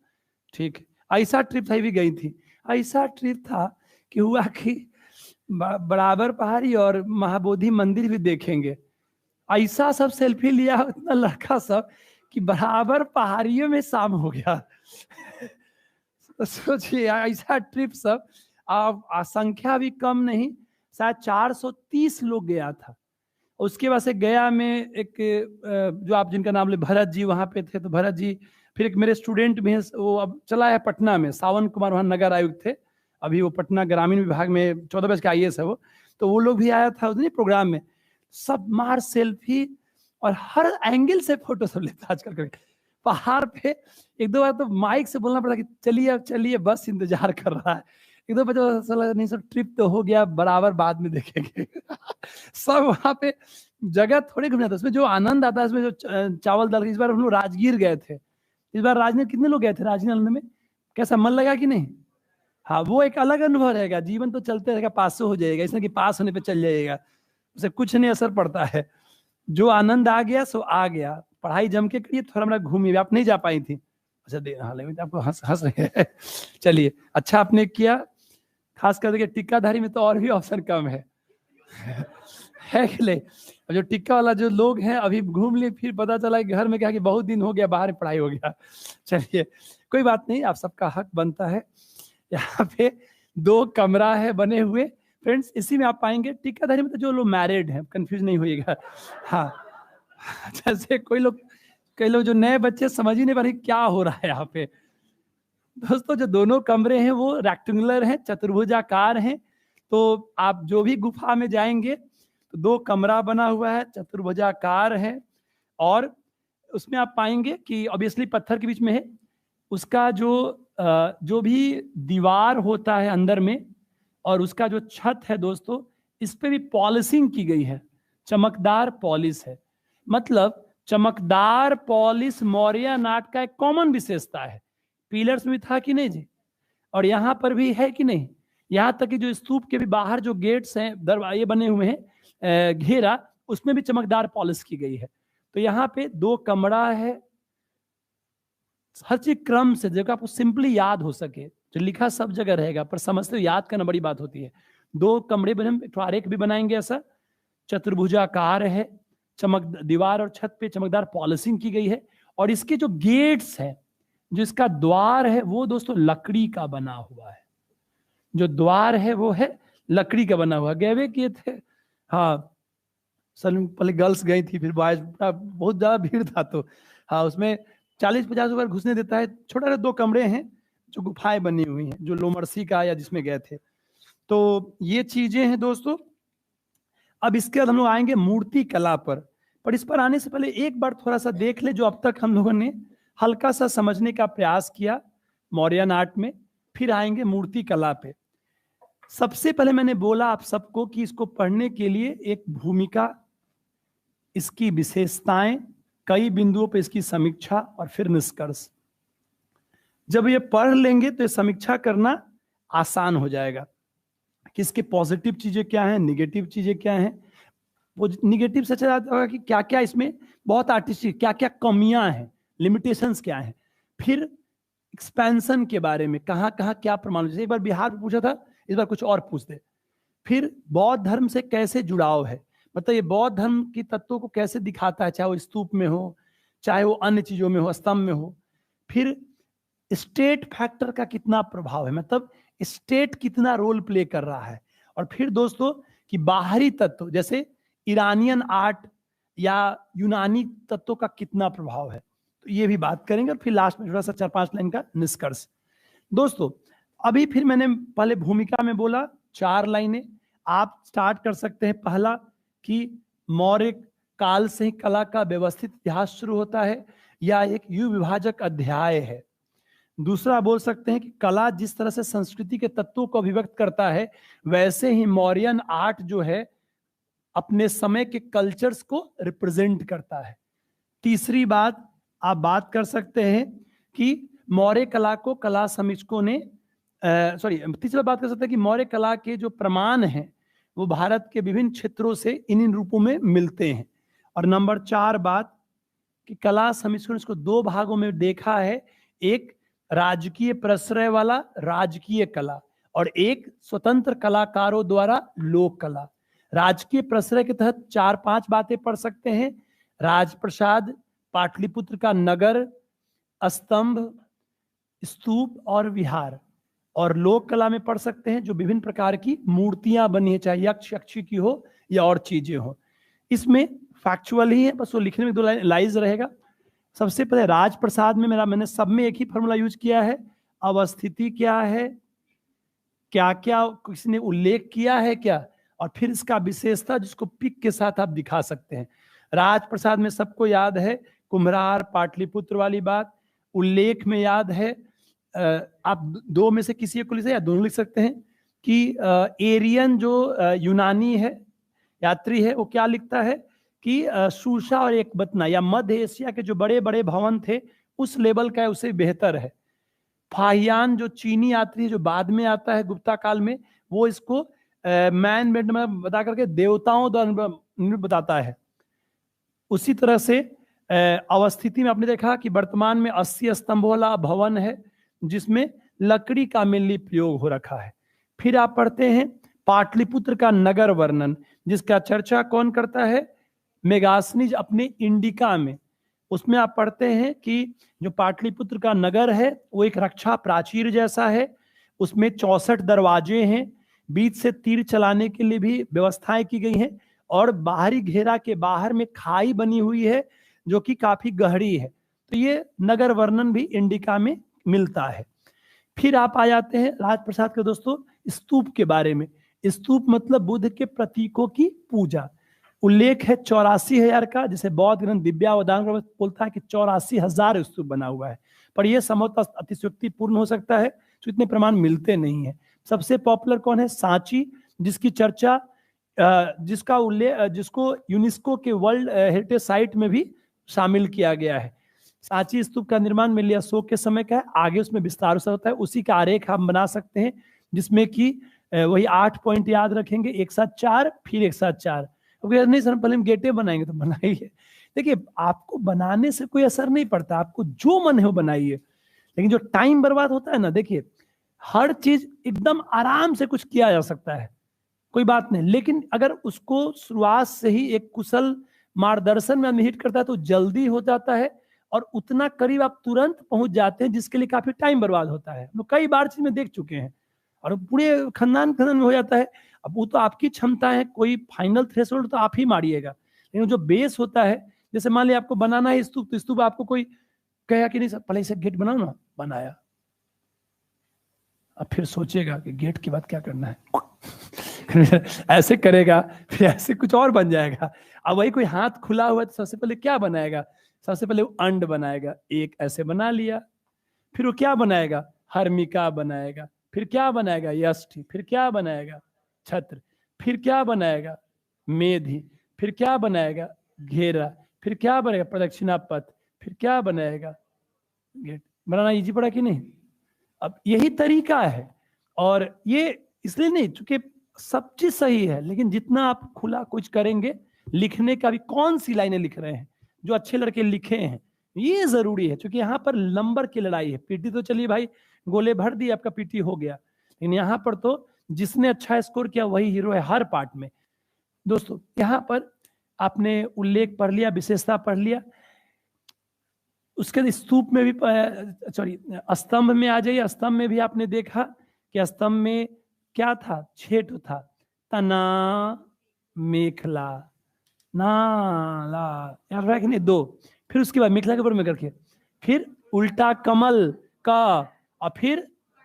ठीक है। ऐसा ट्रिप था, भी गई थी। ऐसा ट्रिप था कि हुआ कि बराबर पहाड़ी और महाबोधि मंदिर भी देखेंगे। ऐसा सब सेल्फी लिया इतना लड़का सब कि बराबर पहाड़ियों में शाम हो गया। सोचिए ऐसा ट्रिप सब। संख्या भी कम नहीं, शायद 430 लोग गया था। उसके बाद से गया में एक जो आप जिनका नाम ले भरत जी वहां पे थे, तो भरत जी, फिर एक मेरे स्टूडेंट भी हैं, वो अब चला है पटना में, सावन कुमार वहां नगर आयुक्त थे, अभी वो पटना ग्रामीण विभाग में 14 वर्ष का IAS है वो। तो वो लोग भी आया था उस प्रोग्राम में। सब मार सेल्फी और हर एंगल से फोटो सब लेता आजकल करके पहाड़ पे। एक दो बार तो माइक से बोलना पड़ा कि चलिए अब चलिए, बस इंतजार कर रहा है। एक दो बजे नहीं सर ट्रिप तो हो गया, बराबर बाद में देखेंगे। सब वहां पे जगह थोड़ी घूमना था, उसमें जो आनंद आता है, इसमें जो चावल दाल। इस बार हम लोग राजगीर गए थे। इस बार राजगीर कितने लोग गए थे? राजगीर आनंद में कैसा मन लगा कि नहीं? हाँ, वो एक अलग अनुभव रहेगा। जीवन तो चलते रहेगा, पास हो जाएगा, इसलिए कि पास होने पे चल जाएगा, उसे कुछ नहीं असर पड़ता है। जो आनंद आ गया सो आ गया। पढ़ाई जम के करिए, थोड़ा मोड़ा घूमिए। आप नहीं जा पाई थी? अच्छा हाँ, लेकिन आपको हंस हंस रहे हैं। चलिए अच्छा आपने किया। खास करके टिक्काधारी में तो और भी ऑप्शन कम है। है कि नहीं? जो टिक्का वाला जो लोग हैं अभी घूम लिए, फिर पता चला कि घर में क्या कि बहुत दिन हो गया, बाहर पढ़ाई हो गया। चलिए कोई बात नहीं, आप सबका हक बनता है। यहाँ पे 2 कमरा है बने हुए फ्रेंड्स। इसी में आप पाएंगे टिक्काधारी में तो जो लोग मैरिड हैं, कंफ्यूज नहीं होइएगा। हाँ, जैसे कई लोग जो नए बच्चे समझ ही नहीं पा रहे क्या हो रहा है यहाँ पे। दोस्तों जो दोनों कमरे हैं वो रेक्टेंगुलर हैं, चतुर्भुजाकार हैं। तो आप जो भी गुफा में जाएंगे तो 2 कमरा बना हुआ है, चतुर्भुजाकार है। और उसमें आप पाएंगे कि ऑब्वियसली पत्थर के बीच में है। उसका जो भी दीवार होता है अंदर में, और उसका जो छत है दोस्तों, इस पे भी पॉलिशिंग की गई है, चमकदार पॉलिश है। मतलब चमकदार पॉलिश मौर्य नाट का एक कॉमन विशेषता है। पिलर्स में था कि नहीं जी? और यहाँ पर भी है कि नहीं? यहाँ तक कि जो स्तूप के भी बाहर जो गेट्स हैं, दरवाजे बने हुए हैं, घेरा, उसमें भी चमकदार पॉलिश की गई है। तो यहाँ पे 2 कमरा है। हर चीज क्रम से, जगह आपको सिंपली याद हो सके। जो लिखा सब जगह रहेगा, पर समझते हुए याद करना बड़ी बात होती है। 2 कमरे बने, आरेख भी बनाएंगे ऐसा। चतुर्भुजाकार है, चमक दीवार और छत पे चमकदार पॉलिशिंग की गई है। और इसके जो गेट्स है, जो इसका द्वार है, वो दोस्तों लकड़ी का बना हुआ है। जो द्वार है वो है लकड़ी का बना हुआ। गए किए थे? हाँ, सर पहले गर्ल्स गई थी, फिर बॉयज, बहुत ज्यादा भीड़ था। तो हाँ, उसमें 40-50 रुपये घुसने देता है। छोटे 2 कमरे हैं जो गुफाएं बनी हुई हैं, जो लोमर्सी का या जिसमें गए थे। तो ये चीजें हैं दोस्तों। अब इसके बाद हम लोग आएंगे मूर्ति कला पर इस पर आने से पहले एक बार थोड़ा सा देख ले जो अब तक हम लोगों ने हल्का सा समझने का प्रयास किया मौर्यन आर्ट में। फिर आएंगे मूर्ति कला पे। सबसे पहले मैंने बोला आप सबको कि इसको पढ़ने के लिए एक भूमिका, इसकी विशेषताएं, कई बिंदुओं पर इसकी समीक्षा और फिर निष्कर्ष। जब ये पढ़ लेंगे तो ये समीक्षा करना आसान हो जाएगा कि इसके पॉजिटिव चीजें क्या हैं, निगेटिव चीजें क्या हैं। वो निगेटिव से चला जाता होगा कि क्या क्या इसमें बहुत आर्टिस्टिक, क्या क्या कमियां हैं, लिमिटेशंस क्या हैं। फिर एक्सपेंशन के बारे में, कहाँ कहाँ क्या प्रमाण। जैसे एक बार बिहार में पूछा था, इस बार कुछ और पूछ दे। फिर बौद्ध धर्म से कैसे जुड़ाव है, मतलब ये बौद्ध धर्म की तत्वों को कैसे दिखाता है, चाहे वो स्तूप में हो, चाहे वो अन्य चीजों में हो, स्तंभ में हो। फिर स्टेट फैक्टर का कितना प्रभाव है, मतलब स्टेट कितना रोल प्ले कर रहा है। और फिर दोस्तों कि बाहरी तत्व जैसे ईरानियन आर्ट या यूनानी तत्वों का कितना प्रभाव है, तो ये भी बात करेंगे। और फिर लास्ट में थोड़ा सा 4-5 लाइन का निष्कर्ष। दोस्तों अभी फिर मैंने पहले भूमिका में बोला 4 लाइनें। आप स्टार्ट कर सकते हैं। पहला कि मौर्य काल से ही कला का व्यवस्थित इतिहास शुरू होता है, या एक युग विभाजक अध्याय है। दूसरा बोल सकते हैं कि कला जिस तरह से संस्कृति के तत्वों को अभिव्यक्त करता है, वैसे ही मौर्यन आर्ट जो है अपने समय के कल्चर्स को रिप्रेजेंट करता है। तीसरी बात आप बात कर सकते हैं कि मौर्य कला को कला समीक्षकों ने तीसरा बात कर सकते हैं कि मौर्य कला के जो प्रमाण हैं वो भारत के विभिन्न क्षेत्रों से इन रूपों में मिलते हैं। और नंबर 4 बात कि कला समीक्षकों ने इसको 2 भागों में देखा है, एक राजकीय प्रश्रय वाला राजकीय कला और एक स्वतंत्र कलाकारों द्वारा लोक कला। राजकीय प्रश्रय के तहत 4-5 बातें पढ़ सकते हैं, राजप्रसाद, पाटलिपुत्र का नगर, स्तंभ, स्तूप और विहार। और लोक कला में पढ़ सकते हैं जो विभिन्न प्रकार की मूर्तियां बनी है, चाहे यक्ष यक्षी की हो या और चीजें हो। इसमें फैक्चुअल ही है, बस वो लिखने में 2 लाइज रहेगा। सबसे पहले राजप्रसाद में मैंने सब में एक ही फॉर्मूला यूज किया है, अवस्थिति क्या है, क्या क्या किसी ने उल्लेख किया है क्या, और फिर इसका विशेषता जिसको पिक के साथ आप दिखा सकते हैं। राजप्रसाद में सबको याद है कुम्हरार पाटलिपुत्र वाली बात, उल्लेख में याद है आप 2 में से किसी को लिख सकते हैं या दोनों लिख सकते हैं कि एरियन जो यूनानी है यात्री है वो क्या लिखता है कि शूशा और एकबतना या मध्य एशिया के जो बड़े बड़े भवन थे उस लेवल का है, उसे बेहतर है। फाहियान जो चीनी यात्री है जो बाद में आता है गुप्ता काल में, वो इसको मैन मेड में बता करके देवताओं द्वारा बताता है। उसी तरह से अवस्थिति में आपने देखा कि वर्तमान में 80 स्तंभों वाला भवन है जिसमें लकड़ी का मेनली प्रयोग हो रखा है। फिर आप पढ़ते हैं पाटलिपुत्र का नगर वर्णन, जिसका चर्चा कौन करता है, मेगासनीज अपने इंडिका में। उसमें आप पढ़ते हैं कि जो पाटलिपुत्र का नगर है वो एक रक्षा प्राचीर जैसा है, उसमें 64 दरवाजे हैं, बीच से तीर चलाने के लिए भी व्यवस्थाएं की गई हैं और बाहरी घेरा के बाहर में खाई बनी हुई है जो कि काफी गहरी है। तो ये नगर वर्णन भी इंडिका में मिलता है। फिर आप आ जाते हैं राजप्रसाद के दोस्तों स्तूप के बारे में। स्तूप मतलब बुद्ध के प्रतीकों की पूजा। उल्लेख है 84,000 का, जिसे बौद्ध ग्रंथ दिव्यावदान बोलता है कि 84,000 स्तूप बना हुआ है, पर यह संभवतः अतिशयोक्तिपूर्ण हो सकता है, तो इतने प्रमाण मिलते नहीं है। सबसे पॉपुलर कौन है, सांची, जिसकी चर्चा जिसका उल्लेख जिसको यूनेस्को के वर्ल्ड हेरिटेज साइट में भी शामिल किया गया है। सांची स्तूप का निर्माण मेनली अशोक के समय का है, आगे उसमें विस्तार से होता है। उसी का आरेख हम बना सकते हैं जिसमें कि वही 8 पॉइंट याद रखेंगे, एक साथ 4, फिर एक साथ 4। नहीं सर पहले हम गेटे बनाएंगे, तो बनाइए। देखिए आपको बनाने से कोई असर नहीं पड़ता, आपको जो मन है वो बनाइए, लेकिन जो टाइम बर्बाद होता है ना, देखिए हर चीज एकदम आराम से कुछ किया जा सकता है, कोई बात नहीं, लेकिन अगर उसको शुरुआत से ही एक कुशल मार्गदर्शन में हिट करता है तो जल्दी हो जाता है और उतना करीब आप तुरंत पहुंच जाते हैं, जिसके लिए काफी टाइम बर्बाद होता है। हम कई बार चीज में देख चुके हैं और पूरे खानदान में हो जाता है। अब वो तो आपकी क्षमता है, कोई फाइनल थ्रेशोल्ड तो आप ही मारिएगा, लेकिन जो बेस होता है, जैसे मान लिया आपको बनाना है स्तूप, तो स्तूप आपको कोई कहेगा कि नहीं सर पहले इसे गेट बनाओ ना, बनाया, अब फिर सोचेगा कि गेट के बाद क्या करना है ऐसे करेगा, फिर ऐसे कुछ और बन जाएगा। अब वही कोई हाथ खुला हुआ है तो सबसे पहले क्या बनाएगा, सबसे पहले वो अंड बनाएगा, एक ऐसे बना लिया, फिर वो क्या बनाएगा, हर्मिका बनाएगा, फिर क्या बनाएगा, यष्टि, फिर क्या बनाएगा, छत्र, फिर क्या बनाएगा, मेधि, फिर क्या बनाएगा, घेरा, फिर क्या बनेगा, प्रदक्षिणा पथ, फिर क्या बनाएगा, गेट। बनाना इजी पड़ा कि नहीं? अब यही तरीका है, और ये इसलिए नहीं चूंकि सब चीज सही है, लेकिन जितना आप खुला कुछ करेंगे, लिखने का भी कौन सी लाइनें लिख रहे हैं, जो अच्छे लड़के लिखे हैं, ये जरूरी है, क्योंकि यहाँ पर नंबर की लड़ाई है। पीटी तो चलिए भाई गोले भर दिए, आपका पीटी हो गया, लेकिन यहाँ पर तो जिसने अच्छा स्कोर किया वही हीरो है हर पार्ट में। दोस्तों यहाँ पर आपने उल्लेख पढ़ लिया, विशेषता पढ़ लिया, उसके स्तूप में भी, सॉरी स्तंभ में आ जाइए। स्तंभ में भी आपने देखा कि स्तंभ में क्या था, छेट था, तना मेखला नाला, याद रहा कि नहीं, 2, फिर उसके बाद मेखला के ऊपर में करके, फिर उल्टा कमल का, और फिर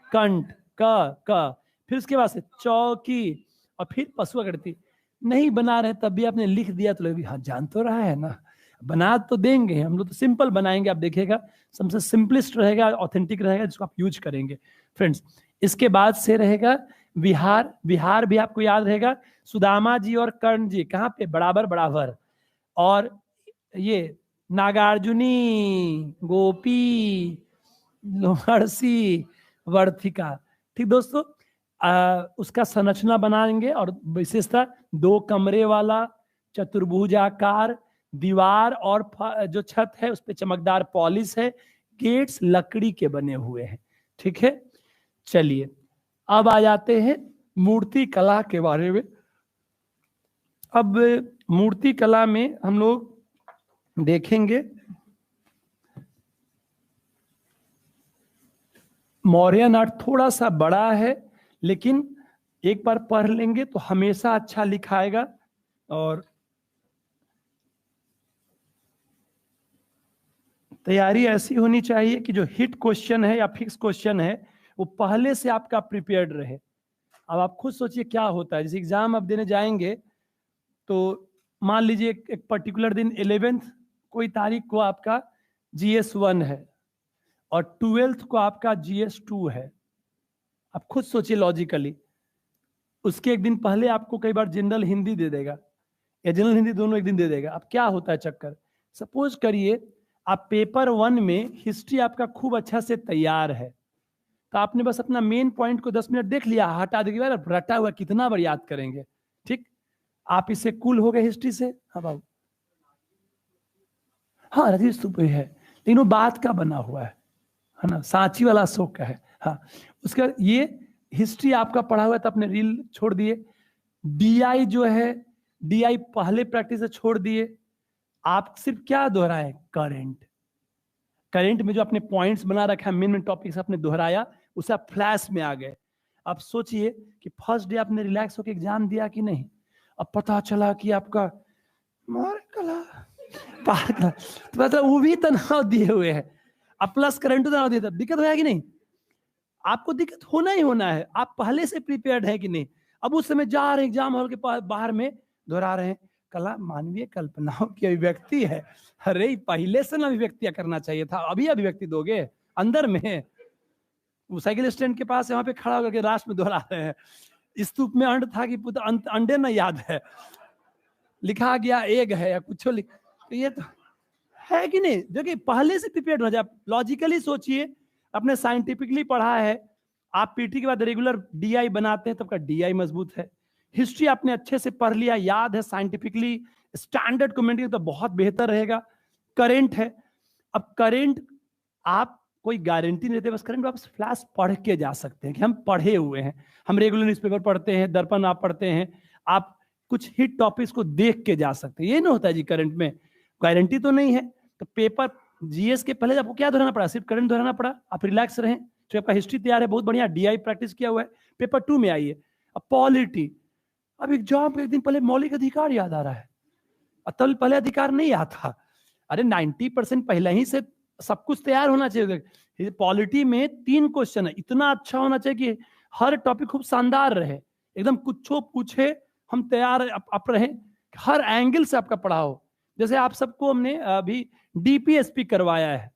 कंठ का, फिर उसके बाद से चौकी, और फिर पशु आकृति। नहीं बना रहे तब भी आपने लिख दिया तो लगे हाँ जान तो रहा है ना, बना तो देंगे हम लोग, तो सिंपल बनाएंगे, आप देखिएगा सबसे सिंपलेस्ट रहेगा, ऑथेंटिक रहेगा, जिसको आप यूज करेंगे फ्रेंड्स। इसके बाद से रहेगा विहार। विहार भी आपको याद रहेगा, सुदामा जी और कर्ण जी कहाँ पे, बराबर बराबर। और ये नागार्जुनी, गोपी, लोहर्षि, वर्थिका। ठीक दोस्तों, उसका संरचना बनाएंगे और विशेषता 2 कमरे वाला चतुर्भुजाकार, दीवार और जो छत है उस पर चमकदार पॉलिश है, गेट्स लकड़ी के बने हुए हैं। ठीक है, चलिए अब आ जाते हैं मूर्ति कला के बारे में। अब मूर्ति कला में हम लोग देखेंगे मौर्यन आर्ट थोड़ा सा बड़ा है, लेकिन एक बार पढ़ लेंगे तो हमेशा अच्छा लिखाएगा। और तैयारी ऐसी होनी चाहिए कि जो हिट क्वेश्चन है या फिक्स क्वेश्चन है वो पहले से आपका प्रिपेयर्ड रहे। अब आप खुद सोचिए क्या होता है, जैसे एग्जाम आप देने जाएंगे तो मान लीजिए एक पर्टिकुलर दिन 11th कोई तारीख को आपका GS1 है और 12th को आपका GS2 है। आप खुद सोचिए लॉजिकली, उसके एक दिन पहले आपको कई बार जनरल हिंदी दे देगा या जनरल हिंदी, दोनों एक दिन दे देगा। अब क्या होता है चक्कर, सपोज करिए आप पेपर 1 में हिस्ट्री आपका खूब अच्छा से तैयार है, तो आपने बस अपना मेन पॉइंट को 10 मिनट देख लिया, हटा देगा, रटा हुआ कितना बार याद करेंगे। ठीक, आप इससे कूल हो गए हिस्ट्री से। हाँ बाबू, हाँ राजीव स्तूप है, लेकिन वो बात का बना हुआ है ना, सांची वाला अशोक का है। हाँ, उसका ये हिस्ट्री आपका पढ़ा हुआ है तो आपने रील छोड़ दिए। DI जो है, DI पहले प्रैक्टिस से छोड़ दिए, आप सिर्फ क्या दोहराए, करंट। करंट में जो आपने पॉइंट्स बना रखा है, मेन टॉपिक्स आपने दोहराया, उसे आप फ्लैश में आ गए। अब सोचिए कि फर्स्ट डे आपने रिलैक्स होकर एग्जाम दिया कि नहीं, अब पता चला कि आपका मार कला पार कला, तो मतलब वो भी तनाव दिए हुए है, अब प्लस करंट तनाव दिया, दिक्कत होगा कि नहीं? आपको दिक्कत होना ही होना है, आप पहले से प्रिपेयर्ड है कि नहीं। अब उस समय जा रहे एग्जाम हॉल के बाहर में दोहरा रहे हैं, कला मानवीय कल्पनाओं की अभिव्यक्ति है। अरे पहले से ना अभिव्यक्तियां करना चाहिए था, अभी अभिव्यक्ति दोगे अंदर में। वो साइकिल स्टैंड के पास वहां पे खड़ा होकर राष्ट्र में दोहरा रहे हैं, स्तूप में अंड था कि अंडे ना याद है, लिखा गया एग है या कुछ लिख, तो ये तो है कि नहीं। देखिए पहले से प्रिपेयर्ड हो जाए, लॉजिकली सोचिए, आपने साइंटिफिकली पढ़ा है, आप पीटी के बाद रेगुलर DI बनाते हैं तब का DI मजबूत है। हिस्ट्री आपने अच्छे से पढ़ लिया, याद है, साइंटिफिकली स्टैंडर्ड कमेंट्री तो बहुत बेहतर रहेगा। करेंट है, अब करेंट आप कोई गारंटी नहीं देते, बस करंट आप फ्लैश पढ़ के जा सकते हैं कि हम पढ़े हुए हैं, हम रेगुलर न्यूज़पेपर पढ़ते हैं, दर्पण आप पढ़ते हैं, आप कुछ हिट टॉपिक्स को देख के जा सकते हैं। ये नहीं होता है जी करंट में, गारंटी तो नहीं है। तो पेपर GS के पहले आपको क्या दोहराना पड़ा, सिर्फ करंट दोहराना पड़ा, आप रिलैक्स रहें। तो आपका हिस्ट्री तैयार है, बहुत बढ़िया, DI प्रैक्टिस किया हुआ है, पेपर 2 में आइए। अब पॉलिटी, अब एग्जाम के एक दिन पहले मौलिक अधिकार याद आ रहा है, तब पहले अधिकार नहीं आता। अरे 90% पहले ही से सब कुछ तैयार होना चाहिए। पॉलिटी में 3 क्वेश्चन है, इतना अच्छा होना चाहिए कि हर टॉपिक खूब शानदार रहे, एकदम कुछ पूछे हम तैयार आप रहे, हर एंगल से आपका पढ़ा हो। जैसे आप सबको हमने अभी DPSP करवाया है,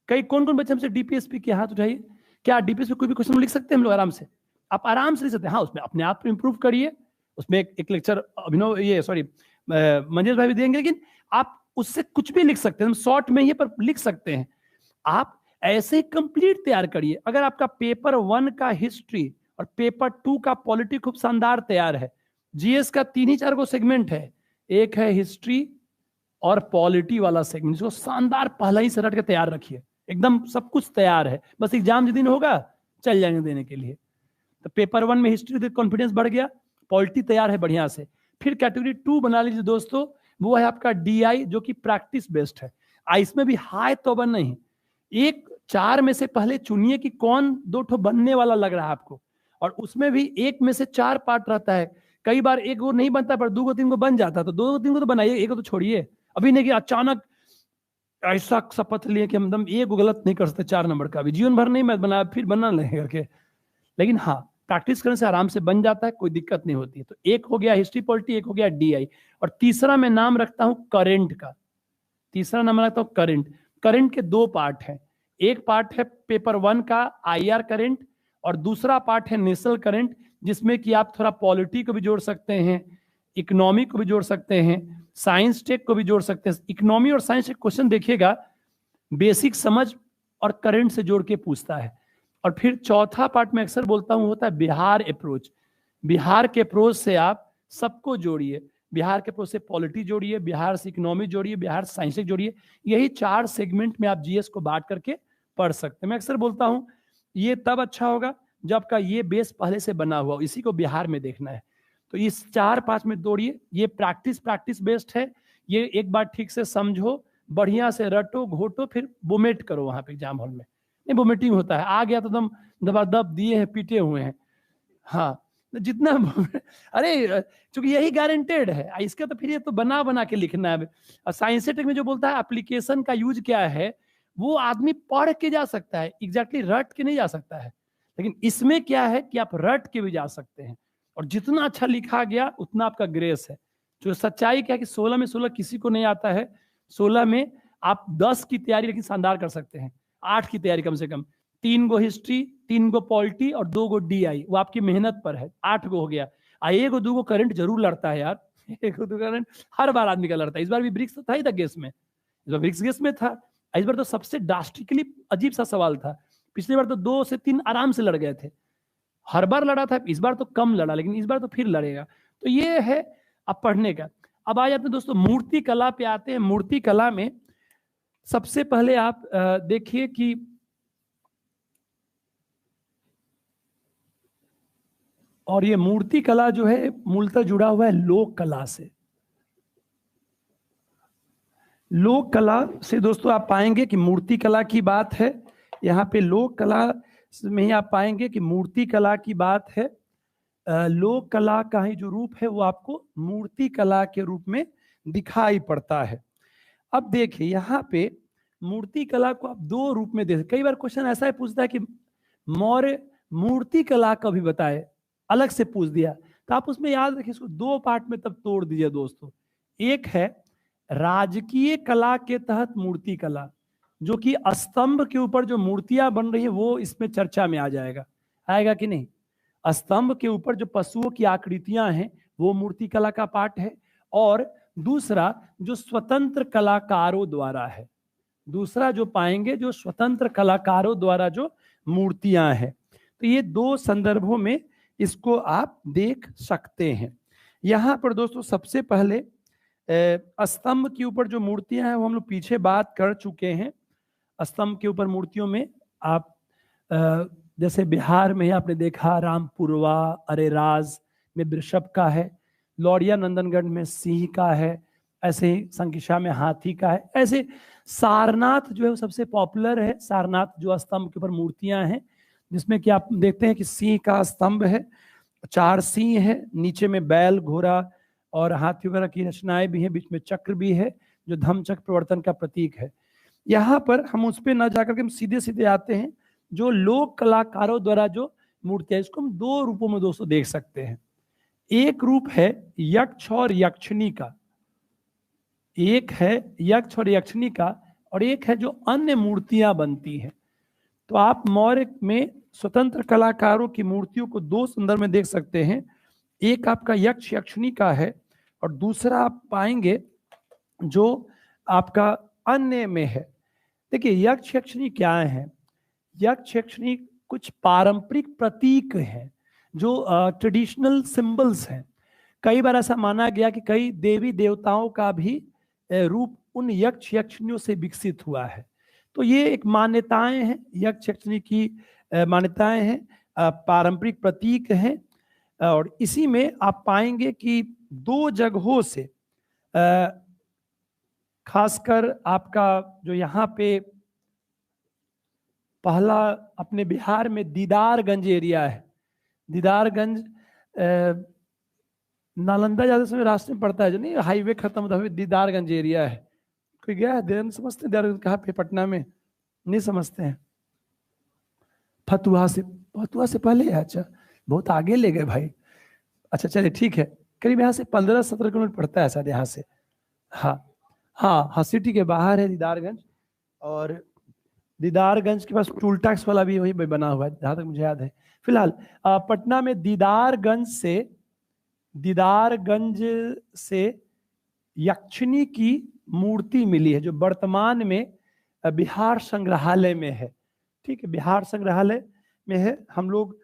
कई कौन कौन बच्चे हमसे DPSP के हाथ उठाइए, क्या DPSP कोई भी क्वेश्चन लिख सकते हैं हम लोग आराम से? आप आराम से लिख सकते हैं। हाँ, उसमें अपने आप इंप्रूव करिए, उसमें एक लेक्चर अभिनव ये सॉरी मंजेश भाई भी देंगे, लेकिन आप उससे कुछ भी लिख सकते हैं, हम शॉर्ट में ये पर लिख सकते हैं। आप ऐसे कंप्लीट तैयार करिए। अगर आपका पेपर 1 का हिस्ट्री और पेपर 2 का पॉलिटी खूब शानदार तैयार है, GS का 3 ही 4 को सेगमेंट है, एक है हिस्ट्री और पॉलिटी वाला सेगमेंट, इसको शानदार पहला ही से रट के तैयार रखिए, एकदम सब कुछ तैयार है, बस एग्जाम जिस दिन होगा चल जाएंगे देने के लिए। तो पेपर 1 में हिस्ट्री कॉन्फिडेंस बढ़ गया, पॉलिटी तैयार है बढ़िया से। फिर कैटेगरी 2 बना लीजिए दोस्तों, वो है आपका DI जो कि प्रैक्टिस बेस्ड है। इसमें भी हाई तो बन नहीं, एक 4 में से पहले चुनिए कि कौन 2 ठो बनने वाला लग रहा है आपको, और उसमें भी 1 में से 4 पार्ट रहता है। कई बार 1 को नहीं बनता पर 2 को 3 को बन जाता, तो 2 को 3 को तो बनाइए, 1 को तो छोड़िए। अभी नहीं कि अचानक ऐसा शपथ लिए कि हम 1 को गलत नहीं कर सकते 4 नंबर का, भी जीवन भर नहीं मैं बना, फिर बनना नहीं करके। लेकिन हाँ, प्रैक्टिस करने से आराम से बन जाता है, कोई दिक्कत नहीं होती है। तो एक हो गया हिस्ट्री पॉलिटी, एक हो गया DI, और तीसरा मैं नाम रखता हूं करेंट का। तीसरा नंबर आता है करंट। करंट के दो पार्ट हैं, एक पार्ट है पेपर 1 का IR करंट और दूसरा पार्ट है नेशनल करंट, जिसमें कि आप थोड़ा पॉलिटी को भी जोड़ सकते हैं, इकोनॉमी को भी जोड़ सकते हैं, साइंस टेक को भी जोड़ सकते हैं। इकोनॉमी और साइंस टेक क्वेश्चन देखिएगा बेसिक समझ और करंट से जोड़ के पूछता है। और फिर चौथा पार्ट में अक्सर बोलता हूं होता है बिहार अप्रोच। बिहार के अप्रोच से आप सबको जोड़िए, बिहार के अप्रोच से पॉलिटी जोड़िए, बिहार से इकोनॉमी जोड़िए, बिहार से साइंस जोड़िए। यही 4 सेगमेंट में आप जीएस को बांट करके पढ़ सकते हैं। मैं अक्सर बोलता हूं ये तब अच्छा होगा जब आपका ये बेस पहले से बना हुआ, इसी को बिहार में देखना है। तो इस 4-5 में दौड़िए, ये प्रैक्टिस बेस्ड है। ये एक बार ठीक से समझो, बढ़िया से रटो घोटो, फिर वोमेट करो वहां पे एग्जाम हॉल में। नहीं वोमिटिंग होता है, आ गया तो एकदम दबादब दिए हैं, पीटे हुए हैं। हाँ जितना अरे चूंकि यही गारंटेड है इसका, तो फिर ये तो बना के लिखना है। साइंस टेक में जो बोलता है एप्लीकेशन का यूज क्या है, वो आदमी पढ़ के जा सकता है, एग्जैक्टली रट के नहीं जा सकता है। लेकिन इसमें क्या है कि आप रट के भी जा सकते हैं, और जितना अच्छा लिखा गया उतना आपका ग्रेस है। जो सच्चाई क्या है कि 16 में 16 किसी को नहीं आता है। 16 में आप 10 की तैयारी लेकिन शानदार कर सकते हैं, 8 की तैयारी कम से कम, 3 गो हिस्ट्री, 3 गो पॉलिटी और 2 गो DI, वो आपकी मेहनत पर है। 8 गो हो गया। एक गो 2 गो करंट जरूर लड़ता है यार, एक गो 2 करंट हर बार आदमी का लड़ता है। इस बार भी ब्रिक्स था ही था गेस में, इस बार ब्रिक्स गेस में था। इस बार तो सबसे ड्रास्टिकली अजीब सा सवाल था। पिछली बार तो 2 से 3 आराम से लड़ गए थे, हर बार लड़ा था, इस बार तो कम लड़ा, लेकिन इस बार तो फिर लड़ेगा। तो ये है अब पढ़ने का। अब आ जाते हैं दोस्तों मूर्ति कला पे आते हैं। मूर्ति कला में सबसे पहले आप देखिए कि और ये मूर्ति कला जो है मूलतः जुड़ा हुआ है लोक कला से। लोक कला से दोस्तों आप पाएंगे कि मूर्ति कला की बात है, यहाँ पे लोक कला में ही आप पाएंगे कि मूर्ति कला की बात है। लोक कला का ही जो रूप है वो आपको मूर्ति कला के रूप में दिखाई पड़ता है। अब देखिए यहाँ पे मूर्ति कला को आप 2 रूप में देख, कई बार क्वेश्चन ऐसा ही पूछता है कि मौर्य मूर्ति कला का भी बताए, अलग से पूछ दिया, तो आप उसमें याद रखिए इसको 2 पार्ट में तब तोड़ दीजिए दोस्तों। एक है राजकीय कला के तहत मूर्ति कला, जो कि स्तंभ के ऊपर जो मूर्तियां बन रही है वो इसमें चर्चा में आ जाएगा, आएगा कि नहीं। स्तंभ के ऊपर जो पशुओं की आकृतियां हैं वो मूर्ति कला का पार्ट है। और दूसरा जो स्वतंत्र कलाकारों द्वारा है, दूसरा जो पाएंगे जो स्वतंत्र कलाकारों द्वारा जो मूर्तियां हैं। तो ये 2 संदर्भों में इसको आप देख सकते हैं। यहां पर दोस्तों सबसे पहले स्तंभ के ऊपर जो मूर्तियां हैं वो हम लोग पीछे बात कर चुके हैं। स्तंभ के ऊपर मूर्तियों में आप जैसे बिहार में आपने देखा रामपुरवा अरेराज में वृषभ का है, लौरिया नंदनगढ़ में सिंह का है, ऐसे ही संकिशा में हाथी का है। ऐसे सारनाथ जो है वो सबसे पॉपुलर है। सारनाथ जो स्तंभ के ऊपर मूर्तियां हैं जिसमें कि आप देखते हैं कि सिंह का स्तंभ है, 4 सिंह है, नीचे में बैल घोड़ा और हाथी वगैरह की रचनाएं भी हैं, बीच में चक्र भी है जो धम्म चक्र प्रवर्तन का प्रतीक है। यहाँ पर हम उस पर न जाकर के हम सीधे सीधे आते हैं जो लोक कलाकारों द्वारा जो मूर्तियां, इसको हम 2 रूपों में दोस्तों देख सकते हैं। एक रूप है यक्ष और यक्षिणी का, एक है यक्ष और यक्षिणी का, और एक है जो अन्य मूर्तियां बनती हैं। तो आप मौर्य में स्वतंत्र कलाकारों की मूर्तियों को 2 संदर्भ में देख सकते हैं। एक आपका यक्ष यक्षिणी का है और दूसरा आप पाएंगे जो आपका अन्य में है। देखिए यक्ष यक्षिणी क्या है, यक्ष यक्षिणी कुछ पारंपरिक प्रतीक हैं जो ट्रेडिशनल सिंबल्स हैं। कई बार ऐसा माना गया कि कई देवी देवताओं का भी रूप उन यक्ष यक्षिणियों से विकसित हुआ है। तो ये एक मान्यताएं हैं, यक्ष यक्षिणी की मान्यताएं हैं, पारंपरिक प्रतीक हैं। और इसी में आप पाएंगे कि 2 जगहों से खासकर आपका जो यहाँ पे पहला अपने बिहार में दीदारगंज एरिया है, दीदारगंज नालंदा जाते समय रास्ते में पड़ता है, जो नहीं हाईवे खत्म होता है दीदारगंज एरिया है। कोई गया है देर समझते हैं दीदारगंज कहाँ पे, पटना में नहीं समझते हैं। फतुहा से पहले है, अच्छा बहुत आगे ले गए भाई। अच्छा चलिए ठीक है, करीब यहाँ से 15-17 किलोमीटर पड़ता है शायद यहाँ से। हाँ हाँ, सिटी के बाहर है दीदारगंज, और दीदारगंज के पास टूल टैक्स वाला भी वही बना हुआ है जहाँ तक मुझे याद है। फिलहाल पटना में दीदारगंज से यक्षिणी की मूर्ति मिली है, जो वर्तमान में बिहार संग्रहालय में है। ठीक है, बिहार संग्रहालय में है। हम लोग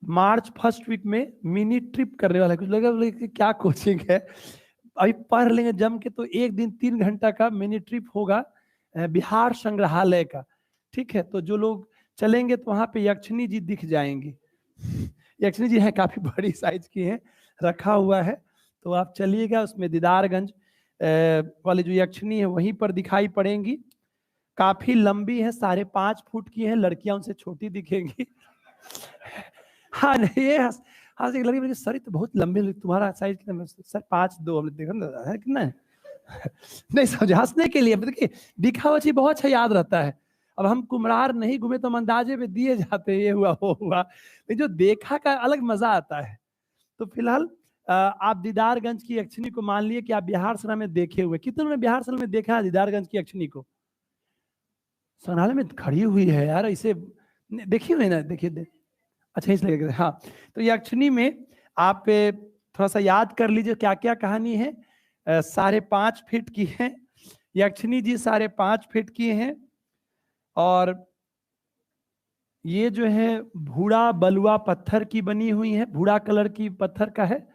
मार्च फर्स्ट वीक में मिनी ट्रिप करने वाला है। कुछ लगा कि क्या कोचिंग है, अभी पढ़ लेंगे जम के, तो एक दिन 3 घंटा का मिनी ट्रिप होगा बिहार संग्रहालय का। ठीक है, तो जो लोग चलेंगे तो वहां पे यक्षिणी जी दिख जाएंगी। यक्षिणी जी है, काफी बड़ी साइज की है, रखा हुआ है। तो आप चलिएगा, उसमें दीदारगंज वाली जो यक्षिणी है वहीं पर दिखाई पड़ेंगी। काफी लंबी है, 5.5 फुट की है, लड़कियां उनसे छोटी दिखेंगी। हाँ नहीं, ये हाँ से लगी, सर तो बहुत लंबी, तुम्हारा साइज कितना सर? 5'2", हमने देखा ना है कितना है। नहीं समझ, हंसने के लिए, देखिए दिखावा चीज बहुत अच्छा याद रहता है। अब हम कुम्हरार नहीं घूमे तो हम अंदाजे पे दिए जाते हैं, ये हुआ वो हुआ, लेकिन जो देखा का अलग मजा आता है। तो फिलहाल आप दीदारगंज की यक्षिणी को मान लिए कि आप बिहार सना में देखे हुए। कितने ने बिहार सना में देखा है दीदारगंज की यक्षिणी को? संग्रहालय में खड़ी हुई है यार, इसे देखी हुई ना? देखिए अच्छा इसलिए, हाँ। तो यक्षिणी में आप थोड़ा सा याद कर लीजिए क्या क्या कहानी है। 5.5 फीट की है यक्षिणी जी, 5.5 फीट की हैं। और ये जो है भूरा बलुआ पत्थर की बनी हुई है, भूरा कलर की पत्थर का है,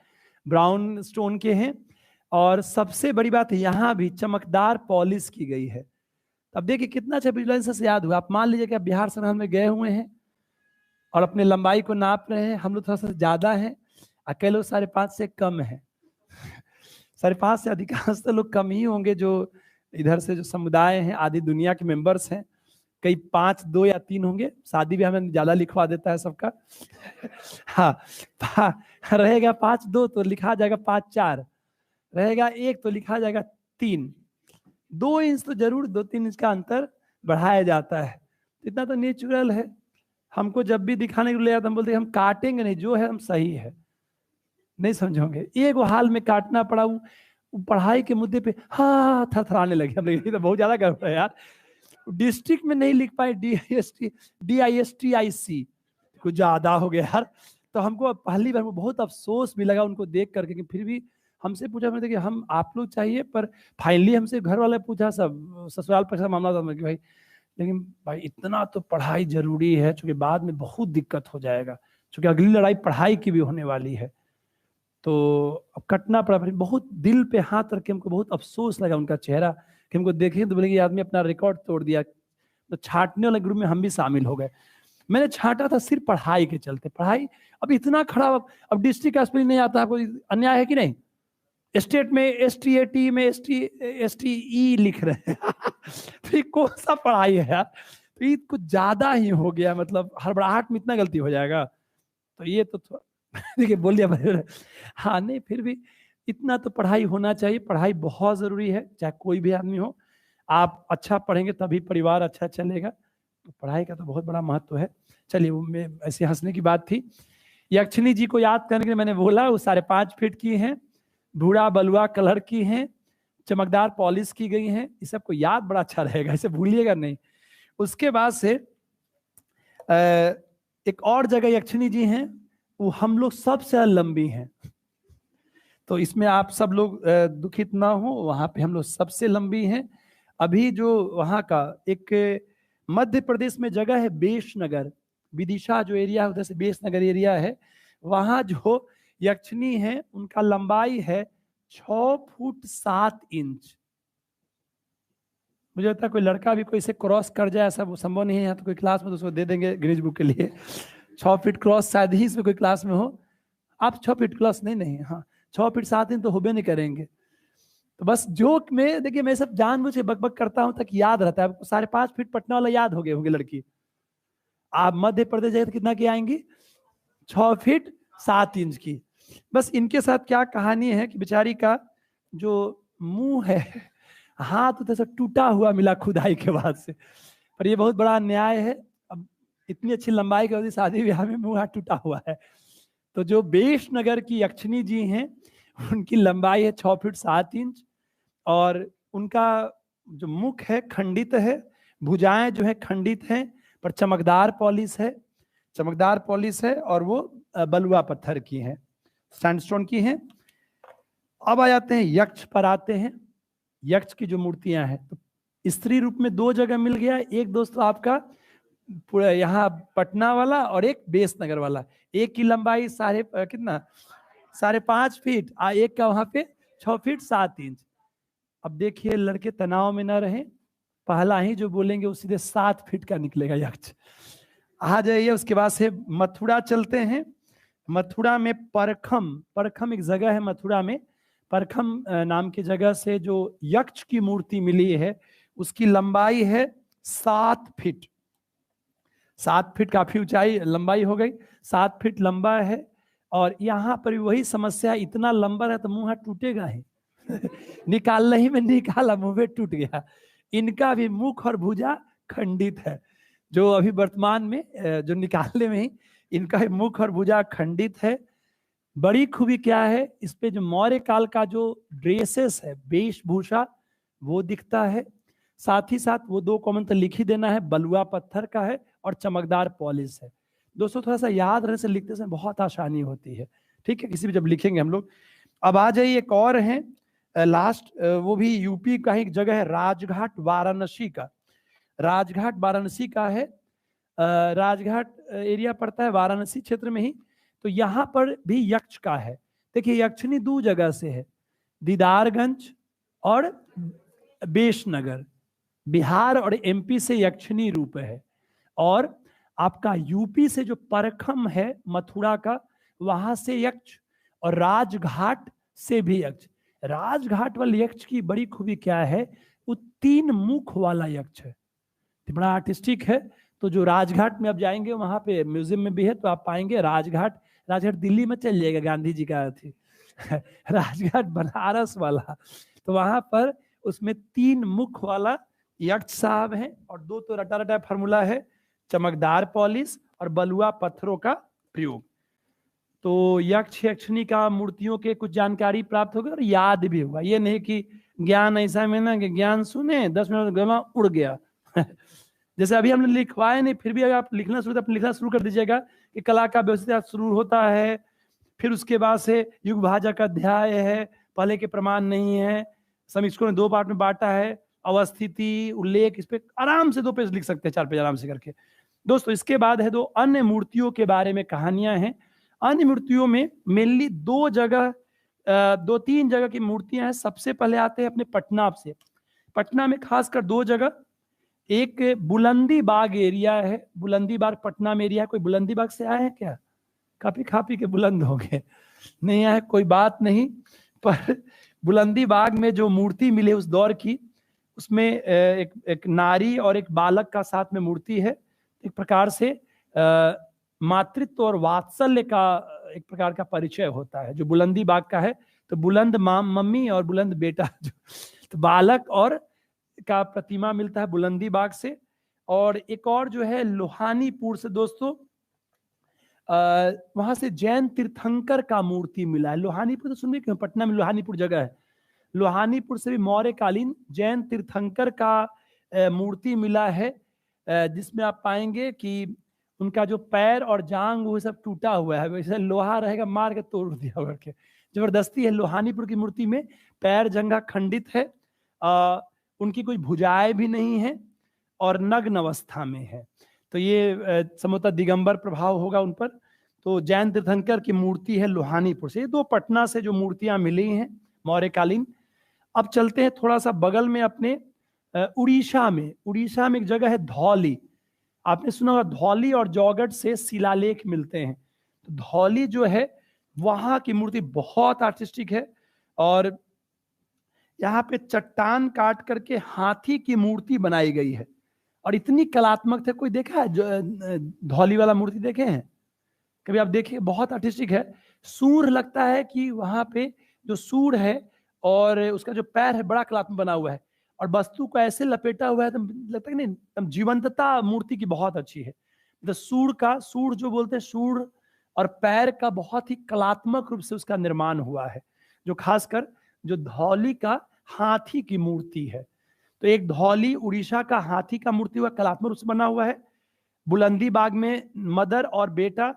ब्राउन स्टोन के हैं। और सबसे बड़ी बात, यहाँ भी चमकदार पॉलिश की गई है। अब देखिए कितना अच्छा विजुअलाइजेशन से याद हुआ। आप मान लीजिए कि आप बिहार संग्रहालय में गए हुए हैं और अपने लंबाई को नाप रहे हैं। हम लोग थोड़ा सा ज्यादा है, कई लोग 5.5 से कम है। 5.5 से अधिकांश तो लोग कम ही होंगे, जो इधर से जो समुदाय हैं, आधी दुनिया के मेंबर्स हैं। कई 5, 2 या 3 होंगे, शादी भी हमें ज्यादा लिखवा देता है सबका। हाँ, रहेगा 5'2" तो लिखा जाएगा 5'4", रहेगा 1 तो लिखा जाएगा 3। 2 इंच तो जरूर, 2-3 इंच का अंतर बढ़ाया जाता है। इतना तो नेचुरल है। हमको जब भी दिखाने के लिए हम बोलते हैं हम काटेंगे नहीं, जो है हम सही है। नहीं समझोगे, एक हाल में काटना पड़ा, वो पढ़ाई के मुद्दे पे हाँ थरथराने लगे हम लोग। तो बहुत ज्यादा गड़बड़ है यार। डिस्ट्रिक्ट में नहीं लिख पाए DISTIC, कुछ ज्यादा हो गया यार। तो हमको पहली बार बहुत अफसोस भी लगा उनको देख करके, कि फिर भी हमसे पूछा मैंने कि हम आप लोग चाहिए, पर फाइनली हमसे घर वाले पूछा, सब ससुराल पर मामला था कि भाई, लेकिन भाई इतना तो पढ़ाई जरूरी है, क्योंकि बाद में बहुत दिक्कत हो जाएगा, क्योंकि अगली लड़ाई पढ़ाई की भी होने वाली है। तो अब कटना पड़ा। बहुत दिल पे हाथ रख के हमको बहुत अफसोस लगा उनका चेहरा, कि हमको देखे तो बोले कि आदमी अपना रिकॉर्ड तोड़ दिया। तो छांटने वाले ग्रुप में हम भी शामिल हो गए। मैंने छांटा था सिर्फ पढ़ाई के चलते। पढ़ाई अब इतना खराब, अब डिस्ट्रिक्ट एसपी नहीं आता, कोई अन्याय है कि नहीं? स्टेट में STAT में STE लिख रहे हैं। तो ये कौन सा पढ़ाई है यार? तो ये कुछ ज्यादा ही हो गया, मतलब हड़बड़ाहट में इतना गलती हो जाएगा। तो ये तो देखिए बोल दिया। हाँ नहीं, फिर भी इतना तो पढ़ाई होना चाहिए। पढ़ाई बहुत जरूरी है, चाहे कोई भी आदमी हो। आप अच्छा पढ़ेंगे तभी परिवार अच्छा चलेगा। तो पढ़ाई का तो बहुत बड़ा महत्व है। चलिए, वो मैं ऐसे हंसने की बात थी। यक्षिणी जी को याद करने के लिए मैंने बोला, वो 5.5 फीट की हैं, भूरा बलुआ कलर की हैं, चमकदार पॉलिश की गई हैं। इस सबको याद बड़ा अच्छा रहेगा, इसे भूलिएगा नहीं। उसके बाद से एक और जगह यक्षिणी जी हैं, वो हम लोग सबसे लंबी हैं। तो इसमें आप सब लोग दुखित ना हो, वहां पे हम लोग सबसे लंबी हैं। अभी जो वहां का एक मध्य प्रदेश में जगह है बेशनगर, विदिशा जो एरिया है उधर से बेशनगर एरिया है, वहां जो यक्षिणी है उनका लंबाई है 6 फुट 7 इंच। मुझे लगता है कोई लड़का भी कोई से क्रॉस कर जाए, ऐसा वो संभव नहीं है। तो कोई क्लास में तो उसको दे देंगे गिनीज बुक के लिए। 6 फीट क्रॉस शायद ही इसमें कोई क्लास में हो। आप 6 फीट क्रॉस नहीं, हाँ 6 फीट 7 इंच तो होबे नहीं करेंगे। तो बस जोक में देखिए, मैं सब जानबूझ के बकबक करता हूं तक याद रहता है। आपको 5.5 फीट पटना वाला याद हो गए होंगे लड़की। आप मध्य प्रदेश जाए तो कितना की आएंगी? 6 फीट 7 इंच की। बस इनके साथ क्या कहानी है कि बेचारी का जो मुंह है, हाथ तो सब टूटा हुआ मिला खुदाई के बाद से। पर ये बहुत बड़ा अन्याय है। अब इतनी अच्छी लंबाई की शादी ब्याह में मुंह हाथ टूटा हुआ है। तो जो बेशनगर की यक्षिणी जी हैं, उनकी लंबाई है 6 फीट 7 इंच। और उनका जो मुख है खंडित है, भुजाएं जो है खंडित हैं, पर चमकदार पॉलिश है, चमकदार पॉलिश है, और वो बलुआ पत्थर की हैं, सैंडस्टोन की हैं। अब आ जाते हैं यक्ष पर आते हैं। यक्ष की जो मूर्तियां हैं, तो स्त्री रूप में 2 जगह मिल गया। एक दोस्तों आपका पूरा यहाँ पटना वाला और एक बेसनगर वाला। एक की लंबाई कितना 5.5 फीट, एक का वहां पे 6 फीट 7 इंच। अब देखिए लड़के तनाव में ना रहे, पहला ही जो बोलेंगे वो सीधे 7 फीट का निकलेगा यक्ष। आ जाइए, उसके बाद से मथुरा चलते हैं। मथुरा में परखम एक जगह है मथुरा में, परखम नाम की जगह से जो यक्ष की मूर्ति मिली है, उसकी लंबाई है 7 फीट। 7 फीट काफी ऊंचाई लंबाई हो गई, 7 फीट लंबा है। और यहाँ पर वही समस्या, इतना लंबा है तो मुंह हाथ टूटेगा ही निकालने ही में निकाला, मुंह में टूट गया। इनका भी मुख और भुजा खंडित है, जो अभी वर्तमान में जो निकालने में ही इनका मुख और भुजा खंडित है। बड़ी खूबी क्या है, इस पे जो मौर्य काल का जो ड्रेसेस है, वेशभूषा, वो दिखता है। साथ ही साथ वो 2 कॉमन तो लिख ही देना है, बलुआ पत्थर का है और चमकदार पॉलिश है। दोस्तों थोड़ा सा याद रहने से लिखते समय बहुत आसानी होती है, ठीक है, किसी भी जब लिखेंगे हम लोग। अब आ जाइए, एक और है लास्ट, वो भी यूपी का ही जगह है, राजघाट वाराणसी का। राजघाट वाराणसी का है, राजघाट एरिया पड़ता है वाराणसी क्षेत्र में ही। तो यहाँ पर भी यक्ष का है। देखिए यक्षिणी 2 जगह से है, दीदारगंज और बेशनगर। बिहार और एमपी से यक्षिणी रूप है, और आपका यूपी से जो परखम है मथुरा का, वहां से यक्ष, और राजघाट से भी यक्ष। राजघाट वाले यक्ष की बड़ी खूबी क्या है, वो 3 मुख वाला यक्ष है, बड़ा आर्टिस्टिक है। तो जो राजघाट में आप जाएंगे, वहां पे म्यूजियम में भी है, तो आप पाएंगे राजघाट दिल्ली में चल जाएगा, गांधी जी का थी राजघाट बनारस वाला, तो वहां पर उसमें 3 मुख वाला यक्ष साहब है, और 2 तो रटा रटा फार्मूला है, चमकदार पॉलिश और बलुआ पत्थरों का प्रयोग। तो यक्ष यक्षिणी का मूर्तियों के कुछ जानकारी प्राप्त होगी और याद भी होगा। ये नहीं कि ज्ञान ऐसा में ना कि ज्ञान सुने 10 मिनट गवा उड़ गया जैसे अभी हमने लिखवाए नहीं, फिर भी अगर आप लिखना शुरू कर दीजिएगा कि कला का व्यवस्थित शुरू होता है, फिर उसके बाद से युग भाजक अध्याय है, पहले के प्रमाण नहीं है, समीक्षकों ने 2 पार्ट में बांटा है, अवस्थिति, उल्लेख, इस पे आराम से 2 पेज लिख सकते हैं, 4 पेज आराम से करके। दोस्तों इसके बाद है 2 अन्य मूर्तियों के बारे में कहानियां हैं। अन्य मूर्तियों में मेनली 2 जगह 2-3 जगह की मूर्तियां हैं। सबसे पहले आते हैं अपने पटना से। पटना में खासकर 2 जगह, एक बुलंदी बाग एरिया है, बुलंदी बाग पटना में एरिया है। कोई बुलंदी बाग से आए हैं क्या? काफी खा पी के बुलंद हो गए, नहीं आए कोई बात नहीं, पर बुलंदी बाग में जो मूर्ति मिले उस दौर की, उसमें एक नारी और एक बालक का साथ में मूर्ति है। एक प्रकार से मातृत्व और वात्सल्य का एक प्रकार का परिचय होता है जो बुलंदी बाग का है। तो बुलंद मम्मी और बुलंद बेटा, तो बालक और का प्रतिमा मिलता है बुलंदी बाग से। और एक और जो है लोहानीपुर से दोस्तों, वहां से जैन तीर्थंकर का मूर्ति मिला है। लोहानीपुर तो सुनिए क्यों, पटना में लोहानीपुर जगह है, लोहानीपुर से भी मौर्यकालीन जैन तीर्थंकर का मूर्ति मिला है, जिसमें आप पाएंगे कि उनका जो पैर और जांग वो सब टूटा हुआ है, वैसे लोहा रहेगा मार के तोड़ दिया करके, जबरदस्ती है। लोहानीपुर की मूर्ति में पैर जंघा खंडित है, उनकी कोई भुजाएं भी नहीं है और नग्न अवस्था में है। तो ये संभवतः दिगंबर प्रभाव होगा उन पर। तो जैन तीर्थंकर की मूर्ति है लोहानीपुर से। ये 2 पटना से जो मूर्तियां मिली हैं मौर्यकालीन। अब चलते हैं थोड़ा सा बगल में अपने उड़ीसा में। उड़ीसा में एक जगह है धौली, आपने सुना होगा धौली और जौगढ़ से शिलालेख मिलते हैं। तो धौली जो है वहां की मूर्ति बहुत आर्टिस्टिक है, और यहाँ पे चट्टान काट करके हाथी की मूर्ति बनाई गई है, और इतनी कलात्मक है। कोई देखा है जो धौली वाला मूर्ति देखे हैं कभी? आप देखिए बहुत आर्टिस्टिक है। सूर लगता है कि वहां पे जो सूर है और उसका जो पैर है बड़ा कलात्मक बना हुआ है, और वस्तु को ऐसे लपेटा हुआ है तो लगता है नहीं, जीवंतता मूर्ति की बहुत अच्छी है। तो सूर जो बोलते हैं, सूर और पैर का बहुत ही कलात्मक रूप से उसका निर्माण हुआ है, जो खासकर जो धौली का हाथी की मूर्ति है। तो एक धौली उड़ीसा का हाथी का मूर्ति हुआ, कलात्मक रूप से बना हुआ है। बुलंदी बाग में मदर और बेटा,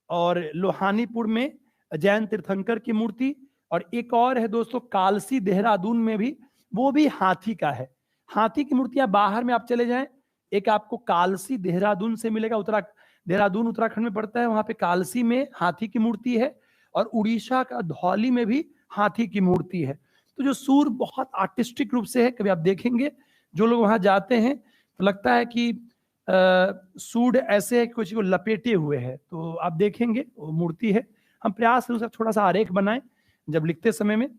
और लोहानीपुर में जैन तीर्थंकर की मूर्ति, और एक और है दोस्तों कालसी देहरादून में भी, वो भी हाथी का है। हाथी की मूर्तियां बाहर में आप चले जाएं, एक आपको कालसी देहरादून से मिलेगा, देहरादून उत्तराखंड में पड़ता है, वहां पे कालसी में हाथी की मूर्ति है, और उड़ीसा का धौली में भी हाथी की मूर्ति है। तो जो सूर बहुत आर्टिस्टिक रूप से है, कभी आप देखेंगे जो लोग वहां जाते हैं तो लगता है कि सूड ऐसे है कि कुछ को लपेटे हुए है, तो आप देखेंगे वो मूर्ति है। हम प्रयास करें थोड़ा सा आरेख बनाएं जब लिखते समय में।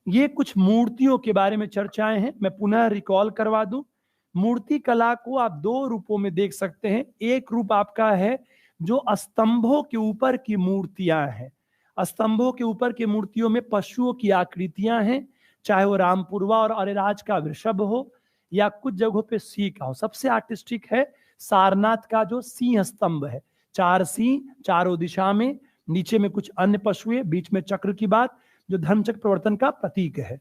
ये कुछ मूर्तियों के बारे में चर्चाएं हैं, मैं पुनः रिकॉल करवा दूं। मूर्ति कला को आप दो रूपों में देख सकते हैं। एक रूप आपका है जो स्तंभों के ऊपर की मूर्तियां हैं। स्तंभों के ऊपर की मूर्तियों में पशुओं की आकृतियां हैं, चाहे वो रामपुरवा और अरेराज का वृषभ हो या कुछ जगहों पे सिंह का हो। सबसे आर्टिस्टिक है सारनाथ का जो सिंह स्तंभ है, 4 सिंह चारों दिशा में, नीचे में कुछ अन्य पशुएं, बीच में चक्र की बात, जो धर्मचक्र प्रवर्तन का प्रतीक है।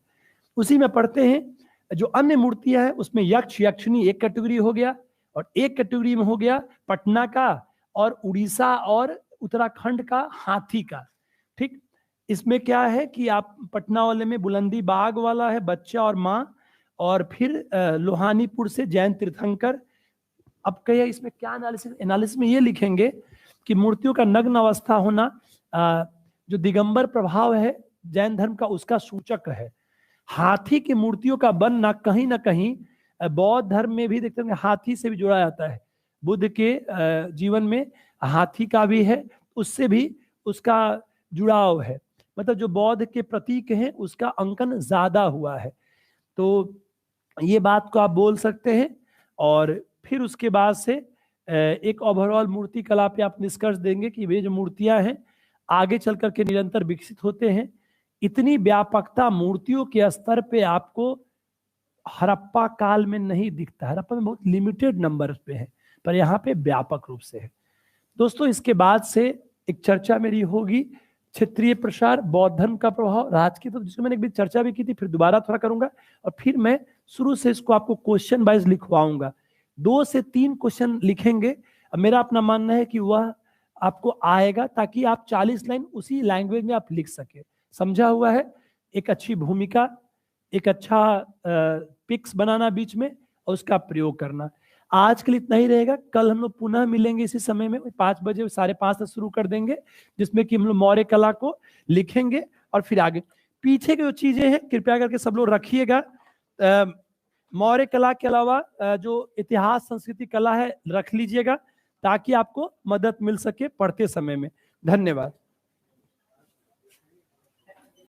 उसी में पढ़ते हैं जो अन्य मूर्तियां हैं उसमें यक्ष यक्षिणी एक कैटेगरी हो गया, और एक कैटेगरी में हो गया पटना का और उड़ीसा और उत्तराखंड का हाथी का। ठीक, इसमें क्या है कि आप पटना वाले में बुलंदी बाग वाला है बच्चा और माँ, और फिर लोहानीपुर से जैन तीर्थंकर। अब कहिए इसमें क्या एनालिसिस में ये लिखेंगे कि मूर्तियों का नग्न अवस्था होना जो दिगंबर प्रभाव है जैन धर्म का, उसका सूचक है। हाथी की मूर्तियों का बनना कहीं ना कहीं बौद्ध धर्म में भी देखते हैं, हाथी से भी जोड़ा जाता है। बुद्ध के जीवन में हाथी का भी है, उससे भी उसका जुड़ाव है, मतलब जो बौद्ध के प्रतीक हैं उसका अंकन ज्यादा हुआ है। तो ये बात को आप बोल सकते हैं। और फिर उसके बाद से एक ओवरऑल मूर्ति कला पे आप निष्कर्ष देंगे कि वे जो मूर्तियां हैं आगे चल करके निरंतर विकसित होते हैं। इतनी व्यापकता मूर्तियों के स्तर पे आपको हड़प्पा काल में नहीं दिखता। हड़प्पा में बहुत लिमिटेड नंबर पे है, पर यहाँ पे व्यापक रूप से है। दोस्तों इसके बाद से एक चर्चा मेरी होगी क्षेत्रीय प्रसार, बौद्ध धर्म का प्रभाव, राज की, तो जिसमें मैंने एक भी चर्चा भी की थी, फिर दोबारा थोड़ा करूंगा, और फिर मैं शुरू से इसको आपको क्वेश्चन वाइज लिखवाऊंगा। 2 से 3 क्वेश्चन लिखेंगे। मेरा अपना मानना है कि वह आपको आएगा ताकि आप 40 लाइन उसी लैंग्वेज में आप लिख सके। समझा हुआ है? एक अच्छी भूमिका, एक अच्छा पिक्स बनाना बीच में, और उसका प्रयोग करना। आज के लिए इतना ही रहेगा। कल हम लोग पुनः मिलेंगे इसी समय में 5 बजे, 5:30 से शुरू कर देंगे, जिसमें कि हम लोग मौर्य कला को लिखेंगे और फिर आगे पीछे की जो चीजें हैं कृपया करके सब लोग रखिएगा। मौर्य कला के अलावा जो इतिहास संस्कृति कला है रख लीजिएगा ताकि आपको मदद मिल सके पढ़ते समय में। धन्यवाद।